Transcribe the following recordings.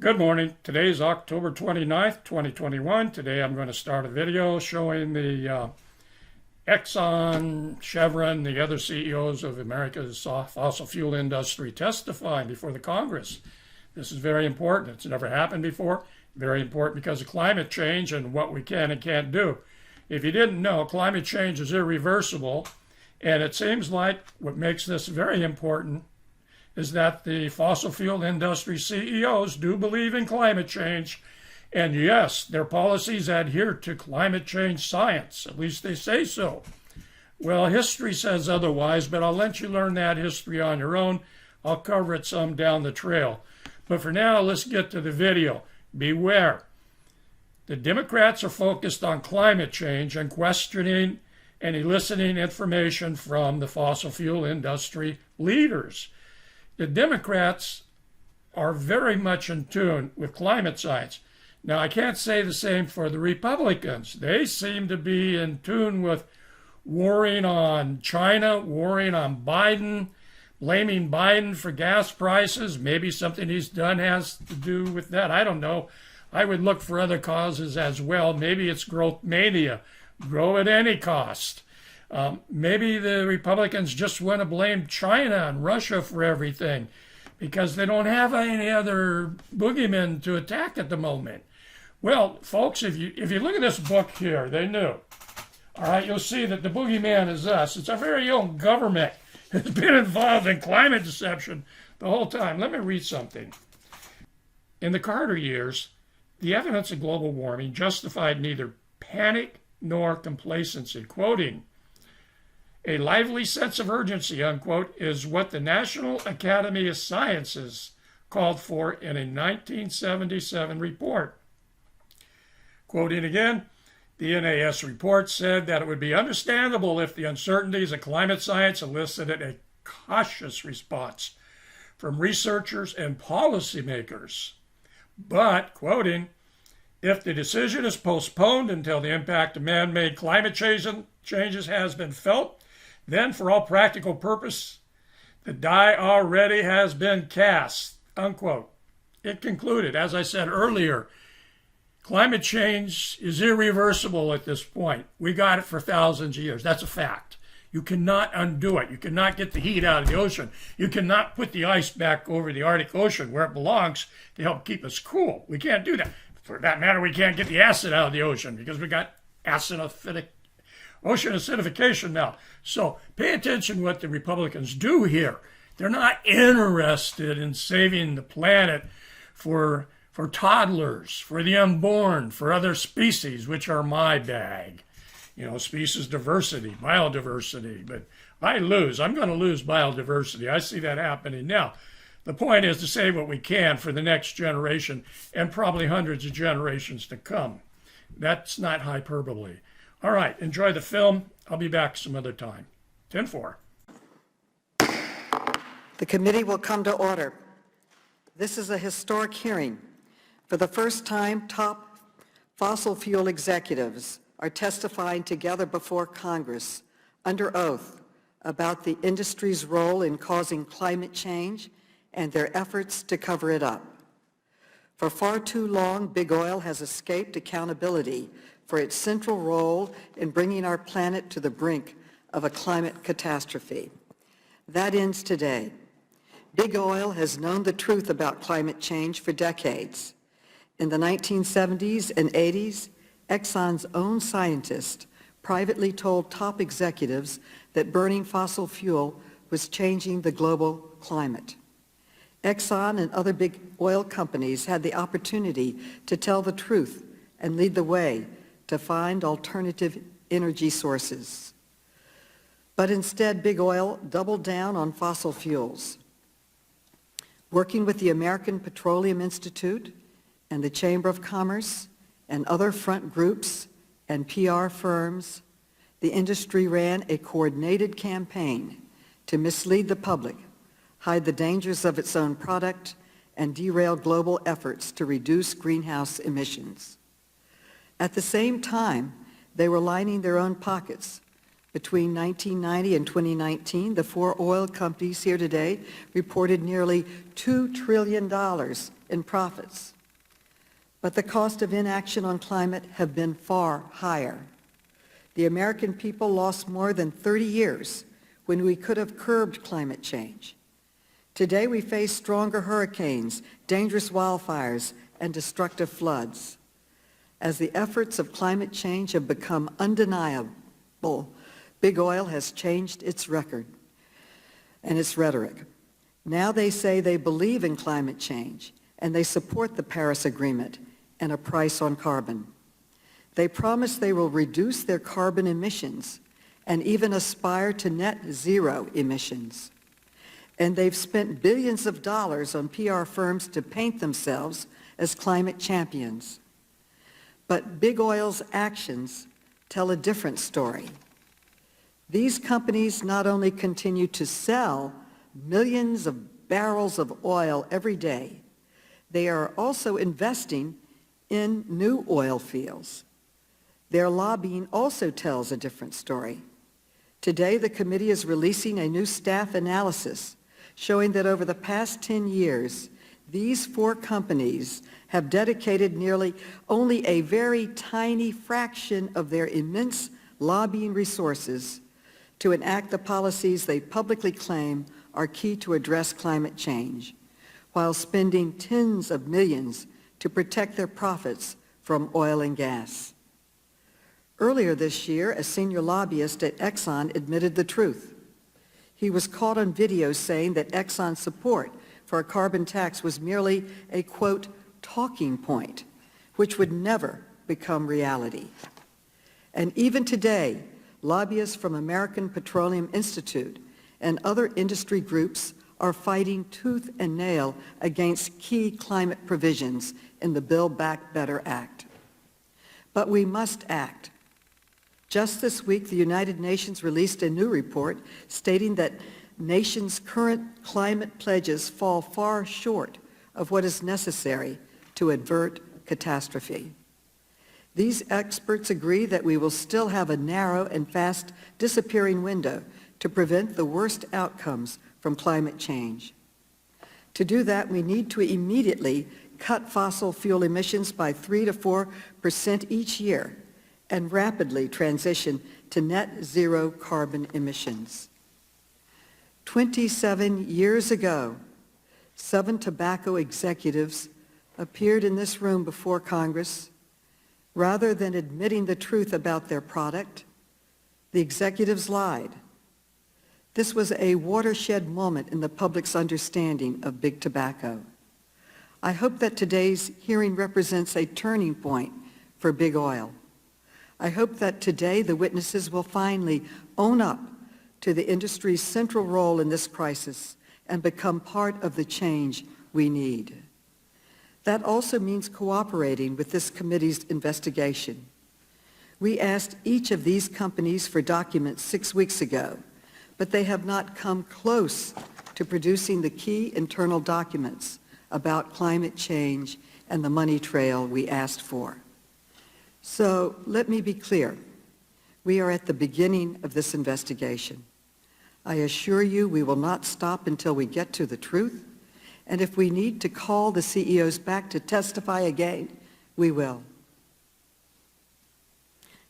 Good morning. Today is October 29th, 2021. Today I'm going to start a video showing the Exxon, Chevron, the other CEOs of America's fossil fuel industry testifying before the Congress. This is very important. It's never happened before. Very important because of climate change and what we can and can't do. If you didn't know, climate change is irreversible, and it seems like what makes this very important is that the fossil fuel industry CEOs do believe in climate change, and yes, their policies adhere to climate change science. At least they say so. Well, history says otherwise, but I'll let you learn that history on your own. I'll cover it some down the trail. But for now, let's get to the video. Beware. The Democrats are focused on climate change and questioning and eliciting information from the fossil fuel industry leaders. The Democrats are very much in tune with climate science. Now, I can't say the same for the Republicans. They seem to be in tune with warring on China, warring on Biden, blaming Biden for gas prices. Maybe something he's done has to do with that. I don't know. I would look for other causes as well. Maybe it's growth mania, grow at any cost. Maybe the Republicans just want to blame China and Russia for everything because they don't have any other boogeymen to attack at the moment. Well, folks, if you look at this book here, they knew. All right, you'll see that the boogeyman is us. It's our very own government that's been involved in climate deception the whole time. Let me read something. In the Carter years, the evidence of global warming justified neither panic nor complacency. Quoting, "A lively sense of urgency," unquote, is what the National Academy of Sciences called for in a 1977 report. Quoting again, the NAS report said that it would be understandable if the uncertainties of climate science elicited a cautious response from researchers and policymakers. But, quoting, "If the decision is postponed until the impact of man-made climate changes has been felt, then for all practical purpose, the die already has been cast," unquote. It concluded, as I said earlier, climate change is irreversible at this point. We got it for thousands of years. That's a fact. You cannot undo it. You cannot get the heat out of the ocean. You cannot put the ice back over the Arctic Ocean where it belongs to help keep us cool. We can't do that. For that matter, we can't get the acid out of the ocean because we got ocean acidification now. So pay attention to what the Republicans do here. They're not interested in saving the planet for toddlers, for the unborn, for other species, which are my bag. You know, species diversity, biodiversity. But I lose. I'm going to lose biodiversity. I see that happening now. The point is to save what we can for the next generation and probably hundreds of generations to come. That's not hyperbole. All right, enjoy the film. I'll be back some other time. 10-4. The committee will come to order. This is a historic hearing. For the first time, top fossil fuel executives are testifying together before Congress under oath about the industry's role in causing climate change and their efforts to cover it up. For far too long, big oil has escaped accountability for its central role in bringing our planet to the brink of a climate catastrophe. That ends today. Big oil has known the truth about climate change for decades. In the 1970s and 80s, Exxon's own scientists privately told top executives that burning fossil fuel was changing the global climate. Exxon and other big oil companies had the opportunity to tell the truth and lead the way to find alternative energy sources. But instead, big oil doubled down on fossil fuels. Working with the American Petroleum Institute and the Chamber of Commerce and other front groups and PR firms, the industry ran a coordinated campaign to mislead the public, hide the dangers of its own product, and derail global efforts to reduce greenhouse emissions. At the same time, they were lining their own pockets Between 1990 and 2019, the four oil companies here today reported nearly $2 trillion in profits. But the cost of inaction on climate have been far higher. The American people lost more than 30 years when we could have curbed climate change. Today we face stronger hurricanes, dangerous wildfires, and destructive floods. As the efforts of climate change have become undeniable, Big Oil has changed its record and its rhetoric. Now they say they believe in climate change and they support the Paris Agreement and a price on carbon. They promise they will reduce their carbon emissions and even aspire to net zero emissions. And they've spent billions of dollars on PR firms to paint themselves as climate champions. But Big Oil's actions tell a different story. These companies not only continue to sell millions of barrels of oil every day, they are also investing in new oil fields. Their lobbying also tells a different story. Today, the committee is releasing a new staff analysis showing that over the past 10 years, these four companies have dedicated nearly only a very tiny fraction of their immense lobbying resources to enact the policies they publicly claim are key to address climate change, while spending tens of millions to protect their profits from oil and gas. Earlier this year, a senior lobbyist at Exxon admitted the truth. He was caught on video saying that Exxon's support for a carbon tax was merely a, quote, talking point, which would never become reality. And even today, lobbyists from American Petroleum Institute and other industry groups are fighting tooth and nail against key climate provisions in the Build Back Better Act. But we must act. Just this week, the United Nations released a new report stating that nations' current climate pledges fall far short of what is necessary to avert catastrophe. These experts agree that we will still have a narrow and fast disappearing window to prevent the worst outcomes from climate change. To do that, we need to immediately cut fossil fuel emissions by 3 to 4% each year and rapidly transition to net zero carbon emissions. 27 years ago, 7 tobacco executives appeared in this room before Congress. Rather than admitting the truth about their product, the executives lied. This was a watershed moment in the public's understanding of big tobacco. I hope that today's hearing represents a turning point for Big Oil. I hope that today the witnesses will finally own up to the industry's central role in this crisis and become part of the change we need. That also means cooperating with this committee's investigation. We asked each of these companies for documents 6 weeks ago, but they have not come close to producing the key internal documents about climate change and the money trail we asked for. So let me be clear. We are at the beginning of this investigation. I assure you we will not stop until we get to the truth, and if we need to call the CEOs back to testify again, we will.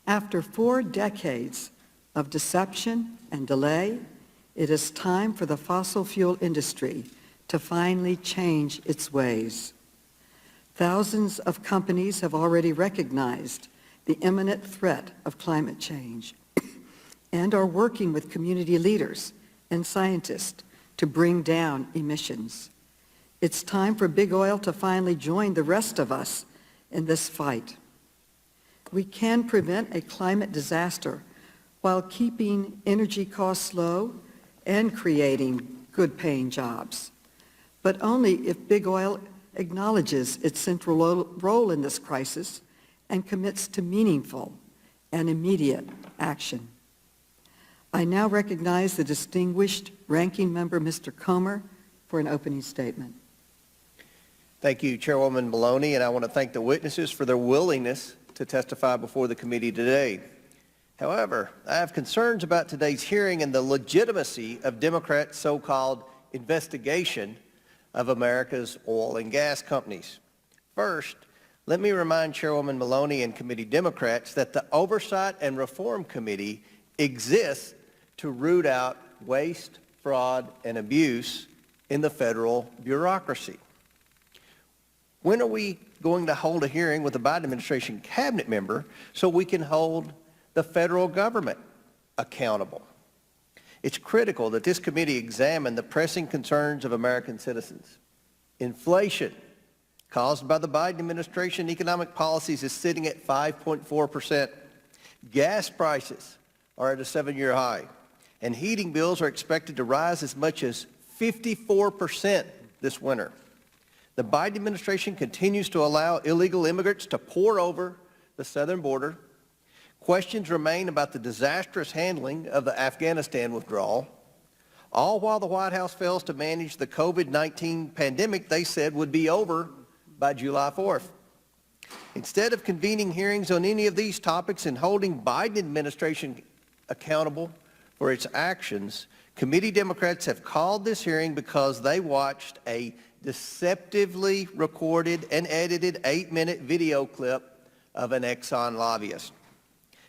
After 4 decades of deception and delay, it is time for the fossil fuel industry to finally change its ways. Thousands of companies have already recognized the imminent threat of climate change and are working with community leaders and scientists to bring down emissions. It's time for Big Oil to finally join the rest of us in this fight. We can prevent a climate disaster while keeping energy costs low and creating good-paying jobs, but only if Big Oil acknowledges its central role in this crisis and commits to meaningful and immediate action. I now recognize the distinguished ranking member, Mr. Comer, for an opening statement. Thank you, Chairwoman Maloney, and I want to thank the witnesses for their willingness to testify before the committee today. However, I have concerns about today's hearing and the legitimacy of Democrats' so-called investigation of America's oil and gas companies. First, let me remind Chairwoman Maloney and committee Democrats that the Oversight and Reform Committee exists to root out waste, fraud, and abuse in the federal bureaucracy. When are we going to hold a hearing with the Biden administration cabinet member so we can hold the federal government accountable? It's critical that this committee examine the pressing concerns of American citizens. Inflation caused by the Biden administration economic policies is sitting at 5.4%. Gas prices are at a 7-year high, and heating bills are expected to rise as much as 54% this winter. The Biden administration continues to allow illegal immigrants to pour over the southern border. Questions remain about the disastrous handling of the Afghanistan withdrawal, all while the White House fails to manage the COVID-19 pandemic they said would be over by July 4th. Instead of convening hearings on any of these topics and holding Biden administration accountable for its actions, committee Democrats have called this hearing because they watched a deceptively recorded and edited 8-minute video clip of an Exxon lobbyist.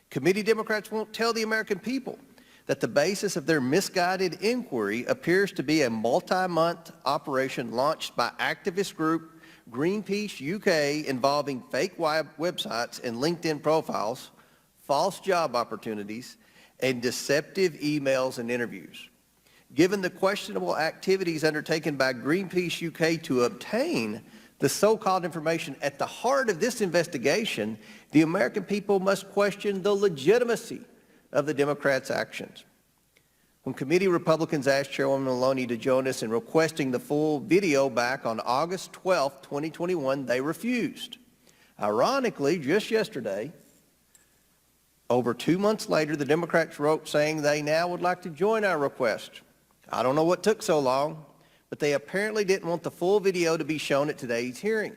Committee Democrats won't tell the American people that the basis of their misguided inquiry appears to be a multi-month operation launched by activist group Greenpeace UK involving fake websites and LinkedIn profiles, false job opportunities, and deceptive emails and interviews. Given the questionable activities undertaken by Greenpeace UK to obtain the so-called information at the heart of this investigation, the American people must question the legitimacy of the Democrats' actions. When committee Republicans asked Chairwoman Maloney to join us in requesting the full video back on August 12, 2021, they refused. Ironically, just yesterday, over 2 months later, the Democrats wrote saying they now would like to join our request. I don't know what took so long, but they apparently didn't want the full video to be shown at today's hearing.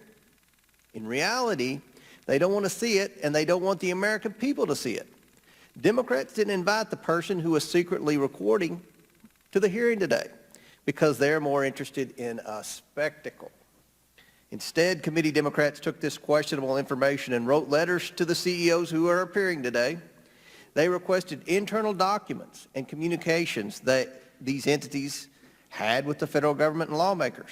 In reality, they don't want to see it, and they don't want the American people to see it. Democrats didn't invite the person who was secretly recording to the hearing today because they're more interested in a spectacle. Instead, committee Democrats took this questionable information and wrote letters to the CEOs who are appearing today. They requested internal documents and communications that these entities had with the federal government and lawmakers.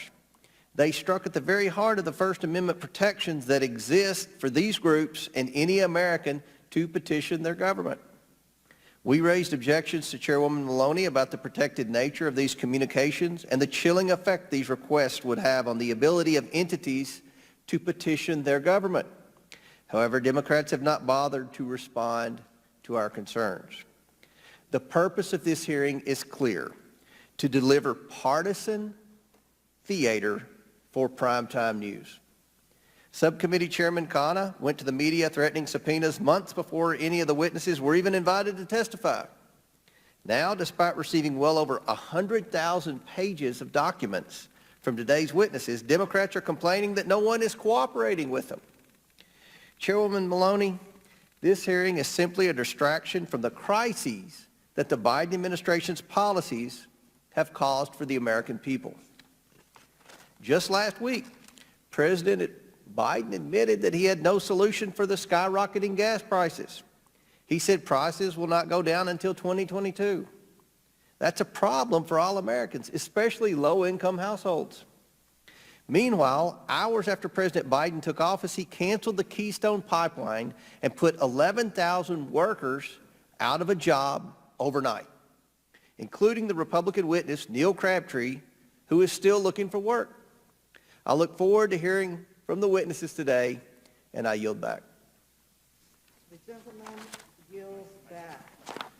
They struck at the very heart of the First Amendment protections that exist for these groups and any American to petition their government. We raised objections to Chairwoman Maloney about the protected nature of these communications and the chilling effect these requests would have on the ability of entities to petition their government. However, Democrats have not bothered to respond to our concerns. The purpose of this hearing is clear: to deliver partisan theater for primetime news. Subcommittee Chairman Khanna went to the media threatening subpoenas months before any of the witnesses were even invited to testify. Now, despite receiving well over 100,000 pages of documents from today's witnesses, Democrats are complaining that no one is cooperating with them. Chairwoman Maloney, this hearing is simply a distraction from the crises that the Biden administration's policies have caused for the American people. Just last week, President Biden admitted that he had no solution for the skyrocketing gas prices. He said prices will not go down until 2022. That's a problem for all Americans, especially low-income households. Meanwhile, hours after President Biden took office, he canceled the Keystone Pipeline and put 11,000 workers out of a job overnight, including the Republican witness, Neil Crabtree, who is still looking for work. I look forward to hearing from the witnesses today, and I yield back. The gentleman yields back.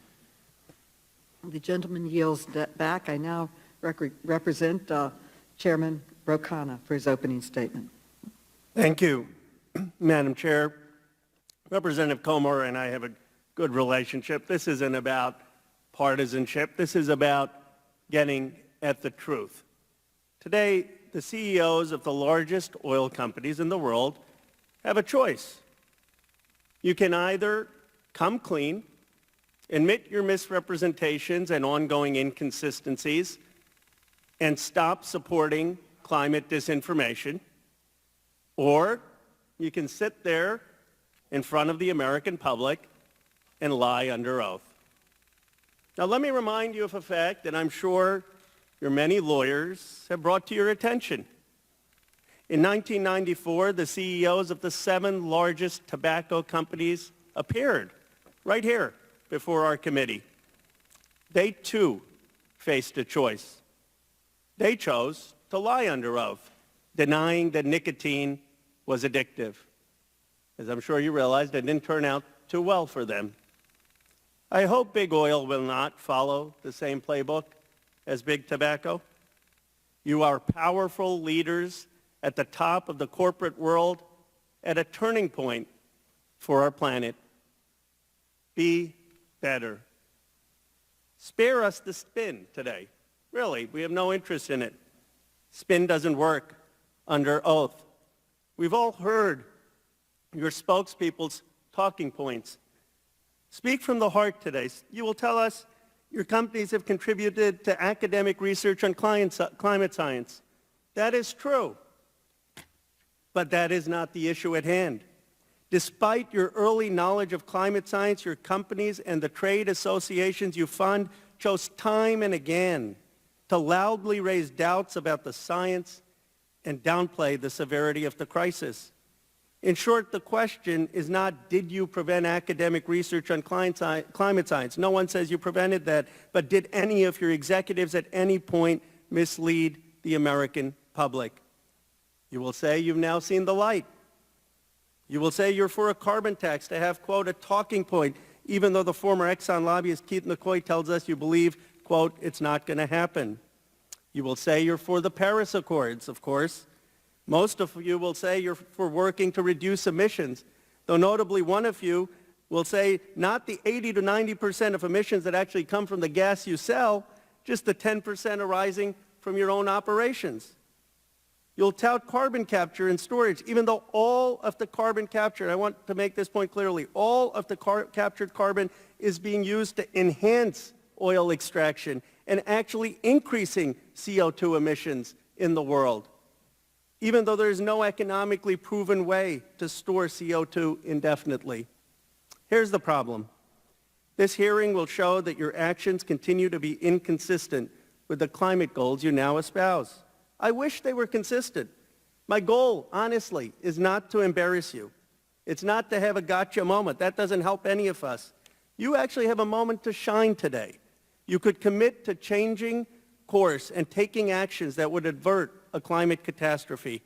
The gentleman yields back. I now represent Chairman Ro Khanna for his opening statement. Thank you, Madam Chair. Representative Comer and I have a good relationship. This isn't about partisanship. This is about getting at the truth. Today, the CEOs of the largest oil companies in the world have a choice. You can either come clean Admit your misrepresentations and ongoing inconsistencies and stop supporting climate disinformation, or you can sit there in front of the American public and lie under oath. Now, let me remind you of a fact that I'm sure your many lawyers have brought to your attention. In 1994, the CEOs of the 7 largest tobacco companies appeared right here before our committee. They, too, faced a choice. They chose to lie under oath, denying that nicotine was addictive. As I'm sure you realized, it didn't turn out too well for them. I hope Big Oil will not follow the same playbook as Big Tobacco. You are powerful leaders at the top of the corporate world at a turning point for our planet. Be better. Spare us the spin today. Really, we have no interest in it. Spin doesn't work under oath. We've all heard your spokespeople's talking points. Speak from the heart today. You will tell us your companies have contributed to academic research on climate science. That is true. But that is not the issue at hand. Despite your early knowledge of climate science, your companies and the trade associations you fund chose time and again to loudly raise doubts about the science and downplay the severity of the crisis. In short, the question is not, did you prevent academic research on climate science? No one says you prevented that, but did any of your executives at any point mislead the American public? You will say you've now seen the light. You will say you're for a carbon tax to have, quote, a talking point, even though the former Exxon lobbyist Keith McCoy tells us you believe, quote, it's not going to happen. You will say you're for the Paris Accords, of course. Most of you will say you're for working to reduce emissions, though notably one of you will say not the 80 to 90% of emissions that actually come from the gas you sell, just the 10% arising from your own operations. You'll tout carbon capture and storage, even though all of the carbon capture, and I want to make this point clearly, all of the captured carbon is being used to enhance oil extraction and actually increasing CO2 emissions in the world, even though there is no economically proven way to store CO2 indefinitely. Here's the problem. This hearing will show that your actions continue to be inconsistent with the climate goals you now espouse. I wish they were consistent. My goal, honestly, is not to embarrass you. It's not to have a gotcha moment. That doesn't help any of us. You actually have a moment to shine today. You could commit to changing course and taking actions that would avert a climate catastrophe.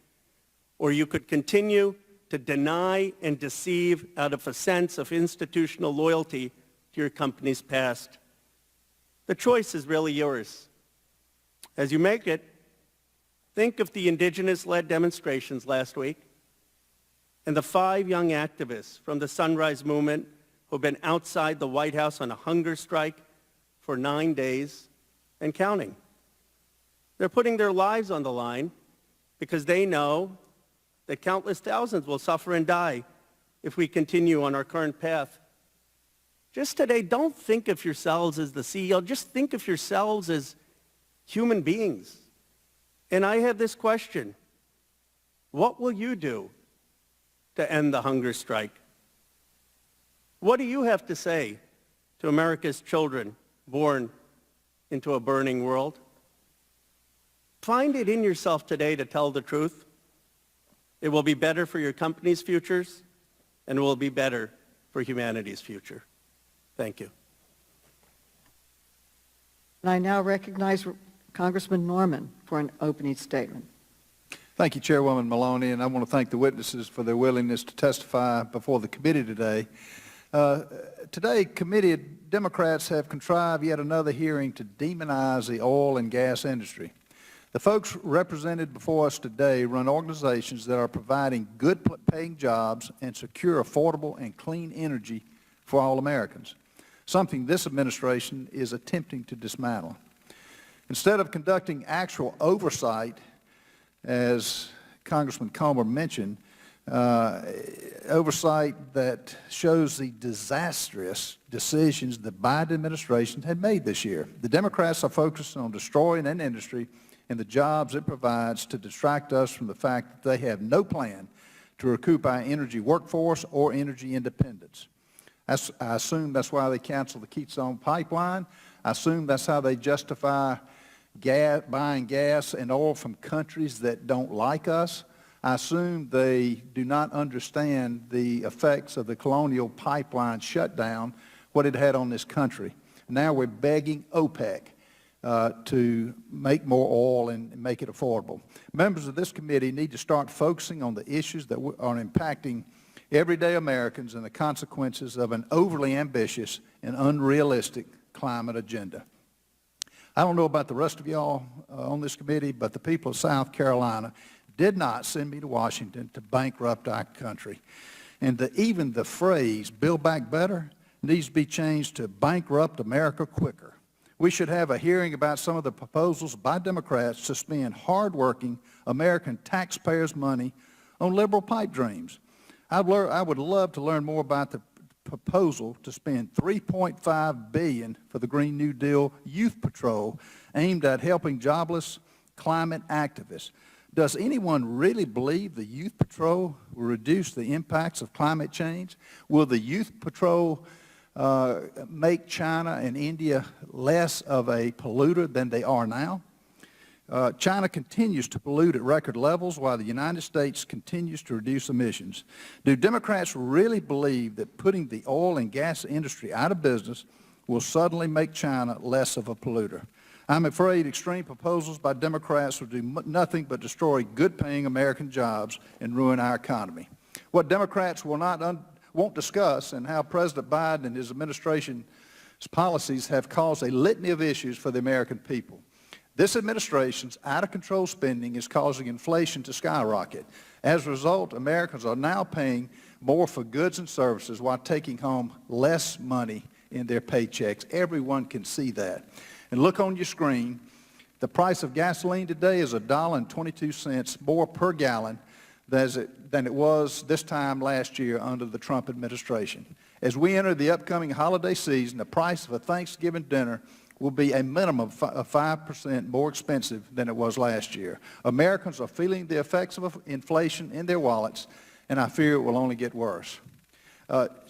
Or you could continue to deny and deceive out of a sense of institutional loyalty to your company's past. The choice is really yours. As you make it, think of the indigenous-led demonstrations last week and the 5 young activists from the Sunrise Movement who've been outside the White House on a hunger strike for 9 days and counting. They're putting their lives on the line because they know that countless thousands will suffer and die if we continue on our current path. Just today, don't think of yourselves as the CEO. Just think of yourselves as human beings. And I have this question. What will you do to end the hunger strike? What do you have to say to America's children born into a burning world? Find it in yourself today to tell the truth. It will be better for your company's futures, and it will be better for humanity's future. Thank you. And I now recognize Congressman Norman for an opening statement. Thank you, Chairwoman Maloney, and I want to thank the witnesses for their willingness to testify before the committee today. Today, committee Democrats have contrived yet another hearing to demonize the oil and gas industry. The folks represented before us today run organizations that are providing good-paying jobs and secure affordable and clean energy for all Americans, something this administration is attempting to dismantle. Instead of conducting actual oversight, as Congressman Comer mentioned, oversight that shows the disastrous decisions the Biden administration had made this year. The Democrats are focused on destroying an industry and the jobs it provides to distract us from the fact that they have no plan to recoup our energy workforce or energy independence. I assume that's why they canceled the Keystone Pipeline. I assume that's how they justify buying gas and oil from countries that don't like us. I assume they do not understand the effects of the Colonial Pipeline shutdown, what it had on this country. Now we're begging OPEC to make more oil and make it affordable. Members of this committee need to start focusing on the issues that are impacting everyday Americans and the consequences of an overly ambitious and unrealistic climate agenda. I don't know about the rest of y'all on this committee, but the people of South Carolina did not send me to Washington to bankrupt our country. And even the phrase, Build Back Better, needs to be changed to Bankrupt America Quicker. We should have a hearing about some of the proposals by Democrats to spend hardworking American taxpayers' money on liberal pipe dreams. I would love to learn more about the proposal to spend $3.5 billion for the Green New Deal Youth Patrol aimed at helping jobless climate activists. Does anyone really believe the Youth Patrol will reduce the impacts of climate change? Will the Youth Patrol make China and India less of a polluter than they are now? China continues to pollute at record levels while the United States continues to reduce emissions. Do Democrats really believe that putting the oil and gas industry out of business will suddenly make China less of a polluter? I'm afraid extreme proposals by Democrats will do nothing but destroy good-paying American jobs and ruin our economy. What Democrats won't discuss and how President Biden and his administration's policies have caused a litany of issues for the American people. This administration's out-of-control spending is causing inflation to skyrocket. As a result, Americans are now paying more for goods and services while taking home less money in their paychecks. Everyone can see that. And look on your screen, the price of gasoline today is $1.22 more per gallon than it was this time last year under the Trump administration. As we enter the upcoming holiday season, the price of a Thanksgiving dinner will be a minimum of 5% more expensive than it was last year. Americans are feeling the effects of inflation in their wallets, and I fear it will only get worse.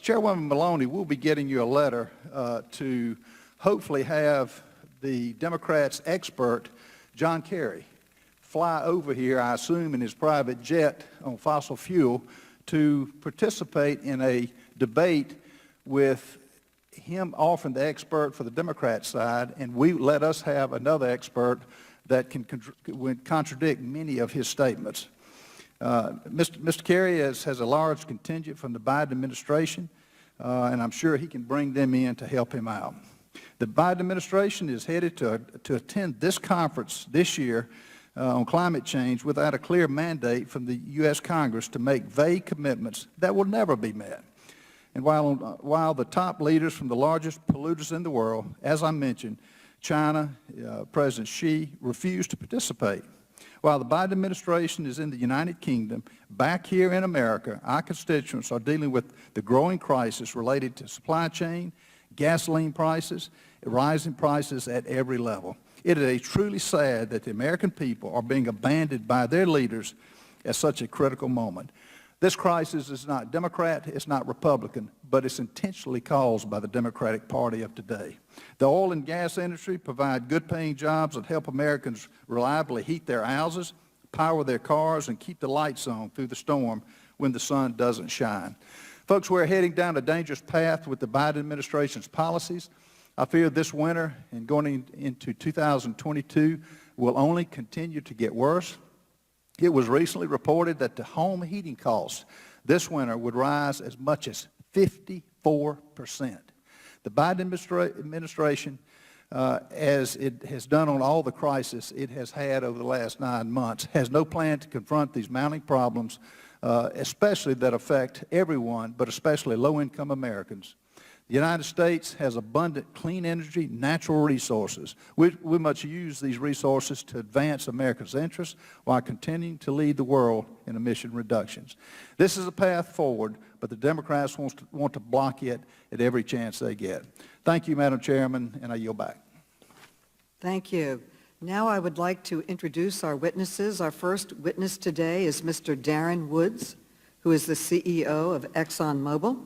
Chairwoman Maloney will be getting you a letter to hopefully have the Democrats' expert, John Kerry, fly over here, I assume in his private jet on fossil fuel, to participate in a debate with him offering the expert for the Democrat side, and we let us have another expert that can contradict many of his statements. Mr. Kerry has a large contingent from the Biden administration, and I'm sure he can bring them in to help him out. The Biden administration is headed to attend this conference this year on climate change without a clear mandate from the U.S. Congress to make vague commitments that will never be met. And while the top leaders from the largest polluters in the world, as I mentioned, China, President Xi, refuse to participate. While the Biden administration is in the United Kingdom, back here in America, our constituents are dealing with the growing crisis related to supply chain, gasoline prices, rising prices at every level. It is truly sad that the American people are being abandoned by their leaders at such a critical moment. This crisis is not Democrat, it's not Republican, but it's intentionally caused by the Democratic Party of today. The oil and gas industry provide good-paying jobs that help Americans reliably heat their houses, power their cars, and keep the lights on through the storm when the sun doesn't shine. Folks, we're heading down a dangerous path with the Biden administration's policies. I fear this winter and going into 2022 will only continue to get worse. It was recently reported that the home heating costs this winter would rise as much as 54%. The Biden administration, as it has done on all the crises it has had over the last 9 months, has no plan to confront these mounting problems, especially that affect everyone, but especially low-income Americans. The United States has abundant clean energy, natural resources. We must use these resources to advance America's interests while continuing to lead the world in emission reductions. This is a path forward, but the Democrats want to block it at every chance they get. Thank you, Madam Chairman, and I yield back. Thank you. Now I would like to introduce our witnesses. Our first witness today is Mr. Darren Woods, who is the CEO of ExxonMobil.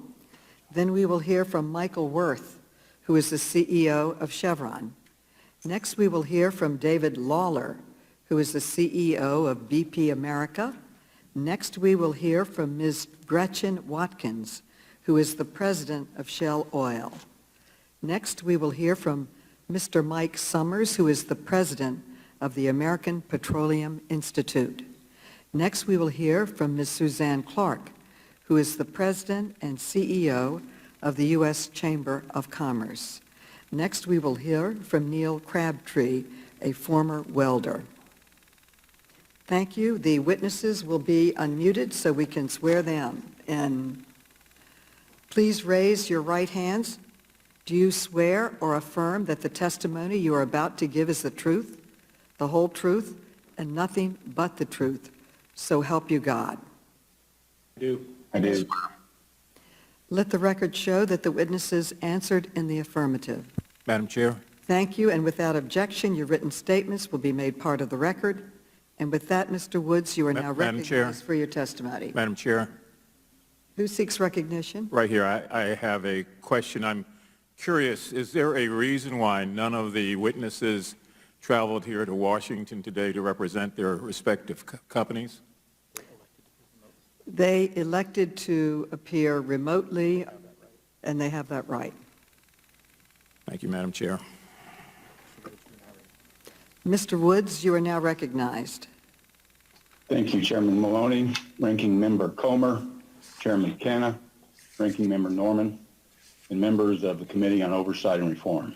Then we will hear from Michael Worth, who is the CEO of Chevron. Next, we will hear from David Lawler, who is the CEO of BP America. Next, we will hear from Ms. Gretchen Watkins, who is the president of Shell Oil. Next, we will hear from Mr. Mike Summers, who is the president of the American Petroleum Institute. Next, we will hear from Ms. Suzanne Clark, who is the president and CEO of the U.S. Chamber of Commerce. Next, we will hear from Neil Crabtree, a former welder. Thank you. The witnesses will be unmuted so we can swear them in. Please raise your right hands. Do you swear or affirm that the testimony you are about to give is the truth, the whole truth, and nothing but the truth? So help you God. I do. I do. Let the record show that the witnesses answered in the affirmative. Madam Chair, Thank you, and without objection, your written statements will be made part of the record. And with that, Mr. Woods, you are now Madam Chair. recognized for your testimony. Madam Chair, Who seeks recognition? right here, I have a question. I'm curious, is there a reason why none of the witnesses traveled here to Washington today to represent their respective companies? They elected to appear remotely, and they have that right. Thank you, Madam Chair. Mr. Woods, you are now recognized. Thank you, Chairman Maloney, Ranking Member Comer, Chairman McKenna, Ranking Member Norman, and members of the Committee on Oversight and Reform.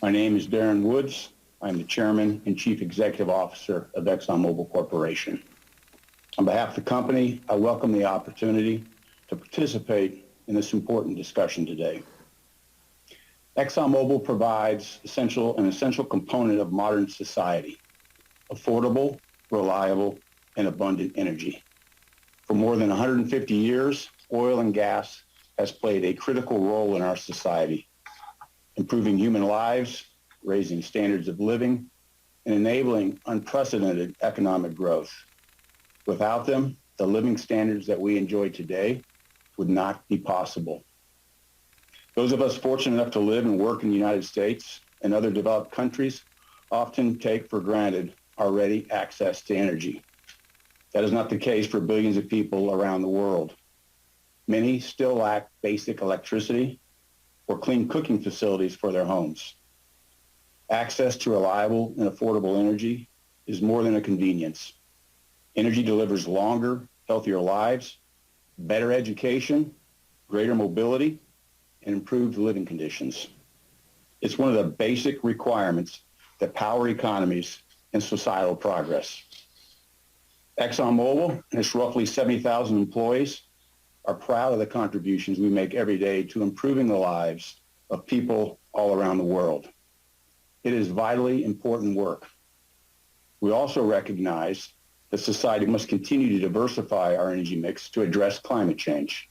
My name is Darren Woods. I'm the Chairman and Chief Executive Officer of ExxonMobil Corporation. On behalf of the company, I welcome the opportunity to participate in this important discussion today. ExxonMobil provides an essential component of modern society: affordable, reliable, and abundant energy. For more than 150 years, oil and gas has played a critical role in our society, improving human lives, raising standards of living, and enabling unprecedented economic growth. Without them, the living standards that we enjoy today would not be possible. Those of us fortunate enough to live and work in the United States and other developed countries often take for granted our ready access to energy. That is not the case for billions of people around the world. Many still lack basic electricity or clean cooking facilities for their homes. Access to reliable and affordable energy is more than a convenience. Energy delivers longer, healthier lives, better education, greater mobility, and improved living conditions. It's one of the basic requirements that power economies and societal progress. ExxonMobil and its roughly 70,000 employees are proud of the contributions we make every day to improving the lives of people all around the world. It is vitally important work. We also recognize that society must continue to diversify our energy mix to address climate change.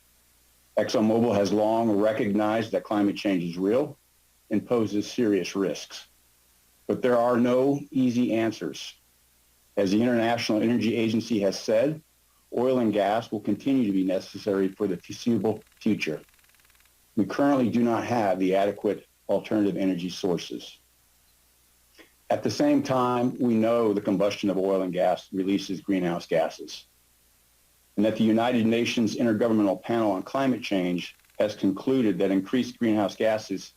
ExxonMobil has long recognized that climate change is real and poses serious risks. But there are no easy answers. As the International Energy Agency has said, oil and gas will continue to be necessary for the foreseeable future. We currently do not have the adequate alternative energy sources. At the same time, we know the combustion of oil and gas releases greenhouse gases, and that the United Nations Intergovernmental Panel on Climate Change has concluded that increased greenhouse gases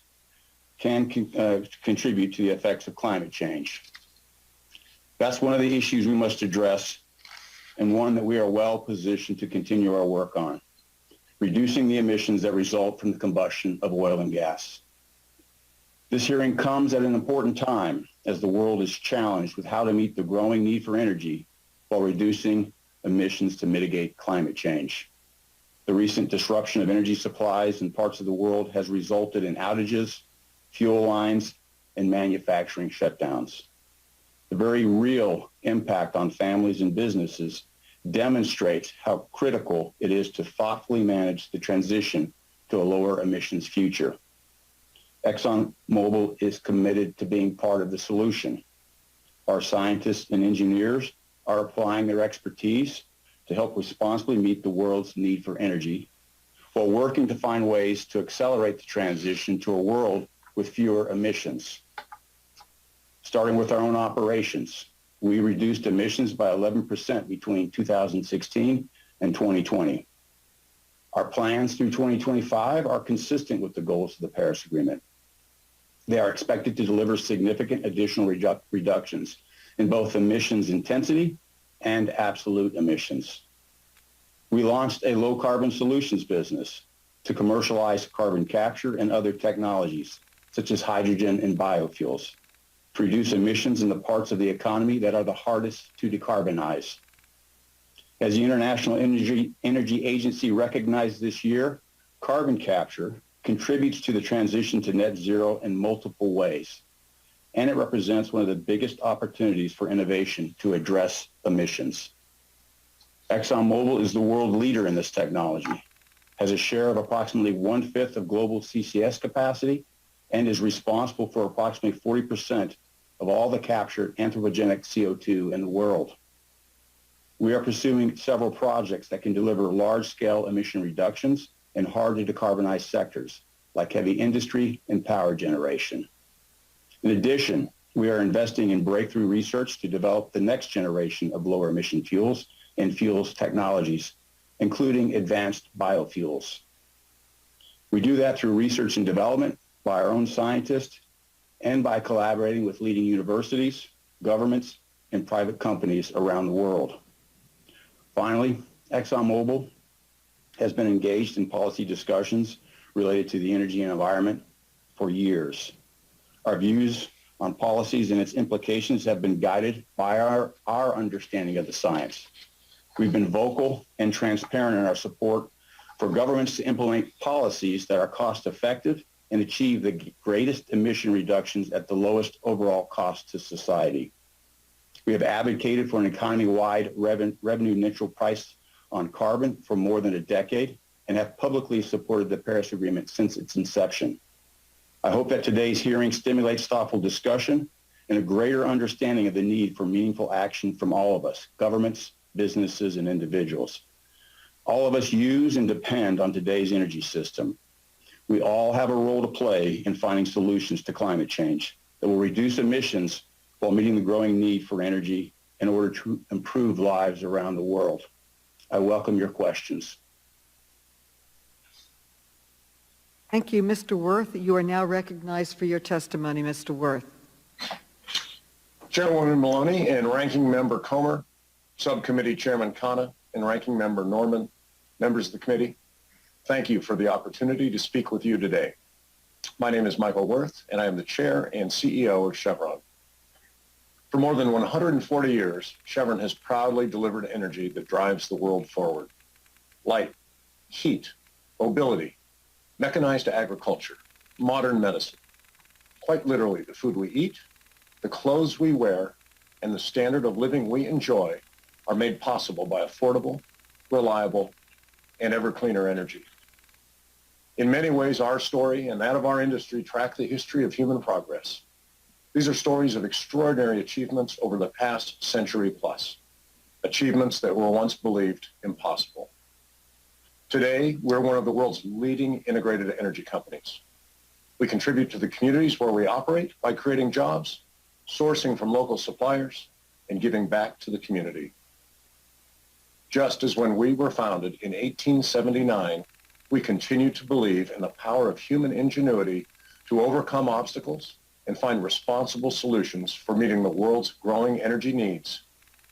can contribute to the effects of climate change. That's one of the issues we must address, and one that we are well positioned to continue our work on, reducing the emissions that result from the combustion of oil and gas. This hearing comes at an important time as the world is challenged with how to meet the growing need for energy while reducing emissions to mitigate climate change. The recent disruption of energy supplies in parts of the world has resulted in outages, fuel lines, and manufacturing shutdowns. The very real impact on families and businesses demonstrates how critical it is to thoughtfully manage the transition to a lower emissions future. ExxonMobil is committed to being part of the solution. Our scientists and engineers are applying their expertise to help responsibly meet the world's need for energy, while working to find ways to accelerate the transition to a world with fewer emissions. Starting with our own operations, we reduced emissions by 11% between 2016 and 2020. Our plans through 2025 are consistent with the goals of the Paris Agreement. They are expected to deliver significant additional reductions in both emissions intensity and absolute emissions. We launched a low-carbon solutions business to commercialize carbon capture and other technologies, such as hydrogen and biofuels, to reduce emissions in the parts of the economy that are the hardest to decarbonize. As the International Energy Agency recognized this year, carbon capture contributes to the transition to net zero in multiple ways, and it represents one of the biggest opportunities for innovation to address emissions. ExxonMobil is the world leader in this technology, has a share of approximately 1/5 of global CCS capacity, and is responsible for approximately 40% of all the captured anthropogenic CO2 in the world. We are pursuing several projects that can deliver large-scale emission reductions in hard-to-decarbonize sectors, like heavy industry and power generation. In addition, we are investing in breakthrough research to develop the next generation of lower emission fuels and fuels technologies, including advanced biofuels. We do that through research and development by our own scientists and by collaborating with leading universities, governments, and private companies around the world. Finally, ExxonMobil has been engaged in policy discussions related to the energy and environment for years. Our views on policies and its implications have been guided by our understanding of the science. We've been vocal and transparent in our support for governments to implement policies that are cost-effective and achieve the greatest emission reductions at the lowest overall cost to society. We have advocated for an economy-wide revenue-neutral price on carbon for more than a decade and have publicly supported the Paris Agreement since its inception. I hope that today's hearing stimulates thoughtful discussion and a greater understanding of the need for meaningful action from all of us, governments, businesses, and individuals. All of us use and depend on today's energy system. We all have a role to play in finding solutions to climate change that will reduce emissions while meeting the growing need for energy in order to improve lives around the world. I welcome your questions. Thank you, Mr. Worth. You are now recognized for your testimony, Mr. Worth. Chairwoman Maloney and Ranking Member Comer, Subcommittee Chairman Khanna, and Ranking Member Norman, members of the committee, thank you for the opportunity to speak with you today. My name is Michael Worth, and I am the Chair and CEO of Chevron. For more than 140 years, Chevron has proudly delivered energy that drives the world forward. Light, heat, mobility, mechanized agriculture, modern medicine. Quite literally, the food we eat, the clothes we wear, and the standard of living we enjoy are made possible by affordable, reliable, and ever cleaner energy. In many ways, our story and that of our industry track the history of human progress. These are stories of extraordinary achievements over the past century plus, achievements that were once believed impossible. Today, we're one of the world's leading integrated energy companies. We contribute to the communities where we operate by creating jobs, sourcing from local suppliers, and giving back to the community. Just as when we were founded in 1879, we continue to believe in the power of human ingenuity to overcome obstacles and find responsible solutions for meeting the world's growing energy needs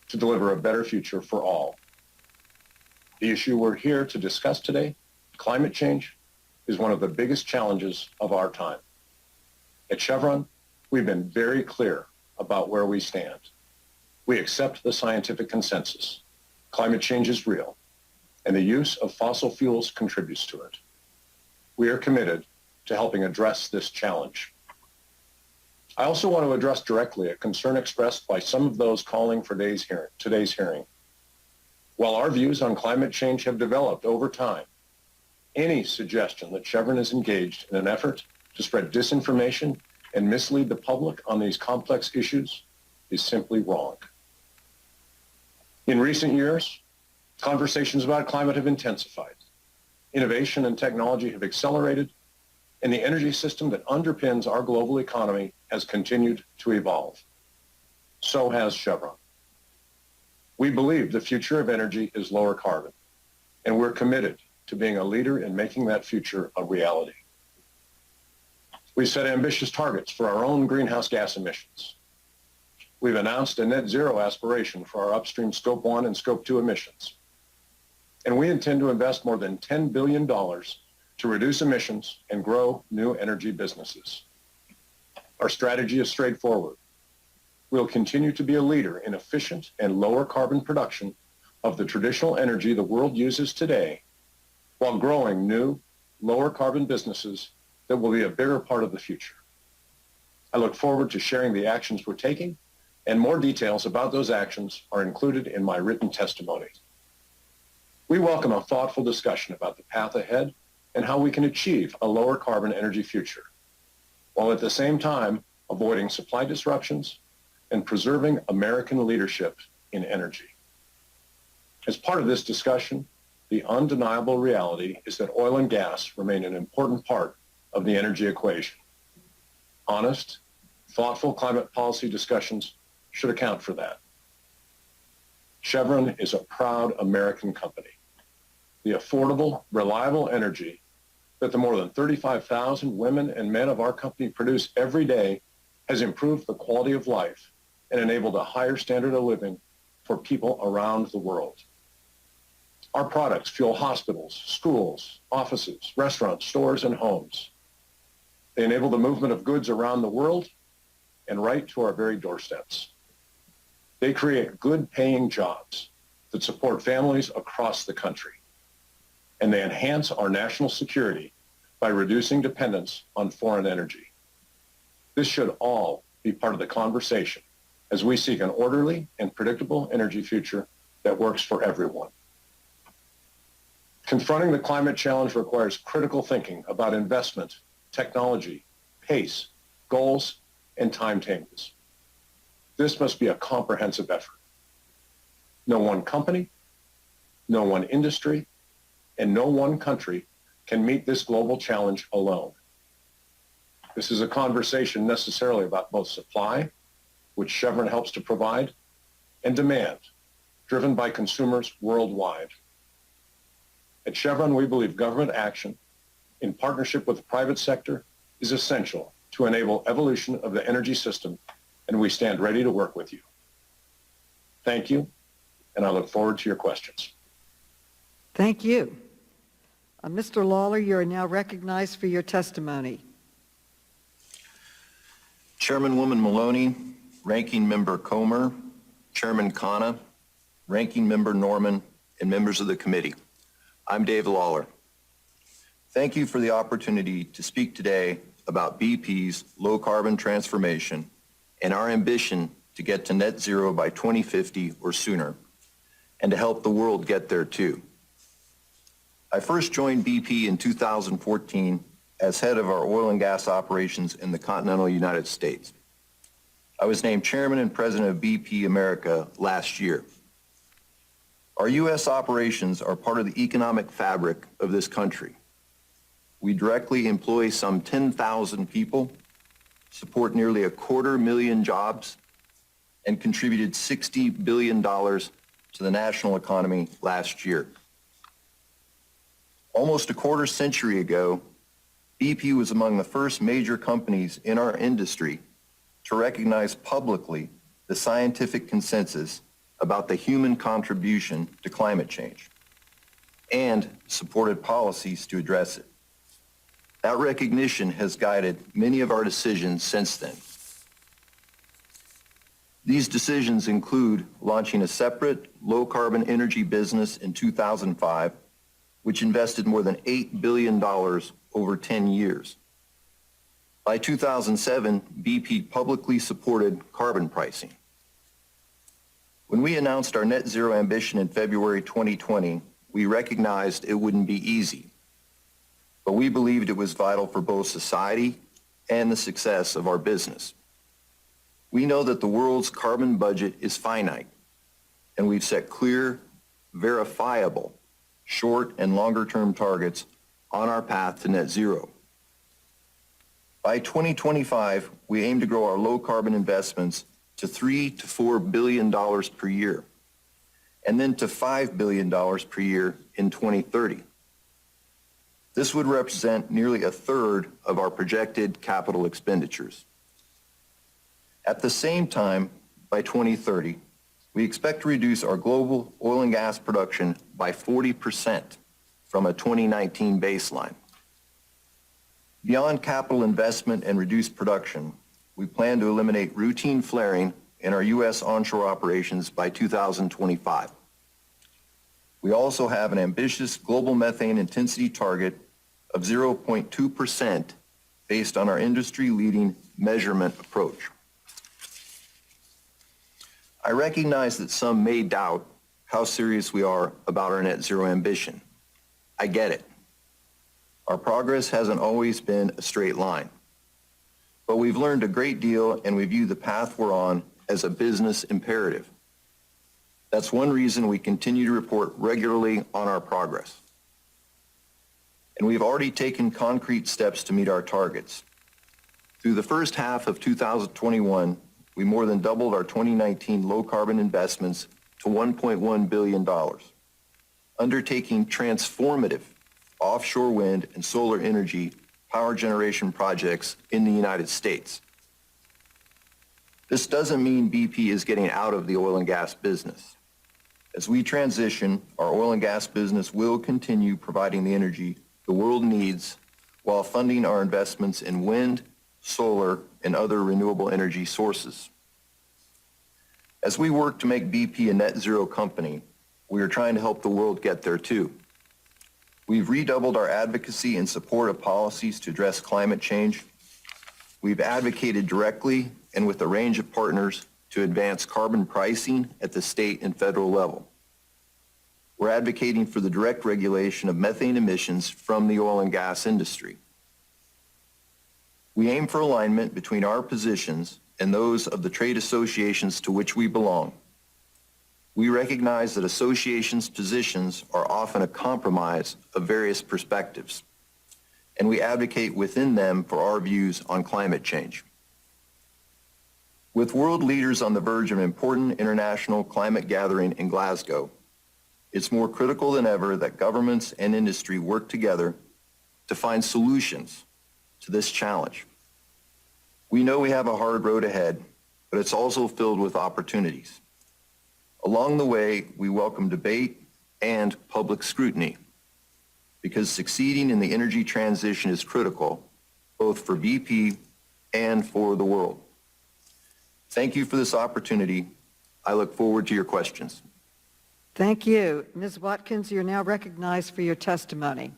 to deliver a better future for all. The issue we're here to discuss today, climate change, is one of the biggest challenges of our time. At Chevron, we've been very clear about where we stand. We accept the scientific consensus. Climate change is real. and the use of fossil fuels contributes to it. We are committed to helping address this challenge. I also want to address directly a concern expressed by some of those calling for today's hearing. While our views on climate change have developed over time, any suggestion that Chevron is engaged in an effort to spread disinformation and mislead the public on these complex issues is simply wrong. In recent years, conversations about climate have intensified. Innovation and technology have accelerated, and the energy system that underpins our global economy has continued to evolve. So has Chevron. We believe the future of energy is lower carbon, and we're committed to being a leader in making that future a reality. We've set ambitious targets for our own greenhouse gas emissions. We've announced a net zero aspiration for our upstream Scope 1 and Scope 2 emissions. And we intend to invest more than $10 billion to reduce emissions and grow new energy businesses. Our strategy is straightforward. We'll continue to be a leader in efficient and lower carbon production of the traditional energy the world uses today, while growing new, lower carbon businesses that will be a bigger part of the future. I look forward to sharing the actions we're taking, and more details about those actions are included in my written testimony. We welcome a thoughtful discussion about the path ahead and how we can achieve a lower carbon energy future, while at the same time avoiding supply disruptions and preserving American leadership in energy. As part of this discussion, the undeniable reality is that oil and gas remain an important part of the energy equation. Honest, thoughtful climate policy discussions should account for that. Chevron is a proud American company. The affordable, reliable energy that the more than 35,000 women and men of our company produce every day has improved the quality of life and enabled a higher standard of living for people around the world. Our products fuel hospitals, schools, offices, restaurants, stores, and homes. They enable the movement of goods around the world and right to our very doorsteps. They create good-paying jobs that support families across the country. And they enhance our national security by reducing dependence on foreign energy. This should all be part of the conversation as we seek an orderly and predictable energy future that works for everyone. Confronting the climate challenge requires critical thinking about investment, technology, pace, goals, and timetables. This must be a comprehensive effort. No one company, no one industry, and no one country can meet this global challenge alone. This is a conversation necessarily about both supply, which Chevron helps to provide, and demand, driven by consumers worldwide. At Chevron, we believe government action, in partnership with the private sector, is essential to enable evolution of the energy system, and we stand ready to work with you. Thank you, and I look forward to your questions. Thank you. Mr. Lawler, you are now recognized for your testimony. Chairmanwoman Maloney, Ranking Member Comer, Chairman Khanna, Ranking Member Norman, and members of the committee. I'm Dave Lawler. Thank you for the opportunity to speak today about BP's low-carbon transformation and our ambition to get to net zero by 2050 or sooner, and to help the world get there too. I first joined BP in 2014 as head of our oil and gas operations in the continental United States. I was named chairman and president of BP America last year. Our U.S. operations are part of the economic fabric of this country. We directly employ some 10,000 people, support nearly 250,000 jobs, and contributed $60 billion to the national economy last year. Almost a quarter century ago, BP was among the first major companies in our industry to recognize publicly the scientific consensus about the human contribution to climate change and supported policies to address it. That recognition has guided many of our decisions since then. These decisions include launching a separate low-carbon energy business in 2005, which invested more than $8 billion over 10 years. By 2007, BP publicly supported carbon pricing. When we announced our net zero ambition in February 2020, we recognized it wouldn't be easy, but we believed it was vital for both society and the success of our business. We know that the world's carbon budget is finite, and we've set clear, verifiable, short and longer term targets on our path to net zero. By 2025, we aim to grow our low carbon investments to $3 to $4 billion per year, and then to $5 billion per year in 2030. This would represent nearly a third of our projected capital expenditures. At the same time, by 2030, we expect to reduce our global oil and gas production by 40% from a 2019 baseline. Beyond capital investment and reduced production, we plan to eliminate routine flaring in our U.S. onshore operations by 2025. We also have an ambitious global methane intensity target of 0.2% based on our industry-leading measurement approach. I recognize that some may doubt how serious we are about our net zero ambition. I get it. Our progress hasn't always been a straight line. But we've learned a great deal, and we view the path we're on as a business imperative. That's one reason we continue to report regularly on our progress. And we've already taken concrete steps to meet our targets. Through the first half of 2021, we more than doubled our 2019 low-carbon investments to $1.1 billion, undertaking transformative offshore wind and solar energy power generation projects in the United States. This doesn't mean BP is getting out of the oil and gas business. As we transition, our oil and gas business will continue providing the energy the world needs while funding our investments in wind, solar, and other renewable energy sources. As we work to make BP a net zero company, we are trying to help the world get there too. We've redoubled our advocacy in support of policies to address climate change. We've advocated directly and with a range of partners to advance carbon pricing at the state and federal level. We're advocating for the direct regulation of methane emissions from the oil and gas industry. We aim for alignment between our positions and those of the trade associations to which we belong. We recognize that associations' positions are often a compromise of various perspectives, and we advocate within them for our views on climate change. With world leaders on the verge of an important international climate gathering in Glasgow, it's more critical than ever that governments and industry work together to find solutions to this challenge. We know we have a hard road ahead, but it's also filled with opportunities. Along the way, we welcome debate and public scrutiny, because succeeding in the energy transition is critical, both for BP and for the world. Thank you for this opportunity. I look forward to your questions. Thank you. Ms. Watkins, you're now recognized for your testimony.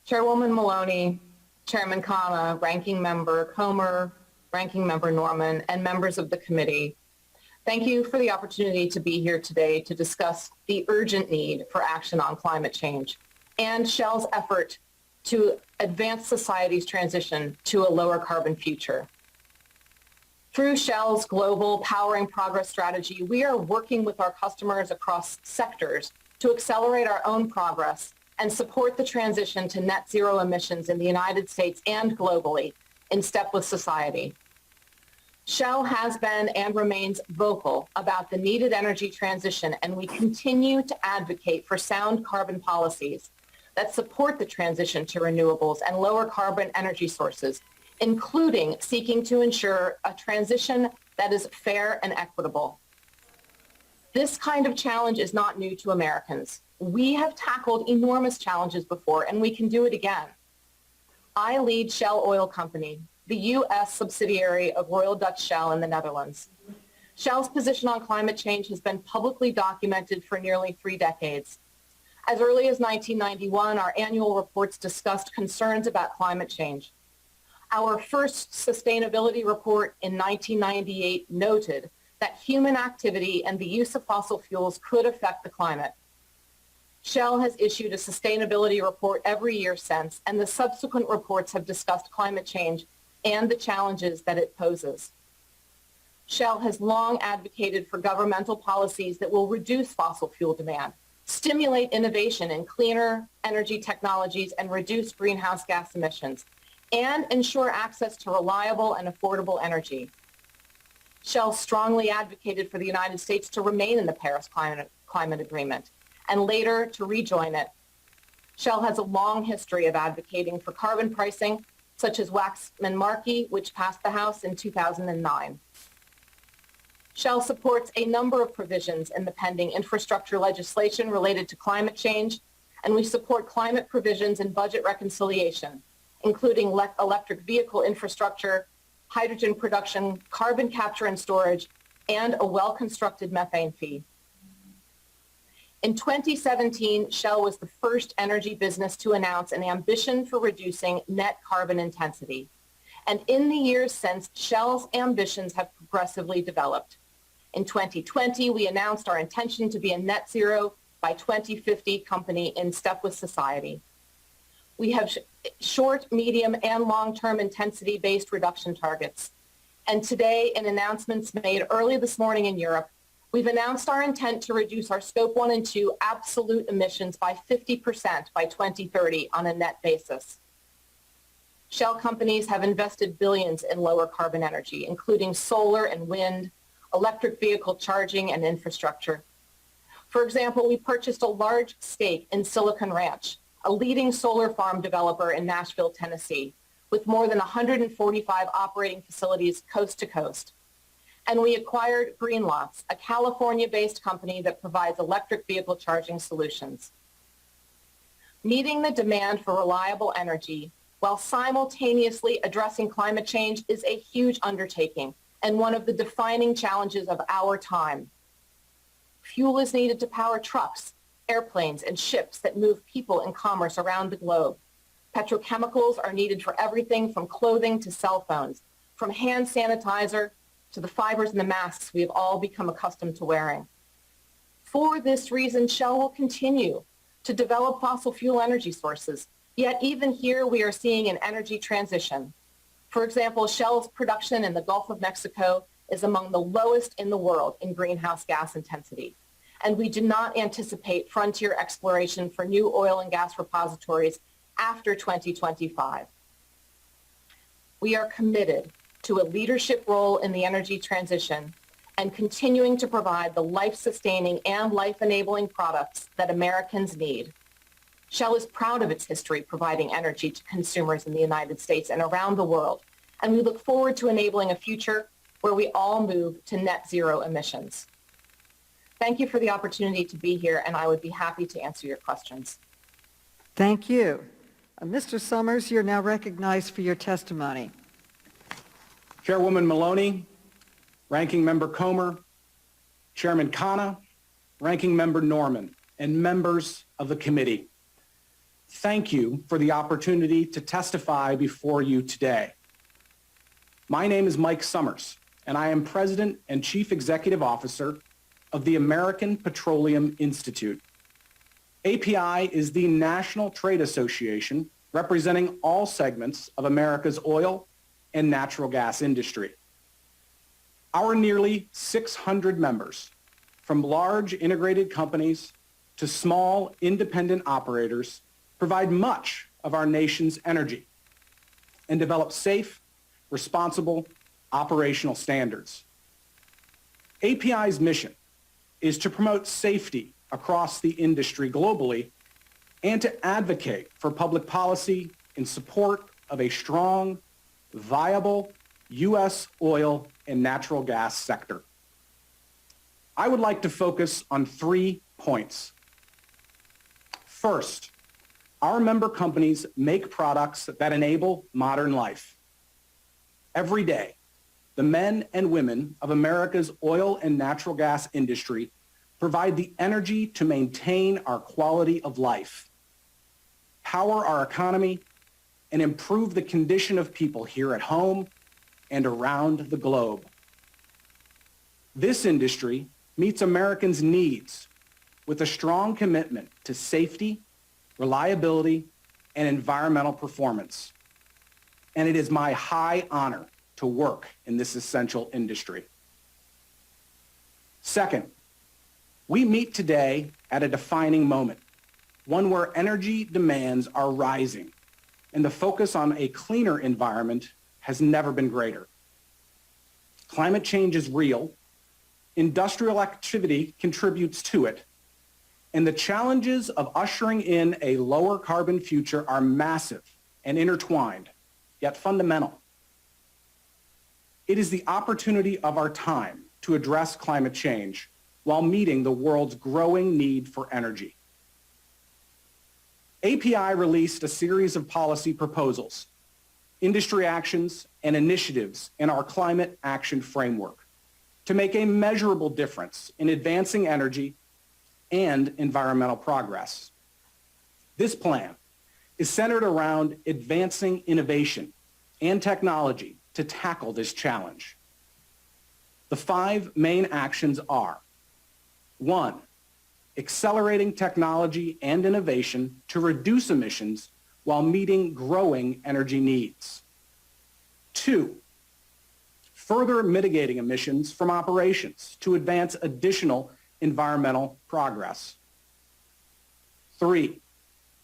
Chairwoman Maloney, Chairman Khanna, Ranking Member Comer, Ranking Member Norman, and members of the committee, thank you for the opportunity to be here today to discuss the urgent need for action on climate change and Shell's effort to advance society's transition to a lower carbon future. Through Shell's global Powering Progress strategy, we are working with our customers across sectors to accelerate our own progress and support the transition to net zero emissions in the United States and globally in step with society. Shell has been and remains vocal about the needed energy transition, and we continue to advocate for sound carbon policies that support the transition to renewables and lower carbon energy sources, including seeking to ensure a transition that is fair and equitable. This kind of challenge is not new to Americans. We have tackled enormous challenges before, and we can do it again. I lead Shell Oil Company, the U.S. subsidiary of Royal Dutch Shell in the Netherlands. Shell's position on climate change has been publicly documented for nearly 3 decades. As early as 1991, our annual reports discussed concerns about climate change. Our first sustainability report in 1998 noted that human activity and the use of fossil fuels could affect the climate. Shell has issued a sustainability report every year since, and the subsequent reports have discussed climate change and the challenges that it poses. Shell has long advocated for governmental policies that will reduce fossil fuel demand, stimulate innovation in cleaner energy technologies, and reduce greenhouse gas emissions, and ensure access to reliable and affordable energy. Shell strongly advocated for the United States to remain in the Paris Climate Agreement, and later to rejoin it. Shell has a long history of advocating for carbon pricing, such as Waxman-Markey, which passed the House in 2009. Shell supports a number of provisions in the pending infrastructure legislation related to climate change, and we support climate provisions in budget reconciliation, including electric vehicle infrastructure, hydrogen production, carbon capture and storage, and a well-constructed methane fee. In 2017, Shell was the first energy business to announce an ambition for reducing net carbon intensity. And in the years since, Shell's ambitions have progressively developed. In 2020, we announced our intention to be a net zero by 2050 company in step with society. We have short, medium, and long-term intensity-based reduction targets. And today, in announcements made early this morning in Europe, we've announced our intent to reduce our Scope 1 and 2 absolute emissions by 50% by 2030 on a net basis. Shell companies have invested billions in lower carbon energy, including solar and wind, electric vehicle charging, and infrastructure. For example, we purchased a large stake in Silicon Ranch, a leading solar farm developer in Nashville, Tennessee, with more than 145 operating facilities coast to coast. And we acquired Greenlots, a California-based company that provides electric vehicle charging solutions. Meeting the demand for reliable energy while simultaneously addressing climate change is a huge undertaking and one of the defining challenges of our time. Fuel is needed to power trucks, airplanes, and ships that move people and commerce around the globe. Petrochemicals are needed for everything from clothing to cell phones, from hand sanitizer to the fibers in the masks we have all become accustomed to wearing. For this reason, Shell will continue to develop fossil fuel energy sources, yet even here we are seeing an energy transition. For example, Shell's production in the Gulf of Mexico is among the lowest in the world in greenhouse gas intensity, and we do not anticipate frontier exploration for new oil and gas repositories after 2025. We are committed to a leadership role in the energy transition and continuing to provide the life-sustaining and life-enabling products that Americans need. Shell is proud of its history providing energy to consumers in the United States and around the world, and we look forward to enabling a future where we all move to net zero emissions. Thank you for the opportunity to be here, and I would be happy to answer your questions. Thank you. Mr. Summers, you're now recognized for your testimony. Chairwoman Maloney, Ranking Member Comer, Chairman Khanna, Ranking Member Norman, and members of the committee. Thank you for the opportunity to testify before you today. My name is Mike Summers, and I am President and Chief Executive Officer of the American Petroleum Institute. API is the national trade association representing all segments of America's oil and natural gas industry. Our nearly 600 members, from large integrated companies to small independent operators, provide much of our nation's energy and develop safe, responsible operational standards. API's mission is to promote safety across the industry globally and to advocate for public policy in support of a strong, viable U.S. oil and natural gas sector. I would like to focus on 3 points. First, our member companies make products that enable modern life. every day, the men and women of America's oil and natural gas industry provide the energy to maintain our quality of life, power our economy, and improve the condition of people here at home and around the globe. This industry meets Americans' needs with a strong commitment to safety, reliability, and environmental performance. And it is my high honor to work in this essential industry. Second, we meet today at a defining moment, one where energy demands are rising, and the focus on a cleaner environment has never been greater. Climate change is real, industrial activity contributes to it, and the challenges of ushering in a lower carbon future are massive and intertwined, yet fundamental. It is the opportunity of our time to address climate change while meeting the world's growing need for energy. API released a series of policy proposals, industry actions, and initiatives in our climate action framework to make a measurable difference in advancing energy and environmental progress. This plan is centered around advancing innovation and technology to tackle this challenge. The 5 main actions are: 1, accelerating technology and innovation to reduce emissions while meeting growing energy needs. 2, further mitigating emissions from operations to advance additional environmental progress. 3,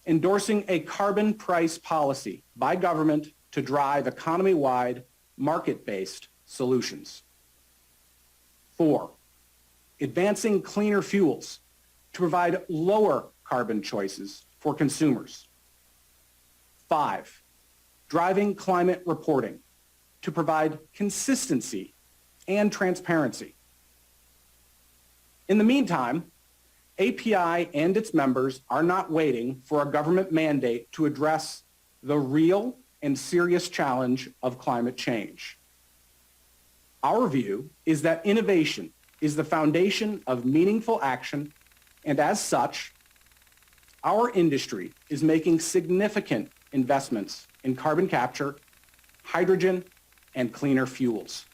endorsing a carbon price policy by government to drive economy-wide, market-based solutions. 4, advancing cleaner fuels to provide lower carbon choices for consumers. 5, driving climate reporting to provide consistency and transparency. In the meantime, API and its members are not waiting for a government mandate to address the real and serious challenge of climate change. Our view is that innovation is the foundation of meaningful action, and as such, our industry is making significant investments in carbon capture, hydrogen, and cleaner fuels.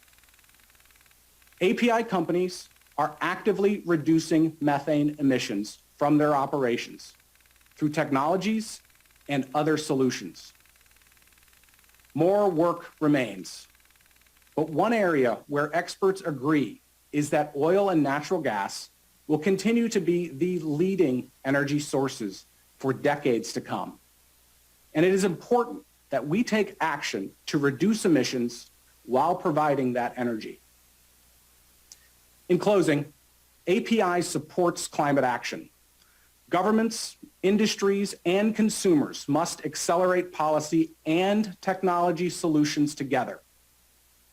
API companies are actively reducing methane emissions from their operations through technologies and other solutions. More work remains, but one area where experts agree is that oil and natural gas will continue to be the leading energy sources for decades to come. And it is important that we take action to reduce emissions while providing that energy. In closing, API supports climate action. Governments, industries, and consumers must accelerate policy and technology solutions together.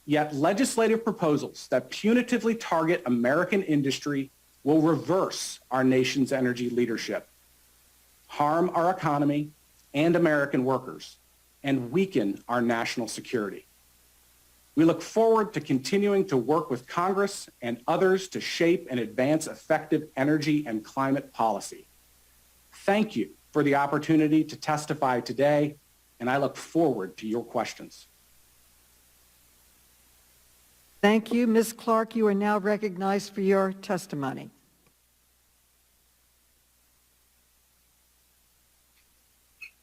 Yet legislative proposals that punitively target American industry will reverse our nation's energy leadership, harm our economy and American workers, and weaken our national security. We look forward to continuing to work with Congress and others to shape and advance effective energy and climate policy. Thank you for the opportunity to testify today, and I look forward to your questions. Thank you. Ms. Clark, you are now recognized for your testimony.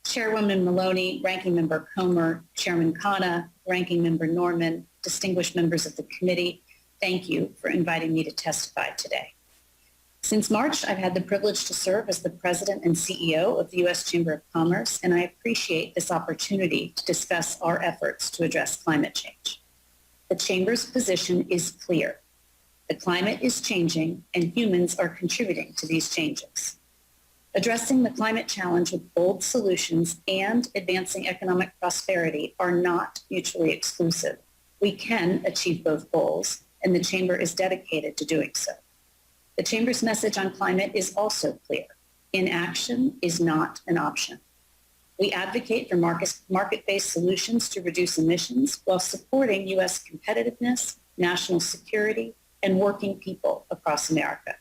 Chairwoman Maloney, Ranking Member Comer, Chairman Khanna, Ranking Member Norman, distinguished members of the committee, thank you for inviting me to testify today. Since March, I've had the privilege to serve as the President and CEO of the U.S. Chamber of Commerce, and I appreciate this opportunity to discuss our efforts to address climate change. The Chamber's position is clear. The climate is changing, and humans are contributing to these changes. Addressing the climate challenge with bold solutions and advancing economic prosperity are not mutually exclusive. We can achieve both goals, and the Chamber is dedicated to doing so. The Chamber's message on climate is also clear. Inaction is not an option. We advocate for market-based solutions to reduce emissions while supporting U.S. competitiveness, national security, and working people across America.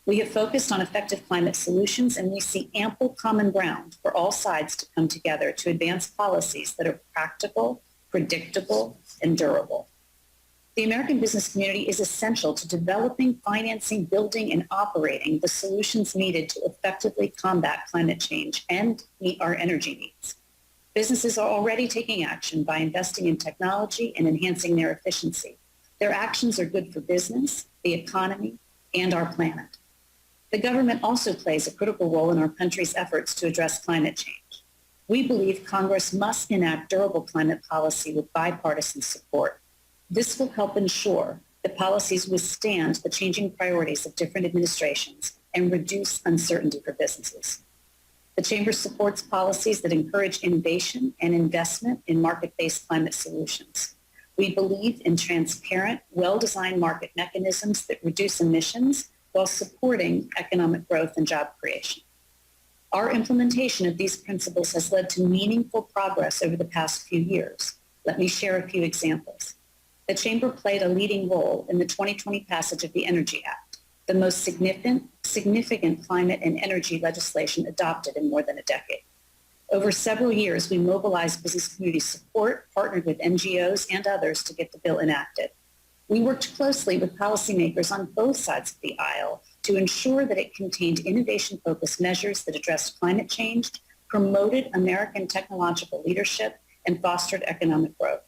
We have focused on effective climate solutions, and we see ample common ground for all sides to come together to advance policies that are practical, predictable, and durable. The American business community is essential to developing, financing, building, and operating the solutions needed to effectively combat climate change and meet our energy needs. Businesses are already taking action by investing in technology and enhancing their efficiency. Their actions are good for business, the economy, and our planet. The government also plays a critical role in our country's efforts to address climate change. We believe Congress must enact durable climate policy with bipartisan support. This will help ensure that policies withstand the changing priorities of different administrations and reduce uncertainty for businesses. The Chamber supports policies that encourage innovation and investment in market-based climate solutions. We believe in transparent, well-designed market mechanisms that reduce emissions while supporting economic growth and job creation. Our implementation of these principles has led to meaningful progress over the past few years. Let me share a few examples. The Chamber played a leading role in the 2020 passage of the Energy Act, the most significant climate and energy legislation adopted in more than a decade. Over several years, we mobilized business community support, partnered with NGOs and others to get the bill enacted. We worked closely with policymakers on both sides of the aisle to ensure that it contained innovation-focused measures that addressed climate change, promoted American technological leadership, and fostered economic growth.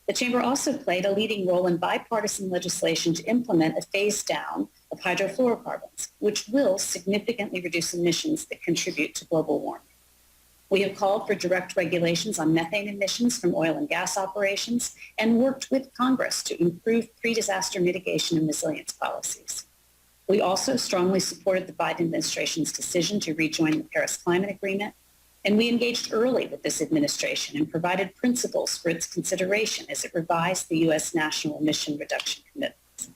The Chamber also played a leading role in bipartisan legislation to implement a phase down of hydrofluorocarbons, which will significantly reduce emissions that contribute to global warming. We have called for direct regulations on methane emissions from oil and gas operations and worked with Congress to improve pre-disaster mitigation and resilience policies. We also strongly supported the Biden administration's decision to rejoin the Paris Climate Agreement, and we engaged early with this administration and provided principles for its consideration as it revised the U.S. national emission reduction commitments.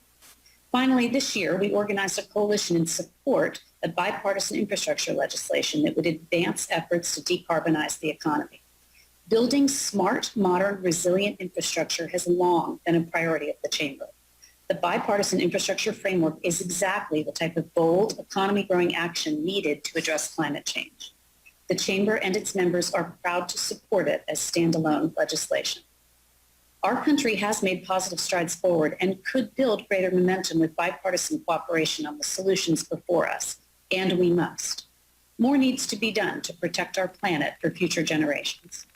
Finally, this year, we organized a coalition in support of bipartisan infrastructure legislation that would advance efforts to decarbonize the economy. Building smart, modern, resilient infrastructure has long been a priority of the Chamber. The bipartisan infrastructure framework is exactly the type of bold, economy-growing action needed to address climate change. The Chamber and its members are proud to support it as standalone legislation. Our country has made positive strides forward and could build greater momentum with bipartisan cooperation on the solutions before us, and we must. More needs to be done to protect our planet for future generations.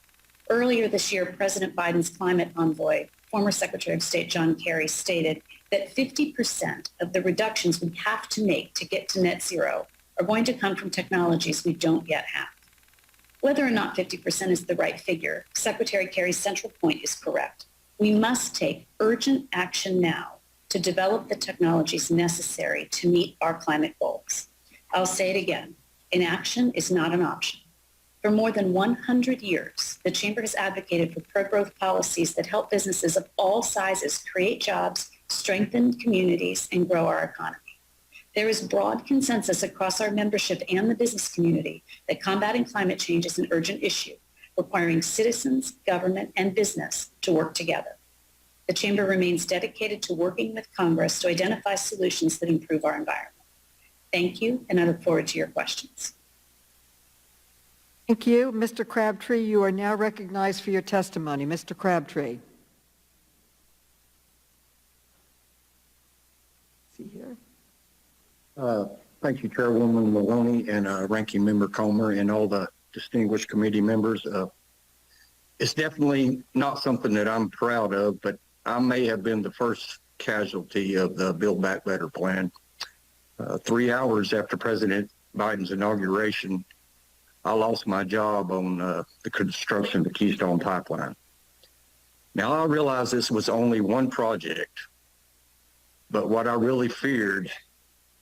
Earlier this year, President Biden's climate envoy, former Secretary of State John Kerry, stated that 50% of the reductions we have to make to get to net zero are going to come from technologies we don't yet have. Whether or not 50% is the right figure, Secretary Kerry's central point is correct. We must take urgent action now to develop the technologies necessary to meet our climate goals. I'll say it again, inaction is not an option. For more than 100 years, the Chamber has advocated for pro-growth policies that help businesses of all sizes create jobs, strengthen communities, and grow our economy. There is broad consensus across our membership and the business community that combating climate change is an urgent issue, requiring citizens, government, and business to work together. The Chamber remains dedicated to working with Congress to identify solutions that improve our environment. Thank you, and I look forward to your questions. Thank you. Mr. Crabtree, you are now recognized for your testimony. Mr. Crabtree. See here. Thank you, Chairwoman Maloney and Ranking Member Comer and all the distinguished committee members. It's definitely not something that I'm proud of, but I may have been the first casualty of the Build Back Better plan. 3 hours after President Biden's inauguration, I lost my job on the construction of the Keystone Pipeline. Now, I realize this was only one project, but what I really feared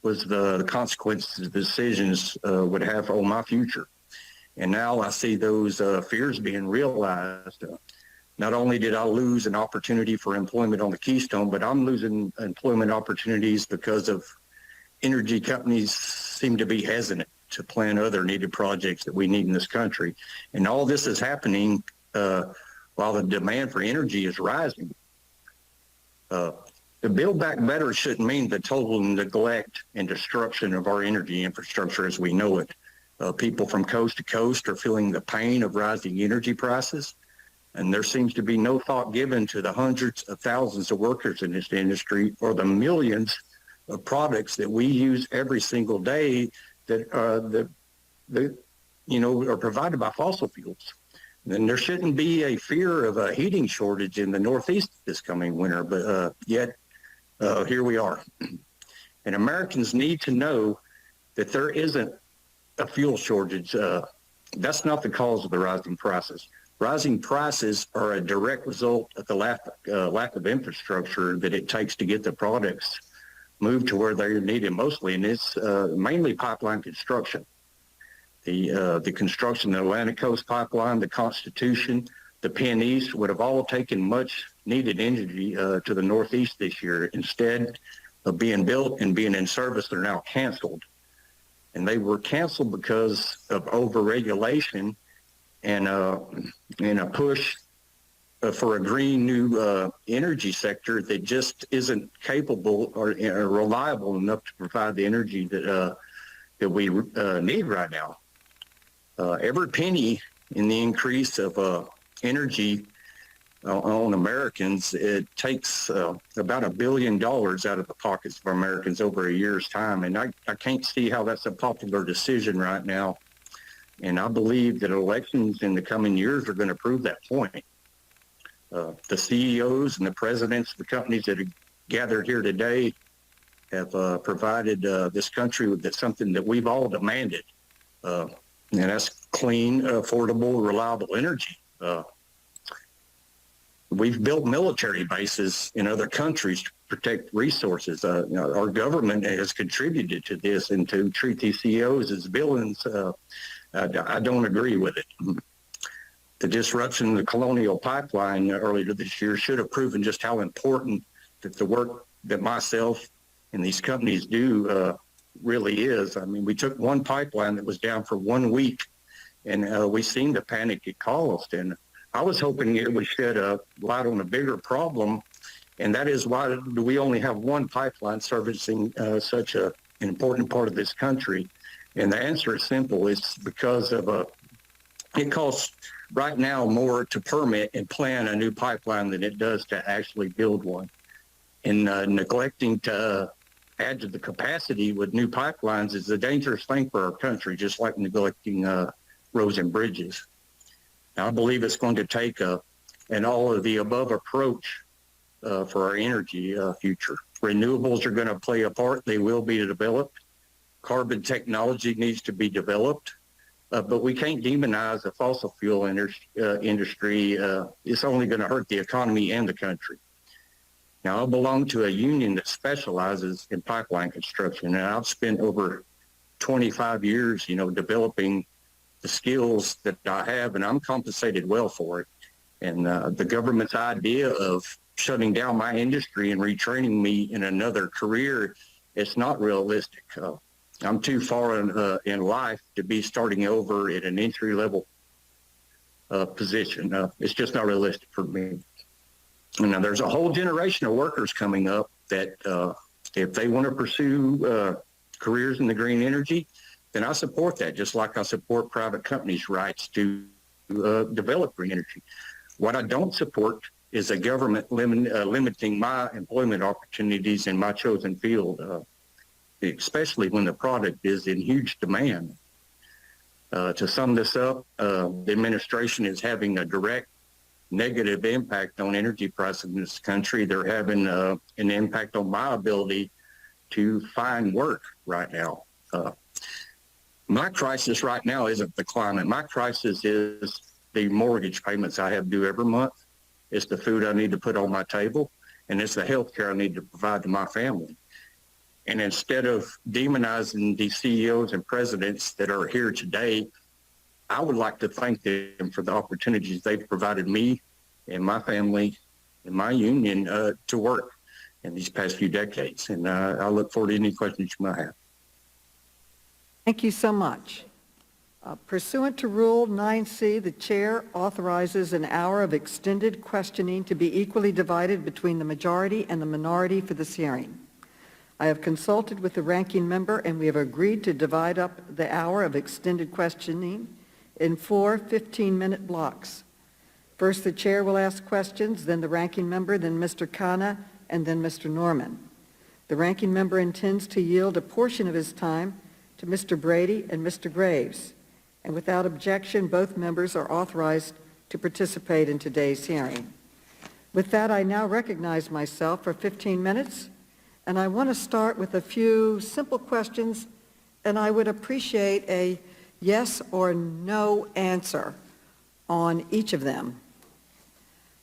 was the consequences the decisions would have on my future. And now I see those fears being realized. Not only did I lose an opportunity for employment on the Keystone, but I'm losing employment opportunities because of energy companies seem to be hesitant to plan other needed projects that we need in this country. And all this is happening while the demand for energy is rising. The Build Back Better shouldn't mean the total neglect and destruction of our energy infrastructure as we know it. People from coast to coast are feeling the pain of rising energy prices, and there seems to be no thought given to the hundreds of thousands of workers in this industry or the millions of products that we use every single day that are provided by fossil fuels. And there shouldn't be a fear of a heating shortage in the Northeast this coming winter, but yet here we are. And Americans need to know that there isn't a fuel shortage. That's not the cause of the rising prices. Rising prices are a direct result of the lack of infrastructure that it takes to get the products moved to where they're needed mostly, and it's mainly pipeline construction. The construction of the Atlantic Coast Pipeline, the Constitution, the Penn East would have all taken much needed energy to the Northeast this year. Instead of being built and being in service, they're now canceled. And they were canceled because of overregulation and a push for a green new energy sector that just isn't capable or reliable enough to provide the energy that we need right now. Every penny in the increase of energy on Americans, it takes about $1 billion out of the pockets of Americans over a year's time. And I can't see how that's a popular decision right now. And I believe that elections in the coming years are going to prove that point. The CEOs and the presidents of the companies that are gathered here today have provided this country with something that we've all demanded. And that's clean, affordable, reliable energy. We've built military bases in other countries to protect resources. Our government has contributed to this, and to treat these CEOs as villains, I don't agree with it. The disruption of the Colonial Pipeline earlier this year should have proven just how important that the work that myself and these companies do really is. I mean, we took one pipeline that was down for 1 week, and we seen the panic it caused. And I was hoping it would shed a light on a bigger problem, and that is, why do we only have one pipeline servicing such an important part of this country? And the answer is simple. It's because of it costs right now more to permit and plan a new pipeline than it does to actually build one. And neglecting to add to the capacity with new pipelines is a dangerous thing for our country, just like neglecting roads and bridges. Now, I believe it's going to take an all-of-the-above approach for our energy future. Renewables are going to play a part. They will be developed. Carbon technology needs to be developed. But we can't demonize the fossil fuel industry. It's only going to hurt the economy and the country. Now, I belong to a union that specializes in pipeline construction, and I've spent over 25 years, developing the skills that I have, and I'm compensated well for it. And the government's idea of shutting down my industry and retraining me in another career, it's not realistic. I'm too far in life to be starting over at an entry-level position. It's just not realistic for me. And now there's a whole generation of workers coming up that if they want to pursue careers in the green energy, then I support that, just like I support private companies' rights to develop green energy. What I don't support is a government limiting my employment opportunities in my chosen field, especially when the product is in huge demand. To sum this up, the administration is having a direct negative impact on energy prices in this country. They're having an impact on my ability to find work right now. My crisis right now isn't the climate. My crisis is the mortgage payments I have due every month. It's the food I need to put on my table, and it's the health care I need to provide to my family. And instead of demonizing the CEOs and presidents that are here today, I would like to thank them for the opportunities they've provided me and my family and my union to work in these past few decades. And I look forward to any questions you might have. Thank you so much. Pursuant to Rule 9C, the chair authorizes an hour of extended questioning to be equally divided between the majority and the minority for this hearing. I have consulted with the ranking member, and we have agreed to divide up the hour of extended questioning in 4 15-minute blocks. First, the chair will ask questions, then the ranking member, then Mr. Khanna, and then Mr. Norman. The ranking member intends to yield a portion of his time to Mr. Brady and Mr. Graves, and without objection, both members are authorized to participate in today's hearing. With that, I now recognize myself for 15 minutes, and I want to start with a few simple questions, and I would appreciate a yes or no answer on each of them.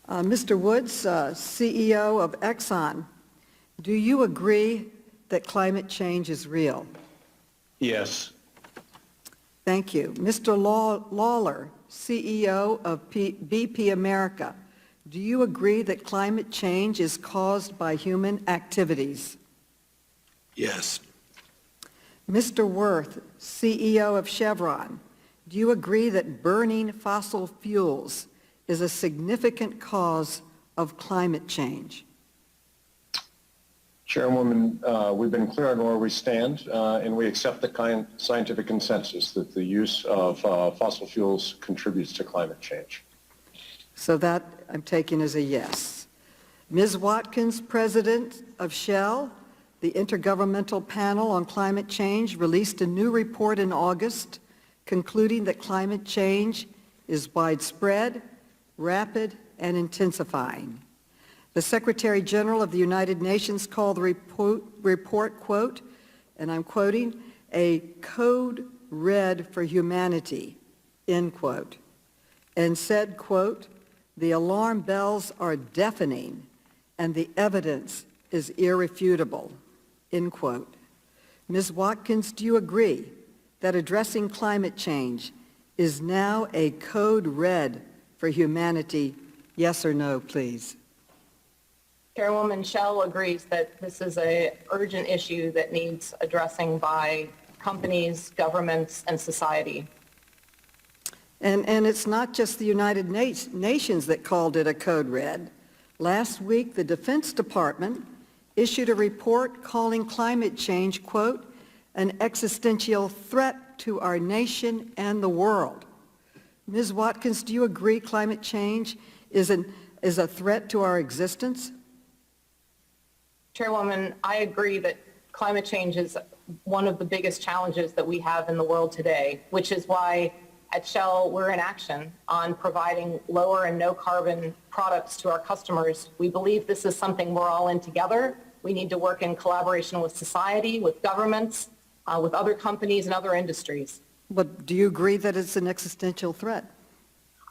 Mr. Woods, CEO of Exxon, do you agree that climate change is real? Yes. Thank you. Mr. Lawler, CEO of BP America, do you agree that climate change is caused by human activities? Yes. Mr. Worth, CEO of Chevron, do you agree that burning fossil fuels is a significant cause of climate change? Chairwoman, we've been clear on where we stand, and we accept the scientific consensus that the use of fossil fuels contributes to climate change. So that I'm taking as a yes. Ms. Watkins, President of Shell, the Intergovernmental Panel on Climate Change released a new report in August concluding that climate change is widespread, rapid, and intensifying. The Secretary General of the United Nations called the report, quote, and I'm quoting, a code red for humanity, end quote, and said, quote, the alarm bells are deafening and the evidence is irrefutable, end quote. Ms. Watkins, do you agree that addressing climate change is now a code red for humanity? Yes or no, please? Chairwoman Shell agrees that this is an urgent issue that needs addressing by companies, governments, and society. And it's not just the United Nations that called it a code red. Last week, the Defense Department issued a report calling climate change, quote, an existential threat to our nation and the world. Ms. Watkins, do you agree climate change is a threat to our existence? Chairwoman, I agree that climate change is one of the biggest challenges that we have in the world today, which is why at Shell we're in action on providing lower and no carbon products to our customers. We believe this is something we're all in together. We need to work in collaboration with society, with governments, with other companies and other industries. But do you agree that it's an existential threat?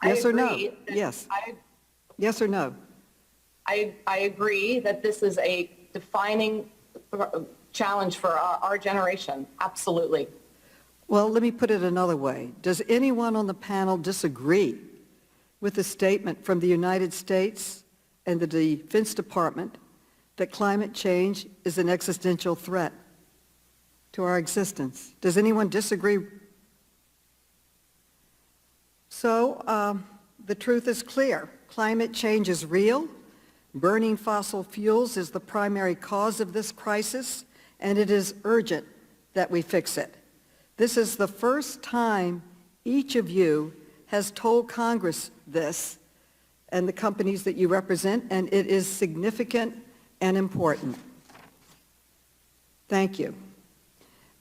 Yes or no? Yes. Yes or no? I agree that this is a defining challenge for our generation. Absolutely. Well, let me put it another way. Does anyone on the panel disagree with the statement from the United States and the Defense Department that climate change is an existential threat to our existence? Does anyone disagree? So the truth is clear. Climate change is real. Burning fossil fuels is the primary cause of this crisis, and it is urgent that we fix it. This is the first time each of you has told Congress this and the companies that you represent, and it is significant and important. Thank you.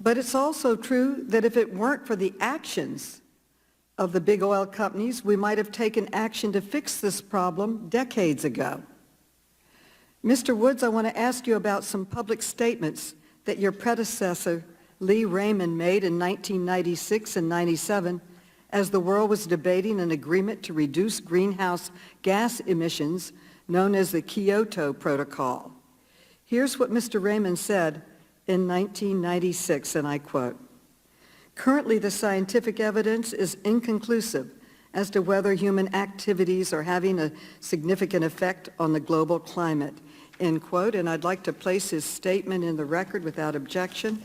But it's also true that if it weren't for the actions of the big oil companies, we might have taken action to fix this problem decades ago. Mr. Woods, I want to ask you about some public statements that your predecessor, Lee Raymond, made in 1996 and 97 as the world was debating an agreement to reduce greenhouse gas emissions known as the Kyoto Protocol. Here's what Mr. Raymond said in 1996, and I quote, "Currently, the scientific evidence is inconclusive as to whether human activities are having a significant effect on the global climate," end quote, and I'd like to place his statement in the record without objection.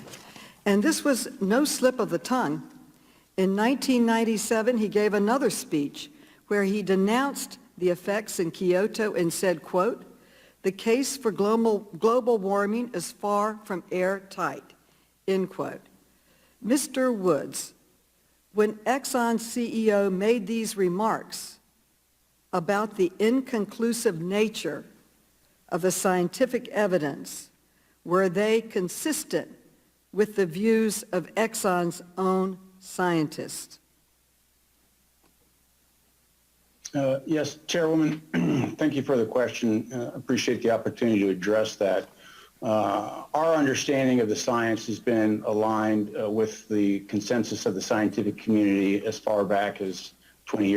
And this was no slip of the tongue. In 1997, he gave another speech where he denounced the effects in Kyoto and said, quote, "The case for global warming is far from airtight," end quote. Mr. Woods, when Exxon's CEO made these remarks about the inconclusive nature of the scientific evidence, were they consistent with the views of Exxon's own scientists? Yes, Chairwoman, thank you for the question. Appreciate the opportunity to address that. Our understanding of the science has been aligned with the consensus of the scientific community as far back as 20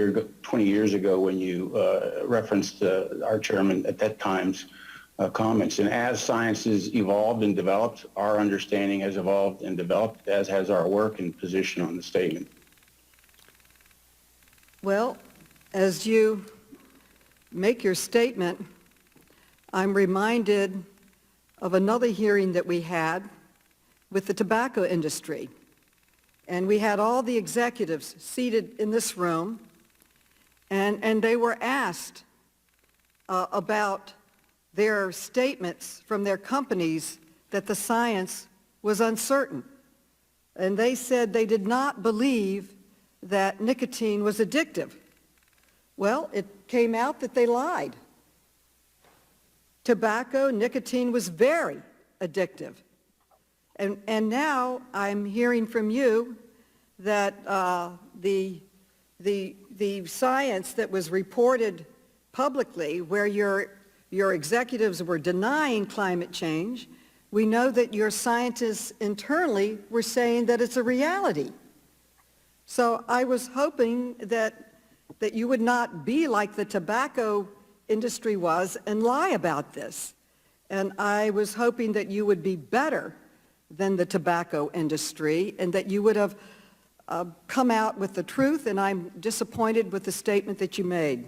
years ago when you referenced our chairman at that time's comments. And as science has evolved and developed, our understanding has evolved and developed, as has our work and position on the statement. Well, as you make your statement, I'm reminded of another hearing that we had with the tobacco industry. And we had all the executives seated in this room, and they were asked about their statements from their companies that the science was uncertain. And they said they did not believe that nicotine was addictive. Well, it came out that they lied. Tobacco, nicotine was very addictive. And now I'm hearing from you that the science that was reported publicly, where your executives were denying climate change, we know that your scientists internally were saying that it's a reality. So I was hoping that you would not be like the tobacco industry was and lie about this. And I was hoping that you would be better than the tobacco industry and that you would have come out with the truth, and I'm disappointed with the statement that you made.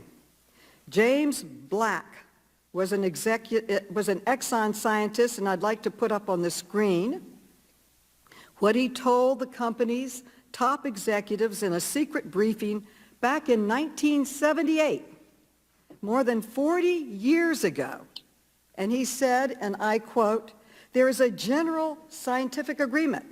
James Black was an Exxon scientist, and I'd like to put up on the screen what he told the company's top executives in a secret briefing back in 1978, more than 40 years ago. And he said, and I quote, "There is a general scientific agreement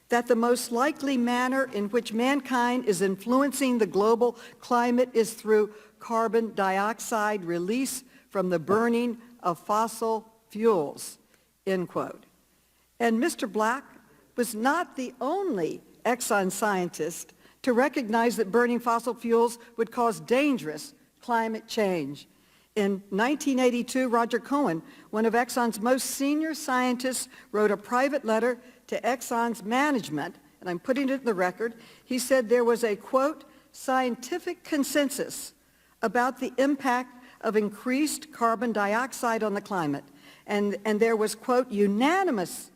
that the most likely manner in which mankind is influencing the global climate is through carbon dioxide release from the burning of fossil fuels," end quote. And Mr. Black was not the only Exxon scientist to recognize that burning fossil fuels would cause dangerous climate change. In 1982, Roger Cohen, one of Exxon's most senior scientists, wrote a private letter to Exxon's management, and I'm putting it in the record. He said there was a, quote, "scientific consensus about the impact of increased carbon dioxide on the climate," and there was, quote, unanimous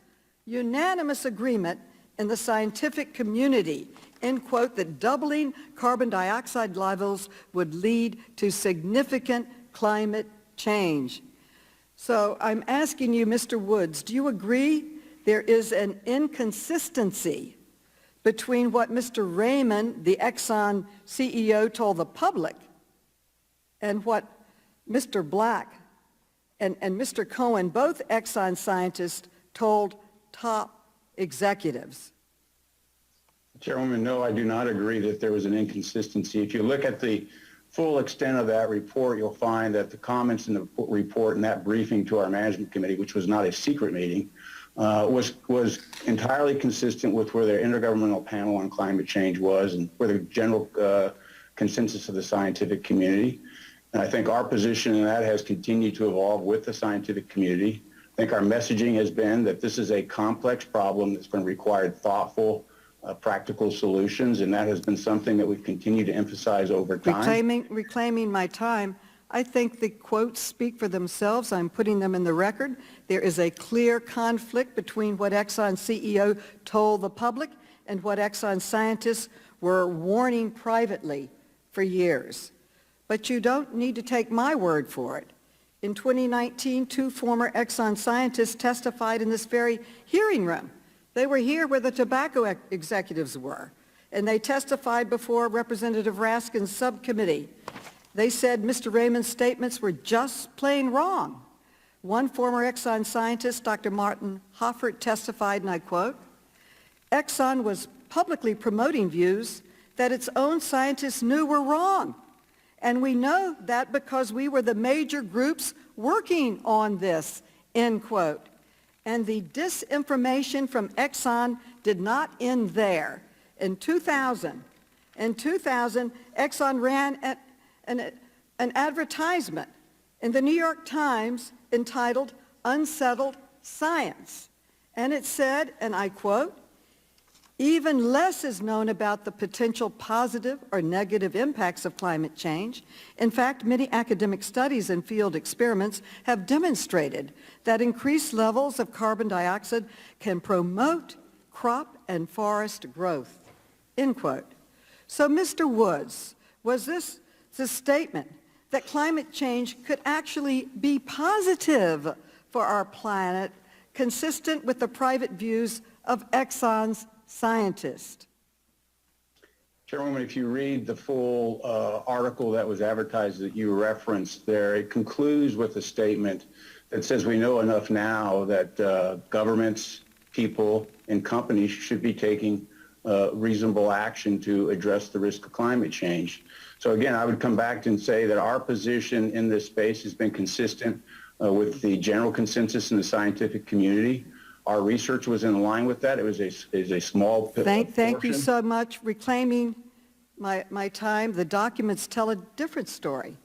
agreement in the scientific community, end quote, that doubling carbon dioxide levels would lead to significant climate change. So I'm asking you, Mr. Woods, do you agree there is an inconsistency between what Mr. Raymond, the Exxon CEO, told the public and what Mr. Black and Mr. Cohen, both Exxon scientists, told top executives? Chairwoman, no, I do not agree that there was an inconsistency. If you look at the full extent of that report, you'll find that the comments in the report and that briefing to our management committee, which was not a secret meeting, was entirely consistent with where their Intergovernmental Panel on Climate Change was and where the general consensus of the scientific community. And I think our position in that has continued to evolve with the scientific community. I think our messaging has been that this is a complex problem that's going to require thoughtful, practical solutions, and that has been something that we've continued to emphasize over time. Reclaiming my time, I think the quotes speak for themselves. I'm putting them in the record. There is a clear conflict between what Exxon CEO told the public and what Exxon scientists were warning privately for years. But you don't need to take my word for it. In 2019, two former Exxon scientists testified in this very hearing room They were here where the tobacco executives were, and they testified before Representative Raskin's subcommittee. They said Mr. Raymond's statements were just plain wrong. One former Exxon scientist, Dr. Martin Hoffert, testified, and I quote, Exxon was publicly promoting views that its own scientists knew were wrong. And we know that because we were the major groups working on this, end quote. And the disinformation from Exxon did not end there. In 2000, Exxon ran an advertisement in the New York Times entitled Unsettled Science. And it said, and I quote, even less is known about the potential positive or negative impacts of climate change. In fact, many academic studies and field experiments have demonstrated that increased levels of carbon dioxide can promote crop and forest growth, end quote. So, Mr. Woods, was this the statement that climate change could actually be positive for our planet, consistent with the private views of Exxon's scientists? Chairwoman, if you read the full article that was advertised that you referenced there, it concludes with a statement that says we know enough now that governments, people, and companies should be taking reasonable action to address the risk of climate change. So again, I would come back and say that our position in this space has been consistent with the general consensus in the scientific community. Our research was in line with that. It was a small Thank you portion. so much. Reclaiming my time, the documents tell a different story.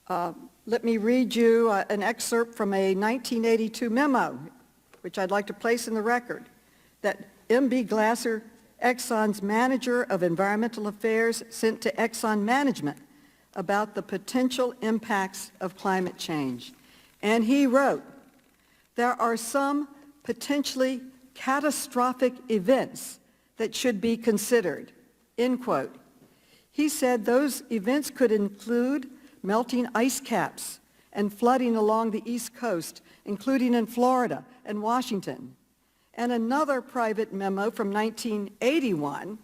Let me read you an excerpt from a 1982 memo, which I'd like to place in the record, that M.B. Glasser, Exxon's manager of environmental affairs, sent to Exxon management about the potential impacts of climate change. And he wrote, there are some potentially catastrophic events that should be considered, end quote. He said those events could include melting ice caps and flooding along the East Coast, including in Florida and Washington. And another private memo from 1981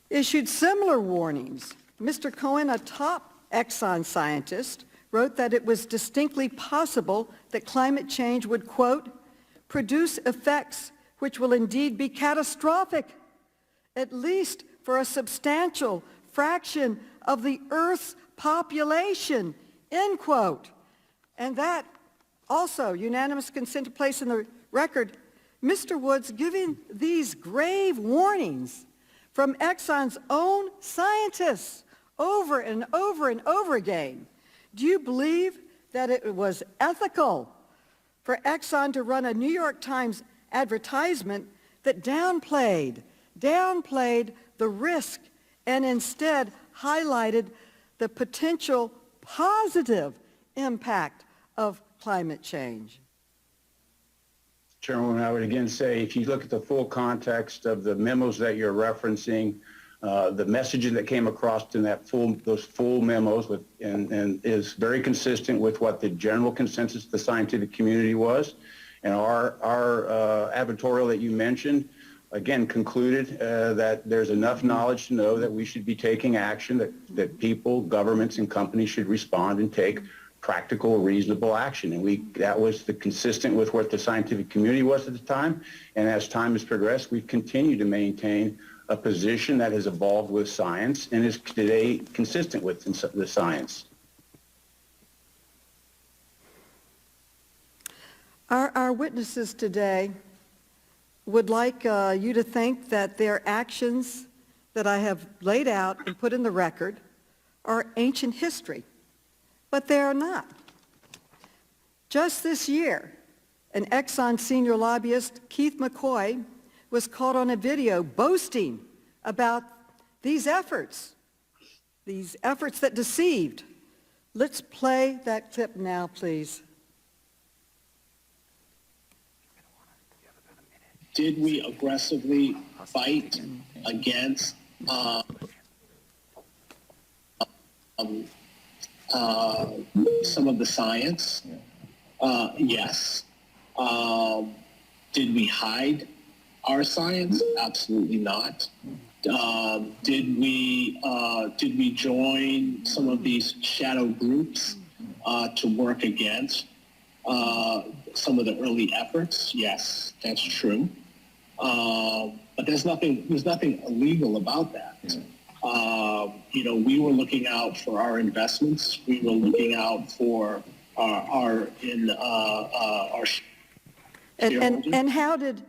issued similar warnings. Mr. Cohen, a top Exxon scientist, wrote that it was distinctly possible that climate change would, quote, produce effects which will indeed be catastrophic, at least for a substantial fraction of the Earth's population, end quote. And that also, unanimous consent to place in the record, Mr. Woods giving these grave warnings from Exxon's own scientists over and over and over again. Do you believe that it was ethical for Exxon to run a New York Times advertisement that downplayed the risk and instead highlighted the potential positive impact of climate change? Chairwoman, I would again say, if you look at the full context of the memos that you're referencing, the messaging that came across in those full memos and is very consistent with what the general consensus of the scientific community was. And our advertorial that you mentioned, again, concluded that there's enough knowledge to know that we should be taking action, that people, governments, and companies should respond and take practical, reasonable action. And that was consistent with what the scientific community was at the time. And as time has progressed, we've continued to maintain a position that has evolved with science and is today consistent with the science. Our witnesses today would like you to think that their actions that I have laid out and put in the record are ancient history, but they are not. Just this year, an Exxon senior lobbyist, Keith McCoy, was caught on a video boasting about these efforts that deceived. Let's play that clip now, please. Did we aggressively fight against some of the science? Yes. Did we hide our science? Absolutely not. Did we join some of these shadow groups to work against some of the early efforts? Yes, that's true. But there's nothing illegal about that. We were looking out for our investments. We were looking out for our And how did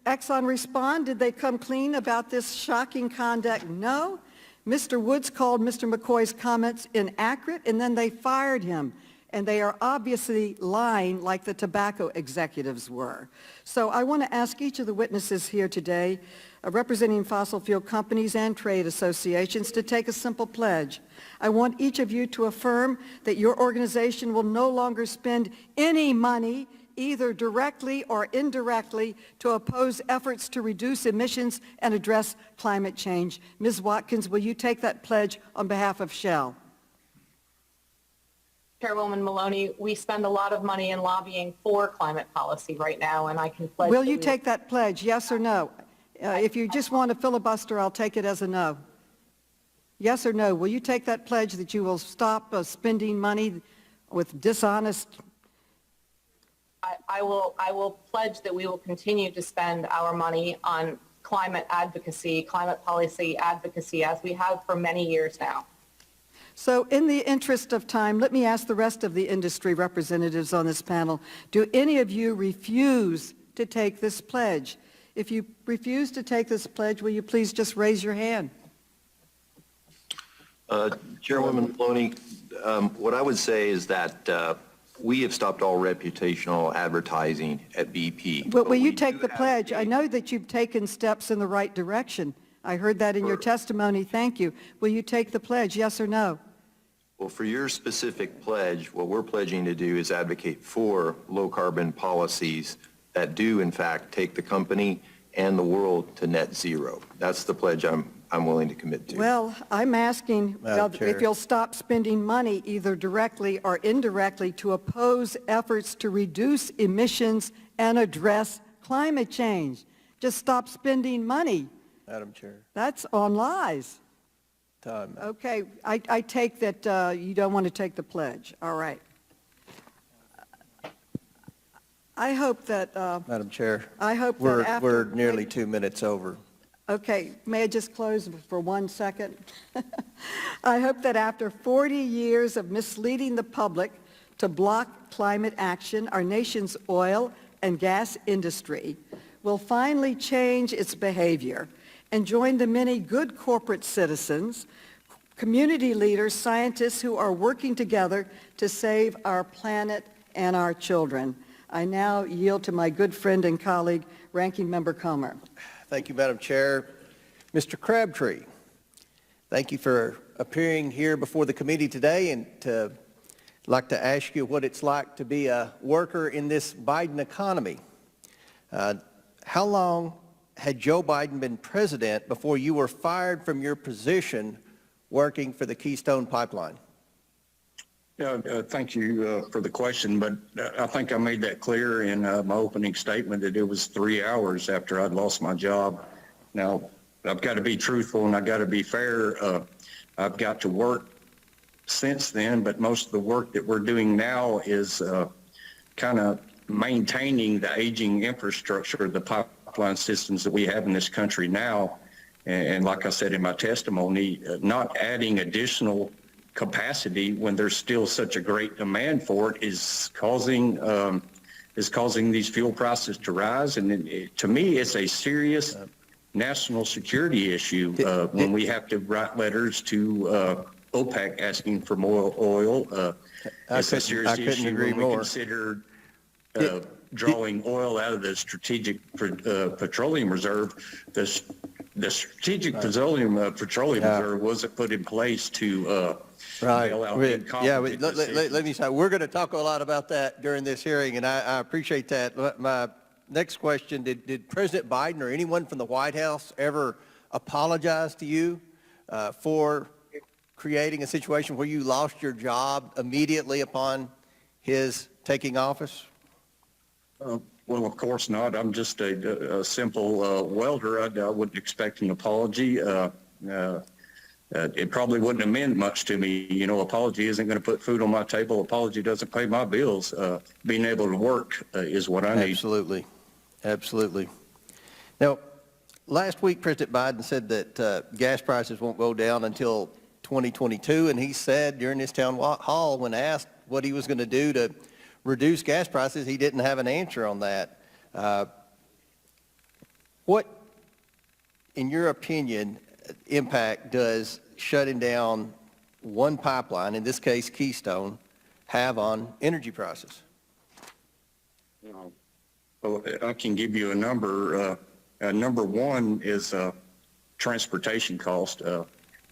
Exxon respond? Did they come clean about this shocking conduct? No. Mr. Woods called Mr. McCoy's comments inaccurate, and then they fired him. And they are obviously lying like the tobacco executives were. So I want to ask each of the witnesses here today, representing fossil fuel companies and trade associations, to take a simple pledge. I want each of you to affirm that your organization will no longer spend any money, either directly or indirectly, to oppose efforts to reduce emissions and address climate change. Ms. Watkins, will you take that pledge on behalf of Shell? Chairwoman Maloney, we spend a lot of money in lobbying for climate policy right now, and I can pledge. Will you take that pledge, yes or no? If you just want to filibuster, I'll take it as a no. Yes or no? Will you take that pledge that you will stop spending money with dishonest? I will pledge that we will continue to spend our money on climate advocacy, climate policy advocacy, as we have for many years now. So in the interest of time, let me ask the rest of the industry representatives on this panel, do any of you refuse to take this pledge? If you refuse to take this pledge, will you please just raise your hand? Chairwoman Maloney, what I would say is that we have stopped all reputational advertising at BP. Will you take the pledge? I know that you've taken steps in the right direction. I heard that in your testimony. Thank you. Will you take the pledge, yes or no? Well, for your specific pledge, what we're pledging to do is advocate for low-carbon policies that do, in fact, take the company and the world to net zero. That's the pledge I'm willing to commit to. Well, I'm asking if you'll stop spending money either directly or indirectly to oppose efforts to reduce emissions and address climate change. Just stop spending money. Madam Chair. That's on lies. Time. Okay, I take that you don't want to take the pledge. All right. I hope that... Madam Chair. I hope that we're, after... We're nearly 2 minutes over. Okay, may I just close for 1 second? I hope that after 40 years of misleading the public to block climate action, our nation's oil and gas industry will finally change its behavior and join the many good corporate citizens, community leaders, scientists who are working together to save our planet and our children. I now yield to my good friend and colleague, Ranking Member Comer. Thank you, Madam Chair. Mr. Crabtree, thank you for appearing here before the committee today, and I'd like to ask you what it's like to be a worker in this Biden economy. How long had Joe Biden been president before you were fired from your position working for the Keystone Pipeline? Thank you for the question, but I think I made that clear in my opening statement that it was 3 hours after I'd lost my job. Now, I've got to be truthful and I've got to be fair. I've got to work since then, but most of the work that we're doing now is kind of maintaining the aging infrastructure, the pipeline systems that we have in this country now. And like I said in my testimony, not adding additional capacity when there's still such a great demand for it is causing these fuel prices to rise. And to me, it's a serious national security issue when we have to write letters to OPEC asking for more oil. It's a serious issue when we consider drawing oil out of the Strategic Petroleum Reserve. The Strategic Petroleum Reserve wasn't put in place to bail out incompetent let me say, we're going to talk a lot about that during this hearing, and I appreciate that. My next question, did President Biden or anyone from the White House ever apologize to you for creating a situation where you lost your job immediately upon his taking office? Well, of course not. I'm just a simple welder. I wouldn't expect an apology. It probably wouldn't have meant much to me. You know, apology isn't going to put food on my table. Apology doesn't pay my bills. Being able to work is what I need. Absolutely. Absolutely. Now, last week, President Biden said that gas prices won't go down until 2022, and he said during his town hall when asked what he was going to do to reduce gas prices, he didn't have an answer on that. What, in your opinion, impact does shutting down one pipeline, in this case Keystone, have on energy prices? Well, I can give you a number. Number one is transportation cost.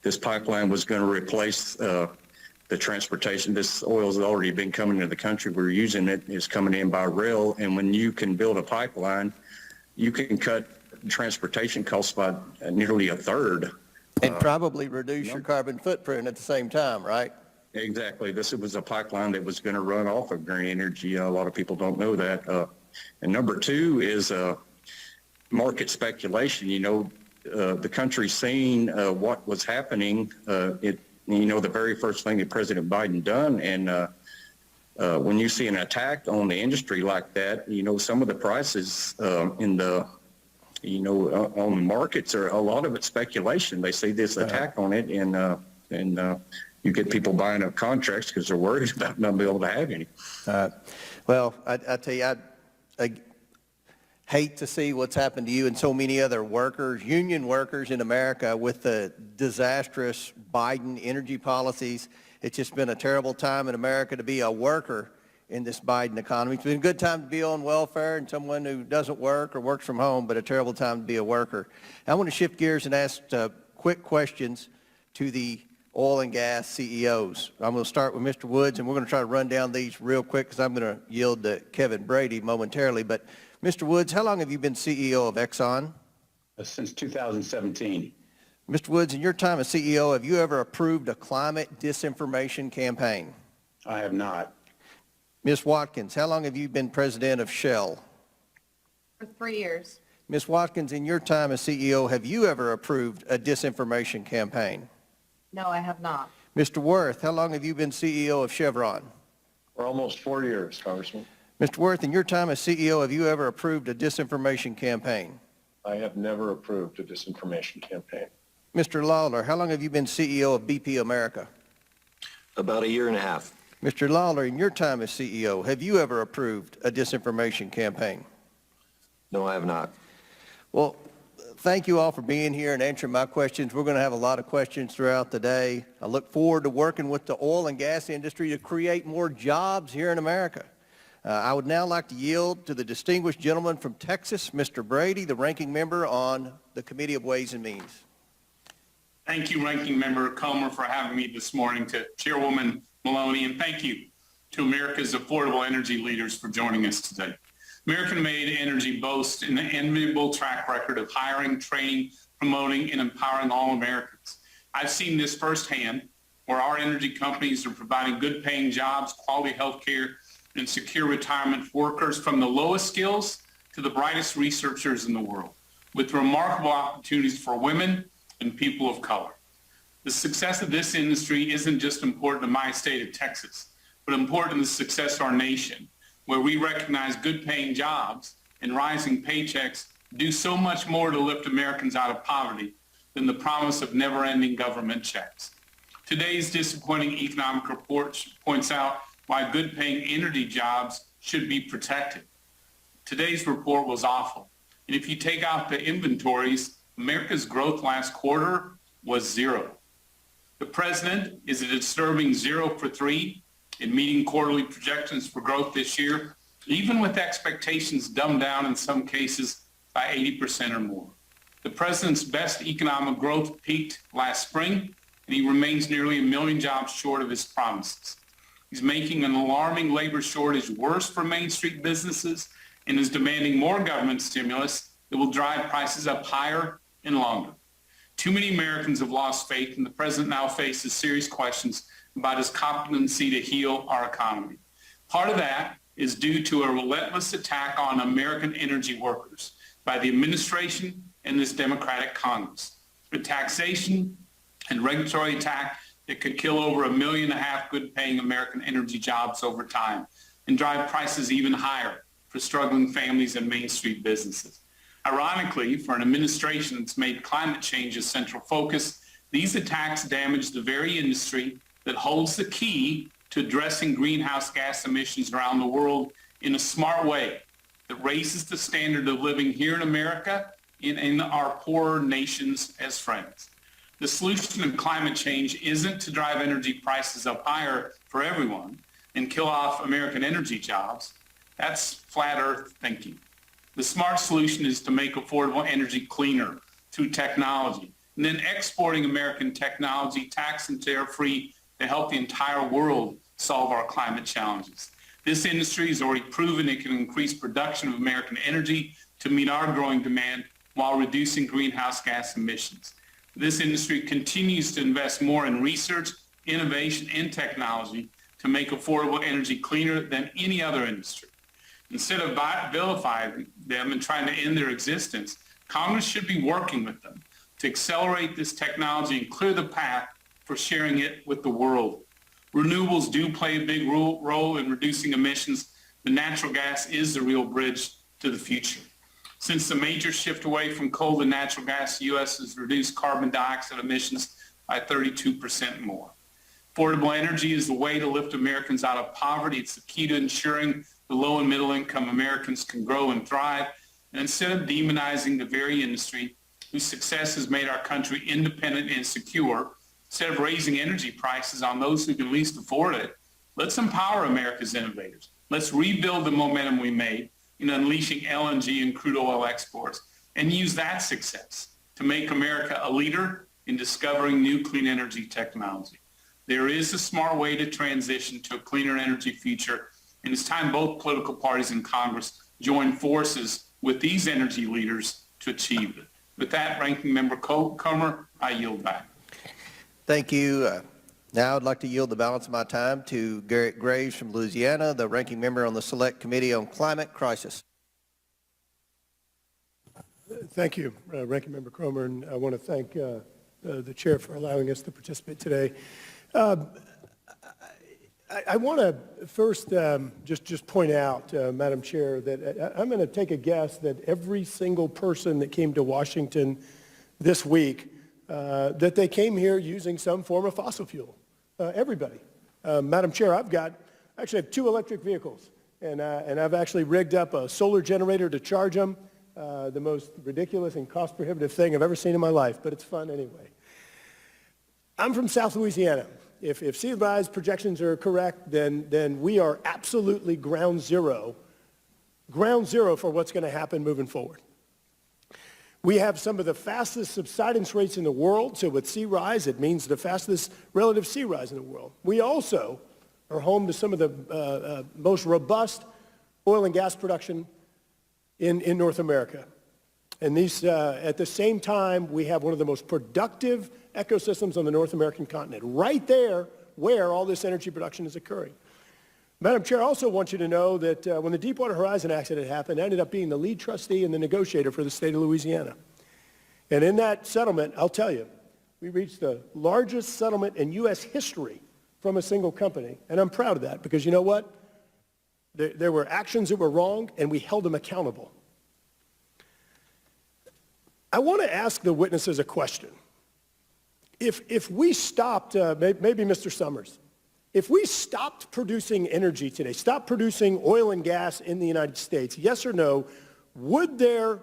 This pipeline was going to replace the transportation. This oil has already been coming into the country. We're using it. It's coming in by rail. And when you can build a pipeline, you can cut transportation costs by nearly a third. And probably reduce your carbon footprint at the same time, right? Exactly. This was a pipeline that was going to run off of green energy. A lot of people don't know that. And number two is market speculation. You know, the country's seen what was happening. The very first thing that President Biden done, and when you see an attack on the industry like that, you know, some of the prices on the markets are a lot of it's speculation. They see this attack on it, and you get people buying up contracts because they're worried about not being able to have any. Well, I tell you, I hate to see what's happened to you and so many other workers, union workers in America with the disastrous Biden energy policies. It's just been a terrible time in America to be a worker in this Biden economy. It's been a good time to be on welfare and someone who doesn't work or works from home, but a terrible time to be a worker. I want to shift gears and ask quick questions to the oil and gas CEOs. I'm going to start with Mr. Woods, and we're going to try to run down these real quick because I'm going to yield to Kevin Brady momentarily. But Mr. Woods, how long have you been CEO of Exxon? Since 2017. Mr. Woods, in your time as CEO, have you ever approved a climate disinformation campaign? I have not. Ms. Watkins, how long have you been president of Shell? For 3 years. Ms. Watkins, in your time as CEO, have you ever approved a disinformation campaign? No, I have not. Mr. Worth, how long have you been CEO of Chevron? For almost 4 years, Congressman. Mr. Worth, in your time as CEO, have you ever approved a disinformation campaign? I have never approved a disinformation campaign. Mr. Lawler, how long have you been CEO of BP America? About 1.5 years. Mr. Lawler, in your time as CEO, have you ever approved a disinformation campaign? No, I have not. Well, thank you all for being here and answering my questions. We're going to have a lot of questions throughout the day. I look forward to working with the oil and gas industry to create more jobs here in America. I would now like to yield to the distinguished gentleman from Texas, Mr. Brady, the ranking member on the Committee of Ways and Means. Thank you, Ranking Member Comer, for having me this morning, to Chairwoman Maloney, and thank you to America's affordable energy leaders for joining us today. American-made energy boasts an enviable track record of hiring, training, promoting, and empowering all Americans. I've seen this firsthand, where our energy companies are providing good-paying jobs, quality health care, and secure retirement for workers from the lowest skills to the brightest researchers in the world, with remarkable opportunities for women and people of color. The success of this industry isn't just important to my state of Texas, but important to the success of our nation, where we recognize good-paying jobs and rising paychecks do so much more to lift Americans out of poverty than the promise of never-ending government checks. Today's disappointing economic report points out why good-paying energy jobs should be protected. Today's report was awful. And if you take out the inventories, America's growth last quarter was zero. The president is a disturbing 0 for 3 in meeting quarterly projections for growth this year, even with expectations dumbed down in some cases by 80% or more. The president's best economic growth peaked last spring, and he remains nearly 1 million jobs short of his promises. He's making an alarming labor shortage worse for Main Street businesses and is demanding more government stimulus that will drive prices up higher and longer. Too many Americans have lost faith, and the president now faces serious questions about his competency to heal our economy. Part of that is due to a relentless attack on American energy workers by the administration and this Democratic Congress. A taxation and regulatory attack that could kill over 1.5 million good-paying American energy jobs over time and drive prices even higher for struggling families and Main Street businesses. Ironically, for an administration that's made climate change a central focus, these attacks damage the very industry that holds the key to addressing greenhouse gas emissions around the world in a smart way that raises the standard of living here in America and in our poorer nations as friends. The solution to climate change isn't to drive energy prices up higher for everyone and kill off American energy jobs. That's flat earth thinking. The smart solution is to make affordable energy cleaner through technology, and then exporting American technology tax and tariff-free to help the entire world solve our climate challenges. This industry has already proven it can increase production of American energy to meet our growing demand while reducing greenhouse gas emissions. This industry continues to invest more in research, innovation, and technology to make affordable energy cleaner than any other industry. Instead of vilifying them and trying to end their existence, Congress should be working with them to accelerate this technology and clear the path for sharing it with the world. Renewables do play a big role in reducing emissions, but natural gas is the real bridge to the future. Since the major shift away from coal to natural gas, the U.S. has reduced carbon dioxide emissions by 32% more. Affordable energy is the way to lift Americans out of poverty. It's the key to ensuring the low and middle income Americans can grow and thrive. And instead of demonizing the very industry whose success has made our country independent and secure, instead of raising energy prices on those who can least afford it, let's empower America's innovators. Let's rebuild the momentum we made in unleashing LNG and crude oil exports and use that success to make America a leader in discovering new clean energy technology. There is a smart way to transition to a cleaner energy future, and it's time both political parties in Congress join forces with these energy leaders to achieve it. With that, Ranking Member Comer, I yield back. Thank you. Now I'd like to yield the balance of my time to Garrett Graves from Louisiana, the ranking member on the Select Committee on Climate Crisis. Thank you, Ranking Member Cromer, and I want to thank the chair for allowing us to participate today. I want to first just point out, Madam Chair, that I'm going to take a guess that every single person that came to Washington this week, that they came here using some form of fossil fuel. Everybody. Madam Chair, I actually have 2 electric vehicles, and I've actually rigged up a solar generator to charge them, the most ridiculous and cost-prohibitive thing I've ever seen in my life, but it's fun anyway. I'm from South Louisiana. If sea rise projections are correct, then we are absolutely ground zero for what's going to happen moving forward. We have some of the fastest subsidence rates in the world, so with sea rise, it means the fastest relative sea rise in the world. We also are home to some of the most robust oil and gas production in North America. And these, at the same time, we have one of the most productive ecosystems on the North American continent, right there where all this energy production is occurring. Madam Chair, I also want you to know that when the Deepwater Horizon accident happened, I ended up being the lead trustee and the negotiator for the state of Louisiana. And in that settlement, I'll tell you, we reached the largest settlement in U.S. history from a single company. And I'm proud of that because you know what? There were actions that were wrong, and we held them accountable. I want to ask the witnesses a question. If we stopped, maybe Mr. Summers, if we stopped producing energy today, stopped producing oil and gas in the United States, yes or no, would there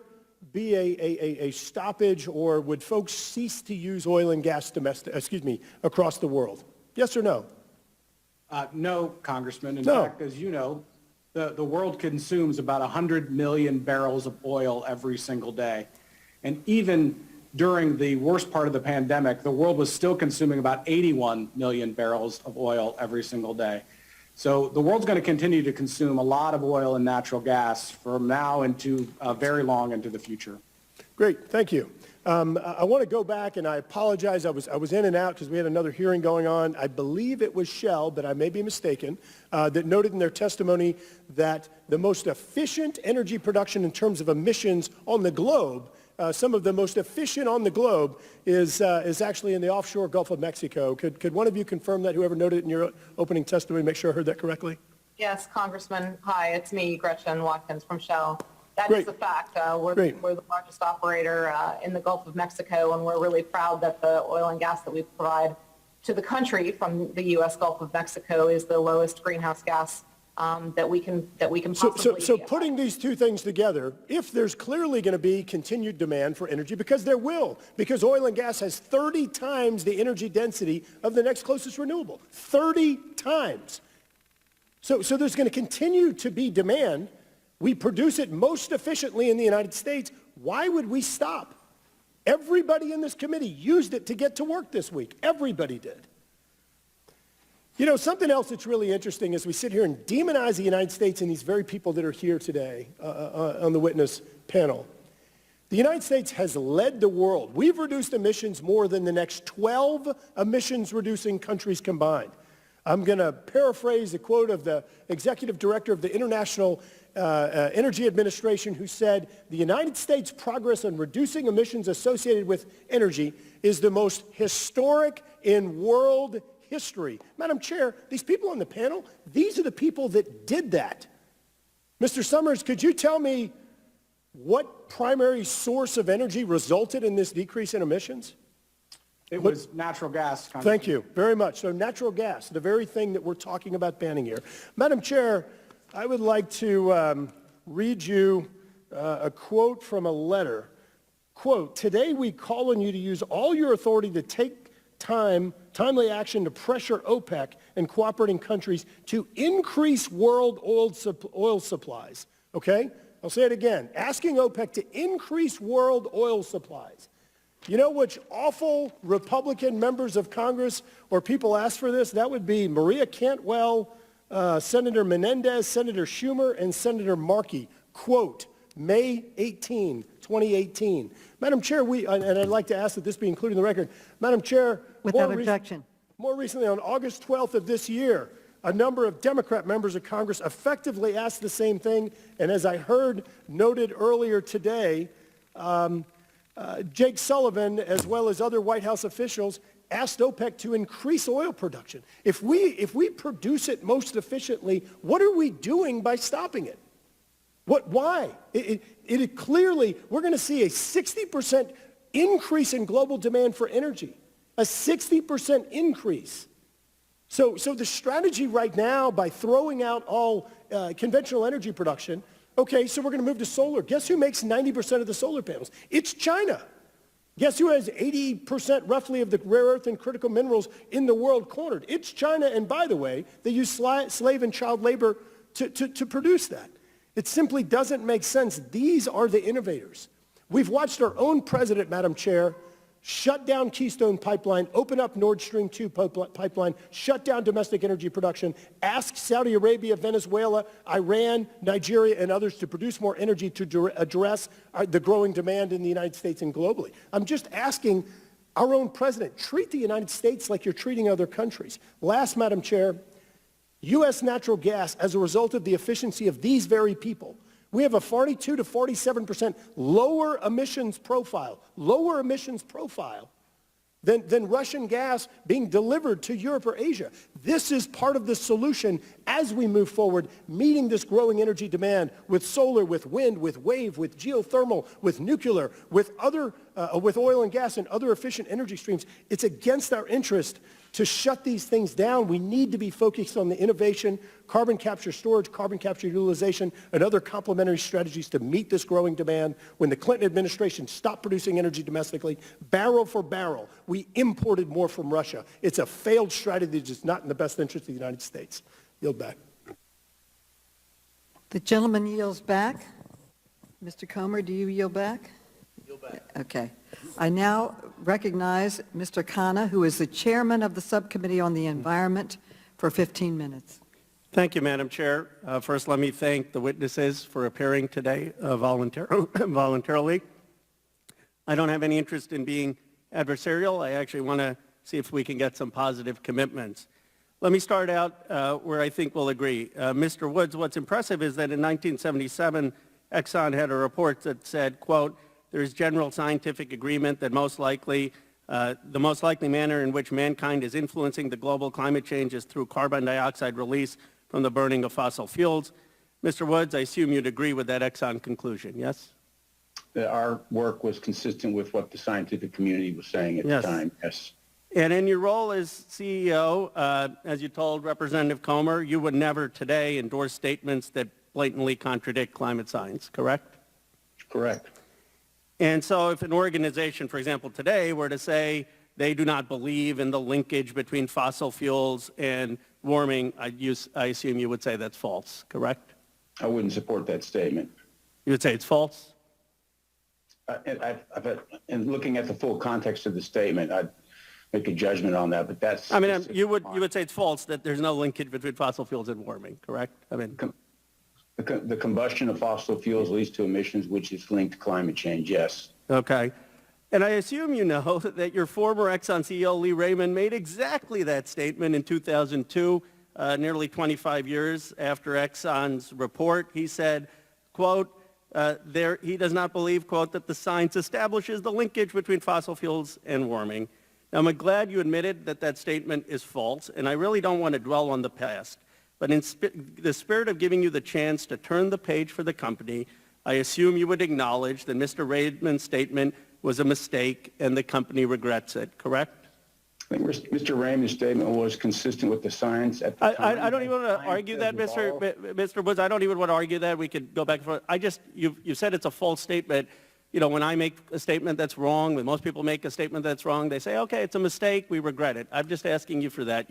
be a stoppage, or would folks cease to use oil and gas across the world? Yes or no? No, Congressman. In No. fact, as you know, the world consumes about 100 million barrels of oil every single day. And even during the worst part of the pandemic, the world was still consuming about 81 million barrels of oil every single day. So the world's going to continue to consume a lot of oil and natural gas from now into very long into the future. Great, thank you. I want to go back, and I apologize. I was in and out because we had another hearing going on. I believe it was Shell, but I may be mistaken, that noted in their testimony that the most efficient energy production in terms of emissions on the globe, some of the most efficient on the globe, is actually in the offshore Gulf of Mexico. Could one of you confirm that, whoever noted it in your opening testimony, make sure I heard that correctly? Yes, Congressman. Hi, it's me, Gretchen Watkins from Shell. That Great. is a fact. We're the largest operator in the Gulf of Mexico, and we're really proud that the oil and gas that we provide to the country from the U.S. Gulf of Mexico is the lowest greenhouse gas that we can possibly. So putting these two things together, if there's clearly going to be continued demand for energy, because there will, because oil and gas has 30 times the energy density of the next closest renewable, 30 times. So there's going to continue to be demand. We produce it most efficiently in the United States. Why would we stop? Everybody in this committee used it to get to work this week. Everybody did. You know, something else that's really interesting as we sit here and demonize the United States and these very people that are here today on the witness panel. The United States has led the world. We've reduced emissions more than the next 12 emissions-reducing countries combined. I'm going to paraphrase a quote of the executive director of the International Energy Administration, who said, the United States' progress on reducing emissions associated with energy is the most historic in world history. Madam Chair, these people on the panel, these are the people that did that. Mr. Summers, could you tell me what primary source of energy resulted in this decrease in emissions? It was natural gas. Thank you very much. So natural gas, the very thing that we're talking about banning here. Madam Chair, I would like to read you a quote from a letter. Quote, today we call on you to use all your authority to take timely action to pressure OPEC and cooperating countries to increase world oil supplies. Okay? I'll say it again. Asking OPEC to increase world oil supplies. You know which awful Republican members of Congress or people asked for this? That would be Maria Cantwell, Senator Menendez, Senator Schumer, and Senator Markey. Quote, May 18, 2018. Madam Chair, and I'd like to ask that this be included in the record. Madam Chair. Without objection. More recently, on August 12th of this year, a number of Democrat members of Congress effectively asked the same thing. And as I heard noted earlier today, Jake Sullivan, as well as other White House officials, asked OPEC to increase oil production. If we produce it most efficiently, what are we doing by stopping it? Why? It clearly, we're going to see a 60% increase in global demand for energy. A 60% increase. So the strategy right now, by throwing out all conventional energy production, okay, so we're going to move to solar. Guess who makes 90% of the solar panels? It's China. Guess who has 80% roughly of the rare earth and critical minerals in the world cornered? It's China, and by the way, they use slave and child labor to produce that. It simply doesn't make sense. These are the innovators. We've watched our own president, Madam Chair, shut down Keystone Pipeline, open up Nord Stream 2 pipeline, shut down domestic energy production, ask Saudi Arabia, Venezuela, Iran, Nigeria, and others to produce more energy to address the growing demand in the United States and globally. I'm just asking our own president, treat the United States like you're treating other countries. Last, Madam Chair, U.S. natural gas, as a result of the efficiency of these very people, we have a 42 to 47% lower emissions profile than Russian gas being delivered to Europe or Asia. This is part of the solution as we move forward, meeting this growing energy demand with solar, with wind, with wave, with geothermal, with nuclear, with oil and gas and other efficient energy streams. It's against our interest to shut these things down. We need to be focused on the innovation, carbon capture storage, carbon capture utilization, and other complementary strategies to meet this growing demand. When the Clinton administration stopped producing energy domestically, barrel for barrel, we imported more from Russia. It's a failed strategy that's not in the best interest of the United States. Yield back. The gentleman yields back. Mr. Comer, do you yield back? Yield back. Okay. I now recognize Mr. Khanna, who is the chairman of the Subcommittee on the Environment, for 15 minutes. Thank you, Madam Chair. First, let me thank the witnesses for appearing today voluntarily. I don't have any interest in being adversarial. I actually want to see if we can get some positive commitments. Let me start out where I think we'll agree. Mr. Woods, what's impressive is that in 1977, Exxon had a report that said, quote, there is general scientific agreement that the most likely manner in which mankind is influencing the global climate change is through carbon dioxide release from the burning of fossil fuels. Mr. Woods, I assume you'd agree with that Exxon conclusion, yes? Our work was consistent with what the scientific community was saying at the time, yes. And in your role as CEO, as you told Representative Comer, you would never today endorse statements that blatantly contradict climate science, correct? Correct. And so if an organization, for example, today were to say they do not believe in the linkage between fossil fuels and warming, I assume you would say that's false, correct? I wouldn't support that statement. You would say it's false? And looking at the full context of the statement, I'd make a judgment on that, but that's... I mean, you would say it's false that there's no linkage between fossil fuels and warming, correct? I mean... The combustion of fossil fuels leads to emissions, which is linked to climate change, yes. Okay. And I assume you know that your former Exxon CEO, Lee Raymond, made exactly that statement in 2002, nearly 25 years after Exxon's report. He said, quote, he does not believe, quote, that the science establishes the linkage between fossil fuels and warming. Now, I'm glad you admitted that that statement is false, and I really don't want to dwell on the past. But in the spirit of giving you the chance to turn the page for the company, I assume you would acknowledge that Mr. Raymond's statement was a mistake and the company regrets it, correct? I think Mr. Raymond's statement was consistent with the science at the time. I don't even want to argue that, Mr. Woods. I don't even want to argue that. We could go back and forth. You said it's a false statement. You know, when I make a statement that's wrong, when most people make a statement that's wrong, they say, okay, it's a mistake, we regret it. I'm just asking you for that.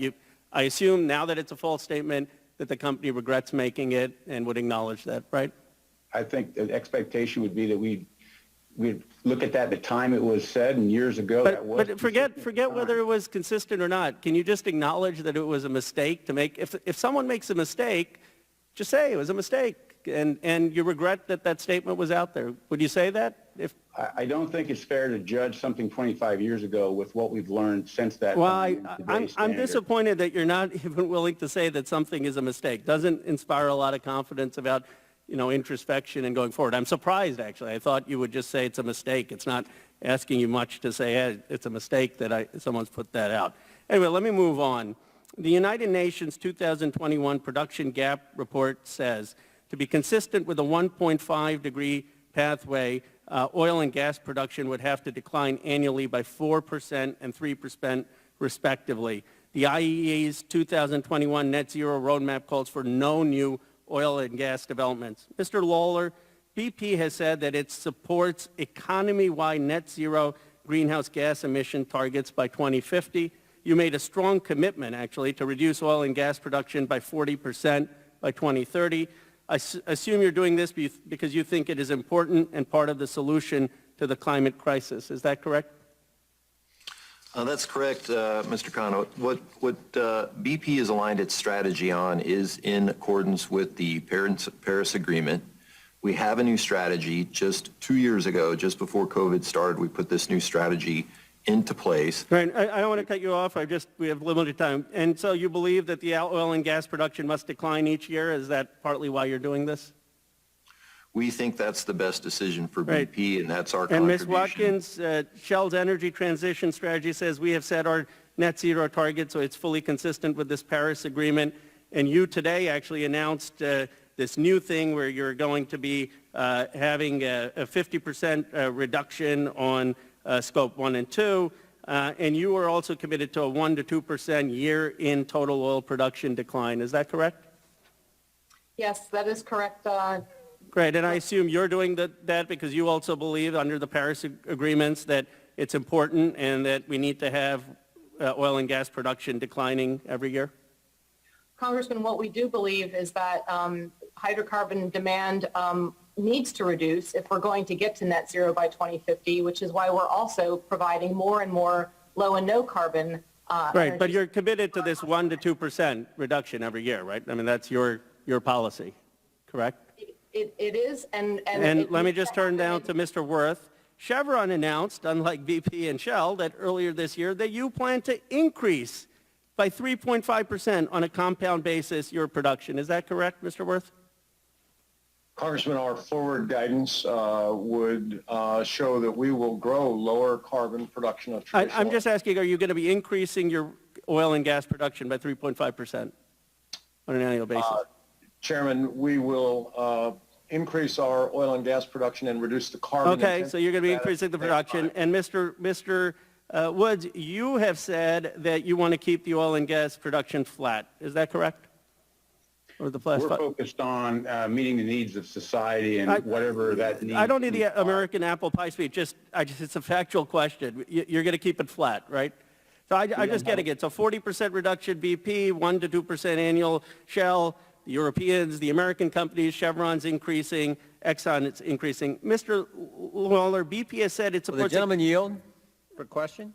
I assume now that it's a false statement that the company regrets making it and would acknowledge that, right? I think the expectation would be that we'd look at that at the time it was said, and years ago that was. But forget whether it was consistent or not. Can you just acknowledge that it was a mistake to make? If someone makes a mistake, just say it was a mistake, and you regret that statement was out there. Would you say that? I don't think it's fair to judge something 25 years ago with what we've learned since that time. I'm disappointed that you're not even willing to say that something is a mistake. Doesn't inspire a lot of confidence about, introspection and going forward. I'm surprised, actually. I thought you would just say it's a mistake. It's not asking you much to say, hey, it's a mistake that someone's put that out. Anyway, let me move on. The United Nations 2021 Production Gap Report says, to be consistent with a 1.5 degree pathway, oil and gas production would have to decline annually by 4% and 3% respectively. The IEA's 2021 net zero roadmap calls for no new oil and gas developments. Mr. Lawler, BP has said that it supports economy-wide net zero greenhouse gas emission targets by 2050. You made a strong commitment, actually, to reduce oil and gas production by 40% by 2030. I assume you're doing this because you think it is important and part of the solution to the climate crisis. Is that correct? That's correct, Mr. Kano. What BP has aligned its strategy on is in accordance with the Paris Agreement. We have a new strategy. Just 2 years ago, just before COVID started, we put this new strategy into place. Right. I don't want to cut you off. We have limited time. And so you believe that the oil and gas production must decline each year? Is that partly why you're doing this? We think that's the best decision for BP, and that's our and contribution. Ms. Watkins, Shell's energy transition strategy says we have set our net zero target, so it's fully consistent with this Paris Agreement. And you today actually announced this new thing where you're going to be having a 50% reduction on Scope 1 and 2, and you are also committed to a 1 to 2% year in total oil production decline. Is that correct? Yes, that is correct. Great, and I assume you're doing that because you also believe under the Paris agreements that it's important and that we need to have oil and gas production declining every year? Congressman, what we do believe is that hydrocarbon demand needs to reduce if we're going to get to net zero by 2050, which is why we're also providing more and more low and no carbon right, energy. but you're committed to this 1 to 2% reduction every year, right? I mean, that's your policy, correct? It is, and let me just turn down to Mr. Worth. Chevron announced, unlike BP and Shell, that earlier this year that you plan to increase by 3.5% on a compound basis your production. Is that correct, Mr. Worth? Congressman, our forward guidance would show that we will grow lower carbon production of traditional. I'm just asking, are you going to be increasing your oil and gas production by 3.5% on an annual basis? Chairman, we will increase our oil and gas production and reduce the carbon. Okay, so you're going to be increasing the production. And Mr. Woods, you have said that you want to keep the oil and gas production flat. Is that correct? Or the We're focused on meeting the needs of society and whatever that needs. I don't need the American apple pie speech. It's a factual question. You're going to keep it flat, right? So I'm just getting it. So 40% reduction BP, 1 to 2% annual Shell, the Europeans, the American companies, Chevron's increasing, Exxon is increasing. Mr. Lawler, BP has said it supports... Will the gentleman yield for question?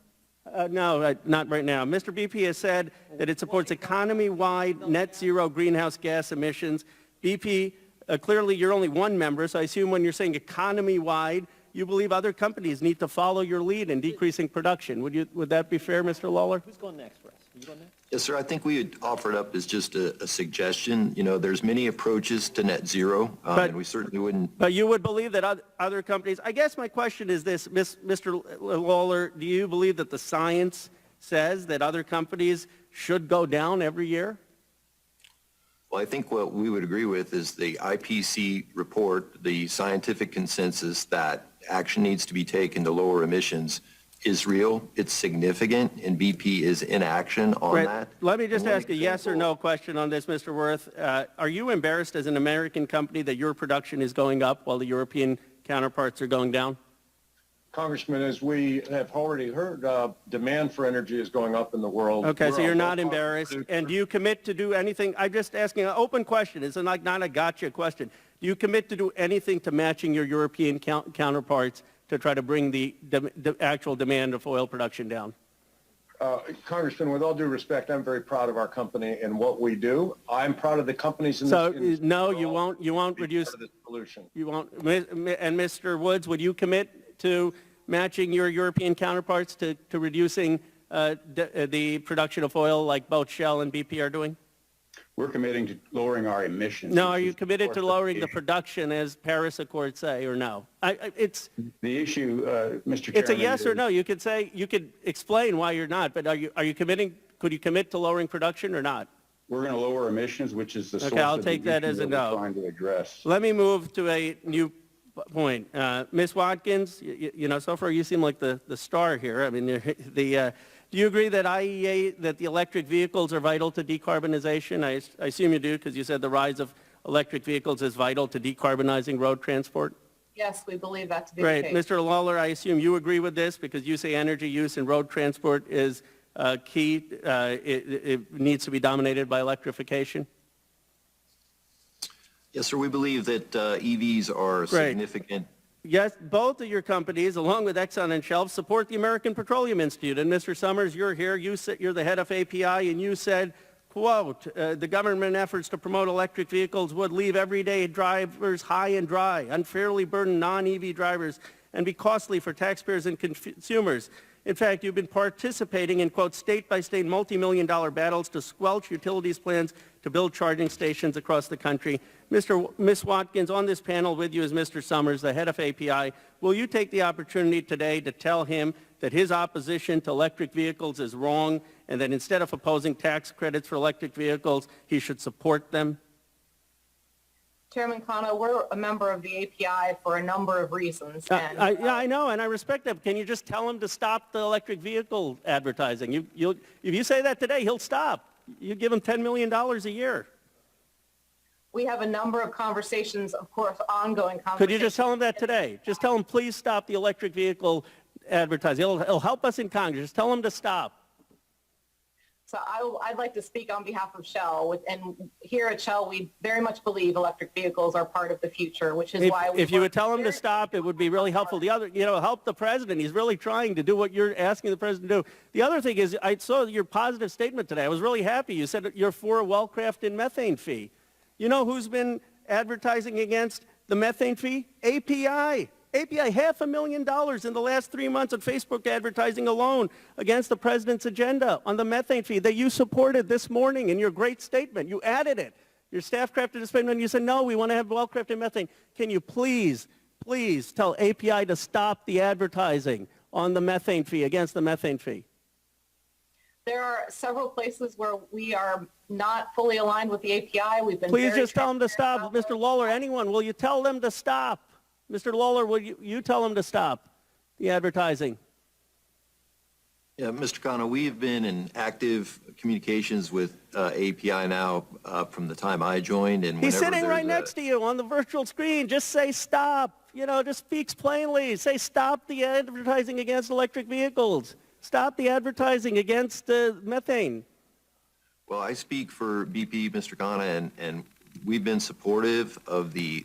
No, not right now. Mr. BP has said that it supports economy-wide net zero greenhouse gas emissions. BP, clearly you're only one member, so I assume when you're saying economy-wide, you believe other companies need to follow your lead in decreasing production. Would that be fair, Mr. Lawler? Who's going next, Russ? You going next? Yes, sir. I think we had offered up as just a suggestion. You know, there's many approaches to net zero, and we certainly wouldn't. But you would believe that other companies, I guess my question is this, Mr. Lawler, do you believe that the science says that other companies should go down every year? Well, I think what we would agree with is the IPCC report, the scientific consensus that action needs to be taken to lower emissions is real, it's significant, and BP is in action on that. Let me just ask a yes or no question on this, Mr. Worth. Are you embarrassed as an American company that your production is going up while the European counterparts are going down? Congressman, as we have already heard, demand for energy is going up in the world. Okay, so you're not embarrassed. And do you commit to do anything? I'm just asking an open question. It's not a gotcha question. Do you commit to do anything to matching your European counterparts to try to bring the actual demand of oil production down? Congressman, with all due respect, I'm very proud of our company and what we do. I'm proud of the companies in this industry. So, no, you won't reduce... You won't. And Mr. Woods, would you commit to matching your European counterparts to reducing the production of oil like both Shell and BP are doing? We're committing to lowering our emissions. No, are you committed to lowering the production as Paris Accords say, or no? It's the issue, Mr. Chairman. It's a yes or no. You could say, you could explain why you're not, but are you committing? Could you commit to lowering production or not? We're going to lower emissions, which is the source I'll of take the that issue as a that no. we're trying to address. Let me move to a new point. Ms. Watkins, you know, so far you seem like the star here. I mean, do you agree that IEA, that the electric vehicles are vital to decarbonization? I assume you do, because you said the rise of electric vehicles is vital to decarbonizing road transport? Yes, we believe that to be Great. the case. Mr. Lawler, I assume you agree with this, because you say energy use in road transport is key. It needs to be dominated by electrification? Yes, sir. We believe that EVs are significant. Yes, both of your companies, along with Exxon and Shell, support the American Petroleum Institute. And Mr. Summers, you're here. You're the head of API, and you said, quote, the government efforts to promote electric vehicles would leave everyday drivers high and dry, unfairly burden non-EV drivers, and be costly for taxpayers and consumers. In fact, you've been participating in, quote, state-by-state multi-million-dollar battles to squelch utilities' plans to build charging stations across the country. Ms. Watkins, on this panel with you is Mr. Summers, the head of API. Will you take the opportunity today to tell him that his opposition to electric vehicles is wrong, and that instead of opposing tax credits for electric vehicles, he should support them? Chairman Khanna, we're a member of the API for a number of reasons. I know, and I respect that. Can you just tell him to stop the electric vehicle advertising? If you say that today, he'll stop. You give him $10 million a year. We have a number of conversations, of course, ongoing conversations. Could you just tell him that today? Just tell him, please stop the electric vehicle advertising. It'll help us in Congress. Just tell him to stop. So I'd like to speak on behalf of Shell. And here at Shell, we very much believe electric vehicles are part of the future, which is why we... If you would tell him to stop, it would be really helpful. The other, help the president. He's really trying to do what you're asking the president to do. The other thing is, I saw your positive statement today. I was really happy. You said you're for a well-crafted methane fee. You know who's been advertising against the methane fee? API. API, $500,000 in the last 3 months on Facebook advertising alone against the president's agenda on the methane fee that you supported this morning in your great statement. You added it. Your staff crafted a statement and you said, no, we want to have well-crafted methane. Can you please tell API to stop the advertising on the methane fee, against the methane fee? There are several places where we are not fully aligned with the API. We've been Please very just tell them to stop. Mr. Lawler, anyone, will you tell them to stop? Mr. Lawler, will you tell them to stop the advertising? Yeah, Mr. Khanna, we've been in active communications with API now from the time I joined. And he's sitting right next to you on the virtual screen. Just say stop. You know, just speaks plainly. Say stop the advertising against electric vehicles. Stop the advertising against methane. Well, I speak for BP, Mr. Khanna, and we've been supportive of the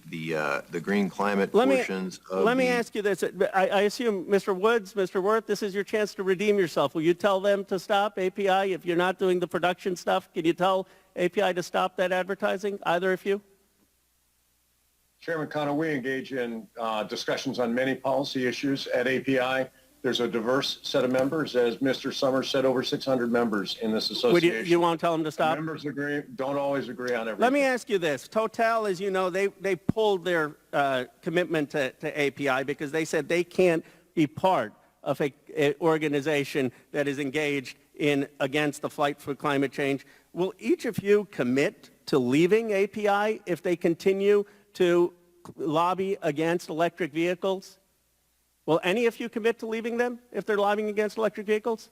green climate portions of Let me ask you this. I assume, Mr. Woods, Mr. Worth, this is your chance to redeem yourself. Will you tell them to stop API? If you're not doing the production stuff, can you tell API to stop that advertising, either of you? Chairman Khanna, we engage in discussions on many policy issues at API. There's a diverse set of members. As Mr. Summers said, over 600 members in this association. You won't tell them to stop? Members don't always agree on everything. Let me ask you this. Total, as you know, they pulled their commitment to API because they said they can't be part of an organization that is engaged in against the fight for climate change. Will each of you commit to leaving API if they continue to lobby against electric vehicles? Will any of you commit to leaving them if they're lobbying against electric vehicles?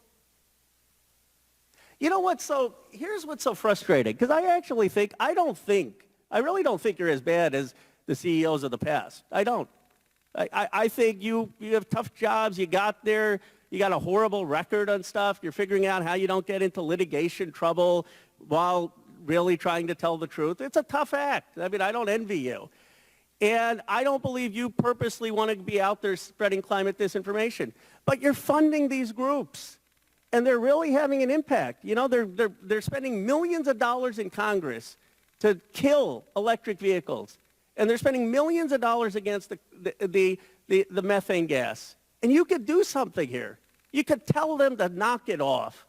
You know what's here's what's so frustrating, because I really don't think you're as bad as the CEOs of the past. I don't. I think you have tough jobs, you got there, you got a horrible record on stuff, you're figuring out how you don't get into litigation trouble while really trying to tell the truth. It's a tough act. I mean, I don't envy you. And I don't believe you purposely want to be out there spreading climate disinformation. But you're funding these groups, and they're really having an impact. You know, they're spending millions of dollars in Congress to kill electric vehicles, and they're spending millions of dollars against the methane gas. And you could do something here. You could tell them to knock it off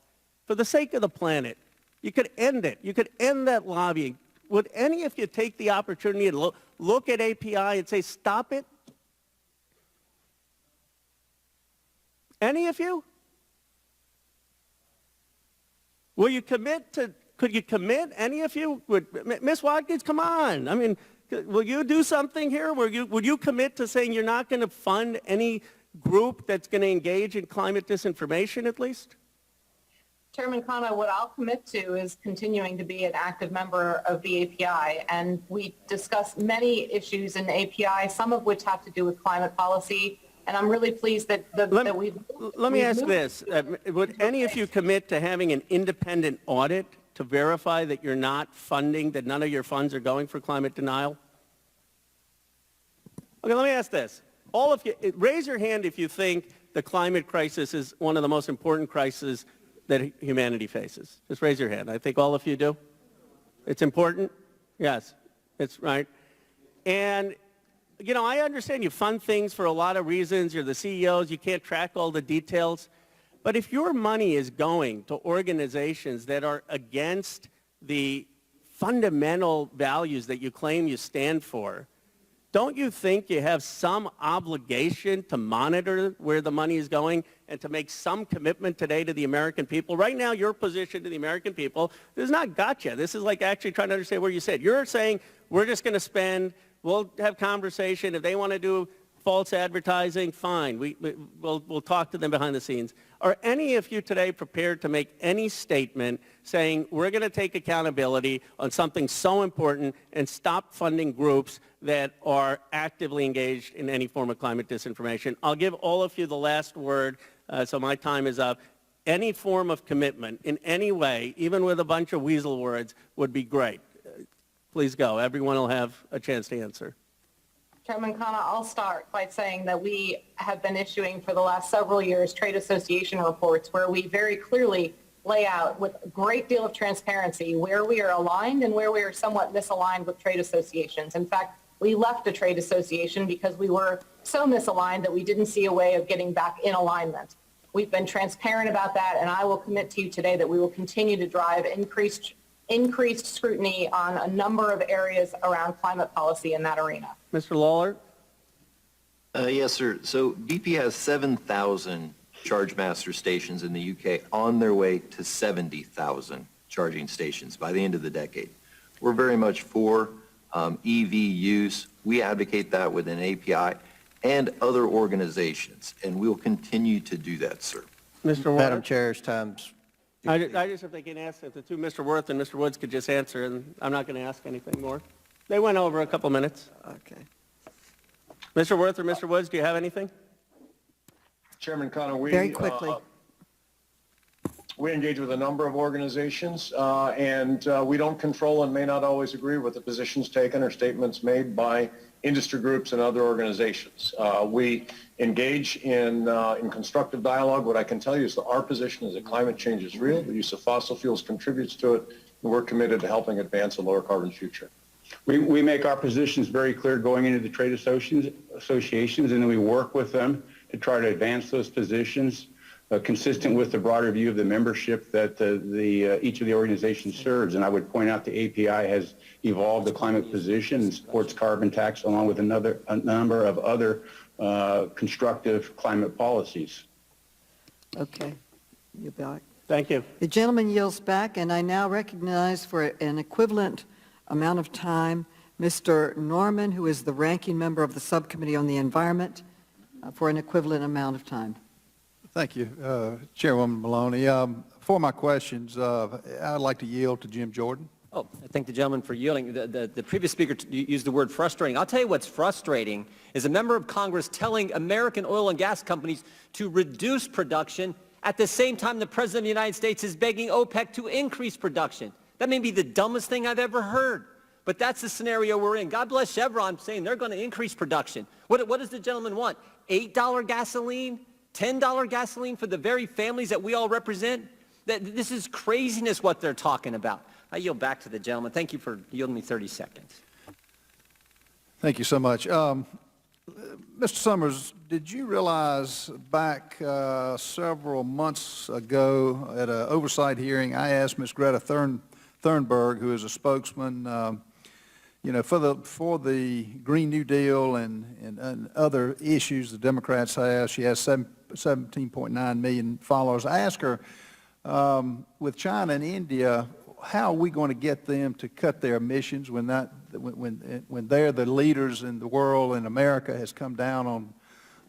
for the sake of the planet. You could end it. You could end that lobbying. Would any of you take the opportunity to look at API and say, stop it? Any of you? Will you commit could you commit, any of you? Ms. Watkins, come on. I mean, will you do something here? Would you commit to saying you're not going to fund any group that's going to engage in climate disinformation at least? Chairman Khanna, what I'll commit to is continuing to be an active member of the API, and we discuss many issues in the API, some of which have to do with climate policy, and I'm really pleased that we've... Let me ask this. Would any of you commit to having an independent audit to verify that you're not funding, that none of your funds are going for climate denial? Okay, let me ask this. All of you, raise your hand if you think the climate crisis is one of the most important crises that humanity faces. Just raise your hand. I think all of you do. It's important? Yes, it's right. And, you know, I understand you fund things for a lot of reasons. You're the CEOs. You can't track all the details. But if your money is going to organizations that are against the fundamental values that you claim you stand for, don't you think you have some obligation to monitor where the money is going and to make some commitment today to the American people? Right now, your position to the American people is not gotcha. This is like actually trying to understand where you said. You're saying we're just going to spend, we'll have conversation. If they want to do false advertising, fine. We'll talk to them behind the scenes. Are any of you today prepared to make any statement saying we're going to take accountability on something so important and stop funding groups that are actively engaged in any form of climate disinformation? I'll give all of you the last word, so my time is up. Any form of commitment in any way, even with a bunch of weasel words, would be great. Please go. Everyone will have a chance to answer. Chairman Khanna, I'll start by saying that we have been issuing for the last several years trade association reports where we very clearly lay out with a great deal of transparency where we are aligned and where we are somewhat misaligned with trade associations. In fact, We left a trade association because we were so misaligned that we didn't see a way of getting back in alignment. We've been transparent about that, and I will commit to you today that we will continue to drive increased scrutiny on a number of areas around climate policy in that arena. Mr. Lawler? Yes, sir. So BP has 7,000 ChargeMaster stations in the UK on their way to 70,000 charging stations by the end of the decade. We're very much for EV use. We advocate that with an API and other organizations, and we'll continue to do that, sir. Mr. Worth? Madam Chair's time's. I just, if they can ask, if the two, Mr. Worth and Mr. Woods, could just answer, and I'm not going to ask anything more. They went over a couple minutes. Okay. Mr. Worth or Mr. Woods, do you have anything? Chairman Connor, Very quickly. We engage with a number of organizations, and we don't control and may not always agree with the positions taken or statements made by industry groups and other organizations. We engage in constructive dialogue. What I can tell you is that our position is that climate change is real, the use of fossil fuels contributes to it, and we're committed to helping advance a lower carbon future. We make our positions very clear going into the trade associations, and then we work with them to try to advance those positions consistent with the broader view of the membership that each of the organizations serves. And I would point out the API has evolved the climate position and supports carbon tax along with a number of other constructive climate policies. Okay. You're back. Thank you. The gentleman yields back, and I now recognize for an equivalent amount of time Mr. Norman, who is the ranking member of the Subcommittee on the Environment, for an equivalent amount of time. Thank you, Chairwoman Maloney. For my questions, I'd like to yield to Jim Jordan. Oh, I thank the gentleman for yielding. The previous speaker used the word frustrating. I'll tell you what's frustrating is a member of Congress telling American oil and gas companies to reduce production at the same time the President of the United States is begging OPEC to increase production. That may be the dumbest thing I've ever heard, but that's the scenario we're in. God bless Chevron saying they're going to increase production. What does the gentleman want? $8 gasoline? $10 gasoline for the very families that we all represent? This is craziness what they're talking about. I yield back to the gentleman. Thank you for yielding me 30 seconds. Thank you so much. Mr. Summers, did you realize back several months ago at an oversight hearing, I asked Ms. Greta Thunberg, who is a spokesman, for the Green New Deal and other issues the Democrats have. She has 17.9 million followers. I asked her, with China and India, how are we going to get them to cut their emissions when they're the leaders in the world and America has come down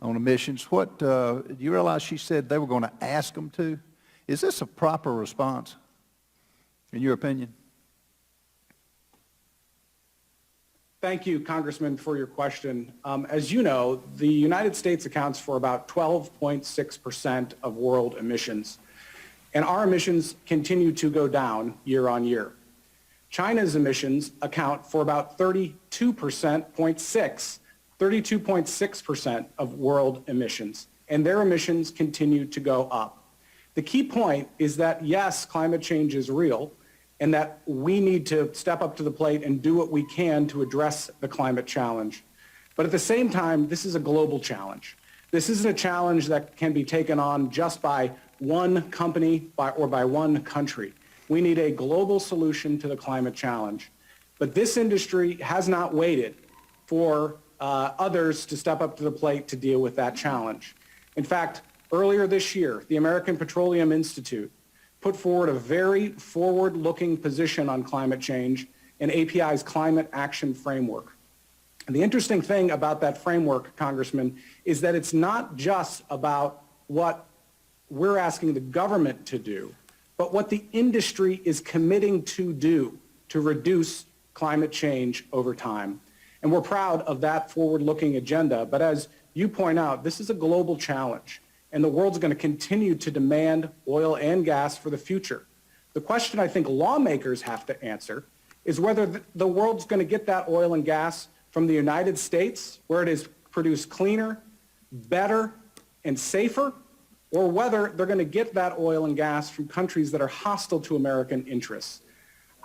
on emissions? Do you realize she said they were going to ask them to? Is this a proper response, in your opinion? Thank you, Congressman, for your question. As you know, the United States accounts for about 12.6% of world emissions, and our emissions continue to go down year on year. China's emissions account for about 32.6% of world emissions, and their emissions continue to go up. The key point is that, yes, climate change is real, and that we need to step up to the plate and do what we can to address the climate challenge. But at the same time, this is a global challenge. This isn't a challenge that can be taken on just by one company or by one country. We need a global solution to the climate challenge. But this industry has not waited for others to step up to the plate to deal with that challenge. In fact, earlier this year, the American Petroleum Institute put forward a very forward-looking position on climate change in API's Climate Action Framework. And the interesting thing about that framework, Congressman, is that it's not just about what we're asking the government to do, but what the industry is committing to do to reduce climate change over time. And we're proud of that forward-looking agenda. But as you point out, this is a global challenge, and the world's going to continue to demand oil and gas for the future. The question I think lawmakers have to answer is whether the world's going to get that oil and gas from the United States, where it is produced cleaner, better, and safer, or whether they're going to get that oil and gas from countries that are hostile to American interests.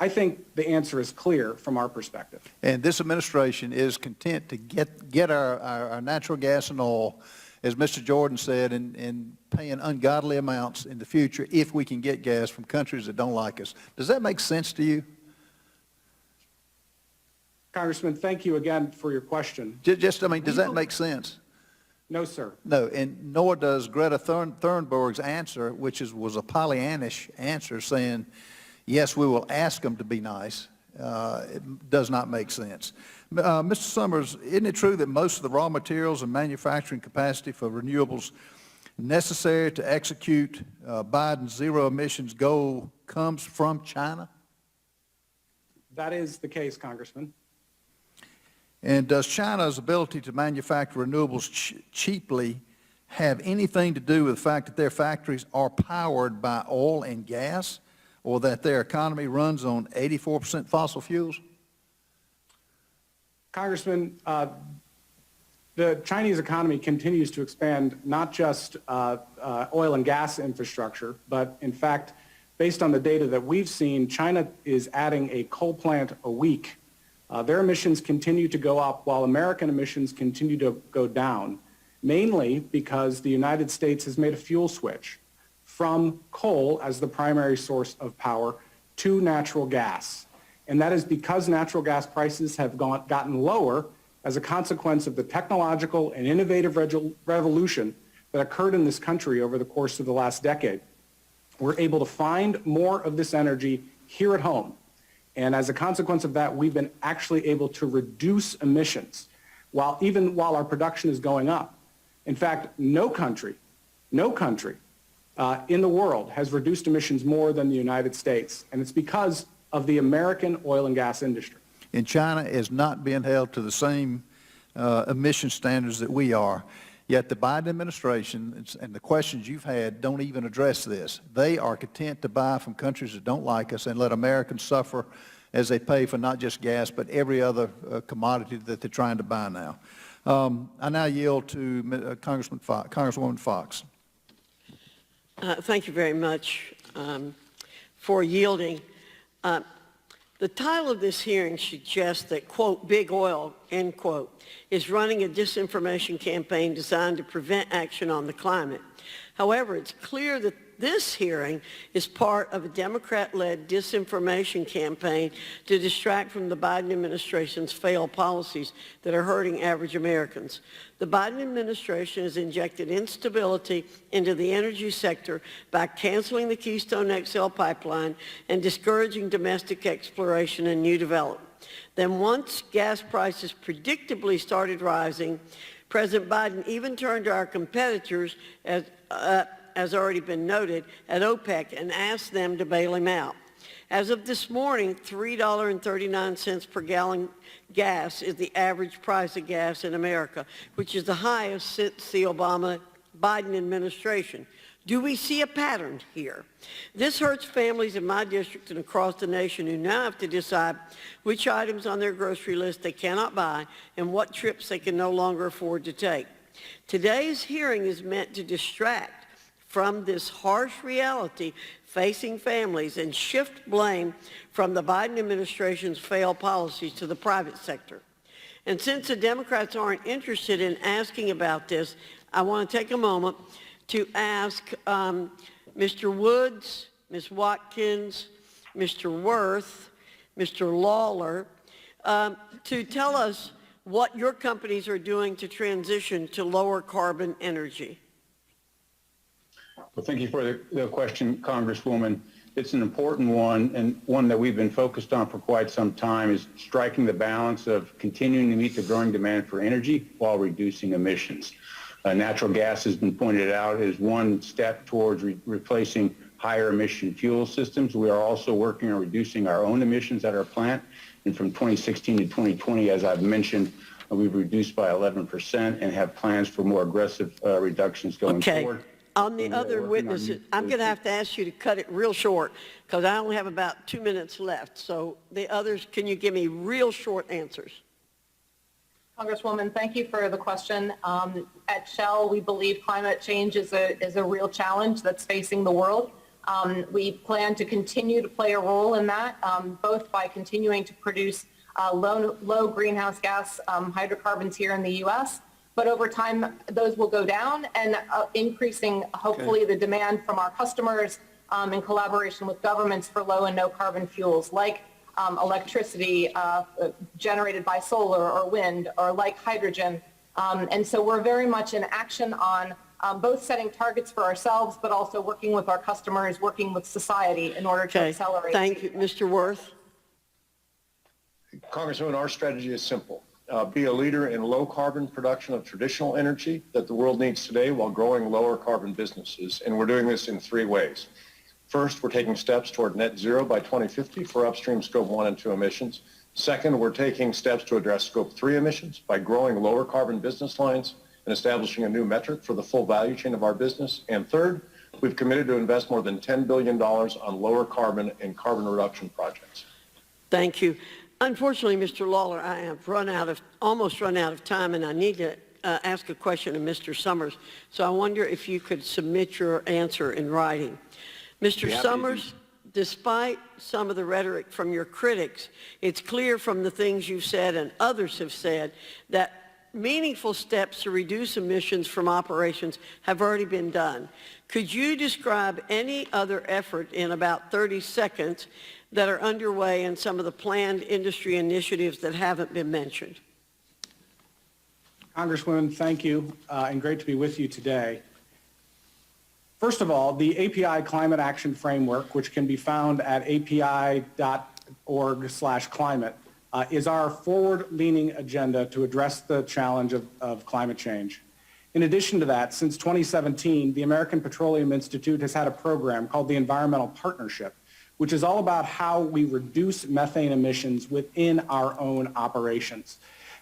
I think the answer is clear from our perspective. And this administration is content to get our natural gas and oil, as Mr. Jordan said, and paying ungodly amounts in the future if we can get gas from countries that don't like us. Does that make sense to you? Congressman, thank you again for your question. Does that make sense? No, sir. No, and nor does Greta Thunberg's answer, which was a Pollyannish answer saying, yes, we will ask them to be nice. It does not make sense. Mr. Summers, isn't it true that most of the raw materials and manufacturing capacity for renewables necessary to execute Biden's zero emissions goal comes from China? That is the case, Congressman. And does China's ability to manufacture renewables cheaply have anything to do with the fact that their factories are powered by oil and gas, or that their economy runs on 84% fossil fuels? Congressman, the Chinese economy continues to expand not just oil and gas infrastructure, but in fact, based on the data that we've seen, China is adding a coal plant a week. Their emissions continue to go up while American emissions continue to go down, mainly because the United States has made a fuel switch from coal as the primary source of power to natural gas. And that is because natural gas prices have gotten lower as a consequence of the technological and innovative revolution that occurred in this country over the course of the last decade. We're able to find more of this energy here at home. And as a consequence of that, we've been actually able to reduce emissions even while our production is going up. In fact, no country in the world has reduced emissions more than the United States. And it's because of the American oil and gas industry. And China is not being held to the same emission standards that we are. Yet the Biden administration and the questions you've had don't even address this. They are content to buy from countries that don't like us and let Americans suffer as they pay for not just gas, but every other commodity that they're trying to buy now. I now yield to Congresswoman Fox. Thank you very much for yielding. The title of this hearing suggests that, quote, big oil, end quote, is running a disinformation campaign designed to prevent action on the climate. However, it's clear that this hearing is part of a Democrat-led disinformation campaign to distract from the Biden administration's failed policies that are hurting average Americans. The Biden administration has injected instability into the energy sector by canceling the Keystone XL pipeline and discouraging domestic exploration and new development. Then once gas prices predictably started rising, President Biden even turned to our competitors, as already been noted, at OPEC and asked them to bail him out. As of this morning, $3.39 per gallon gas is the average price of gas in America, which is the highest since the Obama-Biden administration. Do we see a pattern here? This hurts families in my district and across the nation who now have to decide which items on their grocery list they cannot buy and what trips they can no longer afford to take. Today's hearing is meant to distract from this harsh reality facing families and shift blame from the Biden administration's failed policies to the private sector. And since the Democrats aren't interested in asking about this, I want to take a moment to ask Mr. Woods, Ms. Watkins, Mr. Worth, Mr. Lawler, to tell us what your companies are doing to transition to lower carbon energy. Well, thank you for the question, Congresswoman. It's an important one, and one that we've been focused on for quite some time, is striking the balance of continuing to meet the growing demand for energy while reducing emissions. Natural gas has been pointed out as one step towards replacing higher emission fuel systems. We are also working on reducing our own emissions at our plant. And from 2016 to 2020, as I've mentioned, we've reduced by 11% and have plans for more aggressive reductions going forward. On the other witnesses, I'm going to have to ask you to cut it real short because I only have about 2 minutes left. So the others, can you give me real short answers? Congresswoman, thank you for the question. At Shell, we believe climate change is a real challenge that's facing the world. We plan to continue to play a role in that, both by continuing to produce low greenhouse gas hydrocarbons here in the U.S., but over time those will go down and increasing, hopefully, the demand from our customers in collaboration with governments for low and no carbon fuels like electricity generated by solar or wind, or like hydrogen. And so we're very much in action on both setting targets for ourselves, but also working with our customers, working with society in order to accelerate. Thank you. Mr. Worth. Congresswoman, our strategy is simple. Be a leader in low carbon production of traditional energy that the world needs today while growing lower carbon businesses. And we're doing this in three ways. First, we're taking steps toward net zero by 2050 for upstream scope 1 and 2 emissions. Second, we're taking steps to address scope 3 emissions by growing lower carbon business lines and establishing a new metric for the full value chain of our business. And third, we've committed to invest more than $10 billion on lower carbon and carbon reduction projects. Thank you. Unfortunately, Mr. Lawler, I have almost run out of time, and I need to ask a question of Mr. Summers. So I wonder if you could submit your answer in writing. Mr. Summers, despite some of the rhetoric from your critics, it's clear from the things you've said and others have said that meaningful steps to reduce emissions from operations have already been done. Could you describe any other effort in about 30 seconds that are underway in some of the planned industry initiatives that haven't been mentioned? Congresswoman, thank you, and great to be with you today. First of all, the API Climate Action Framework, which can be found at api.org/climate, is our forward-leaning agenda to address the challenge of climate change. In addition to that, since 2017, the American Petroleum Institute has had a program called the Environmental Partnership, which is all about how we reduce methane emissions within our own operations.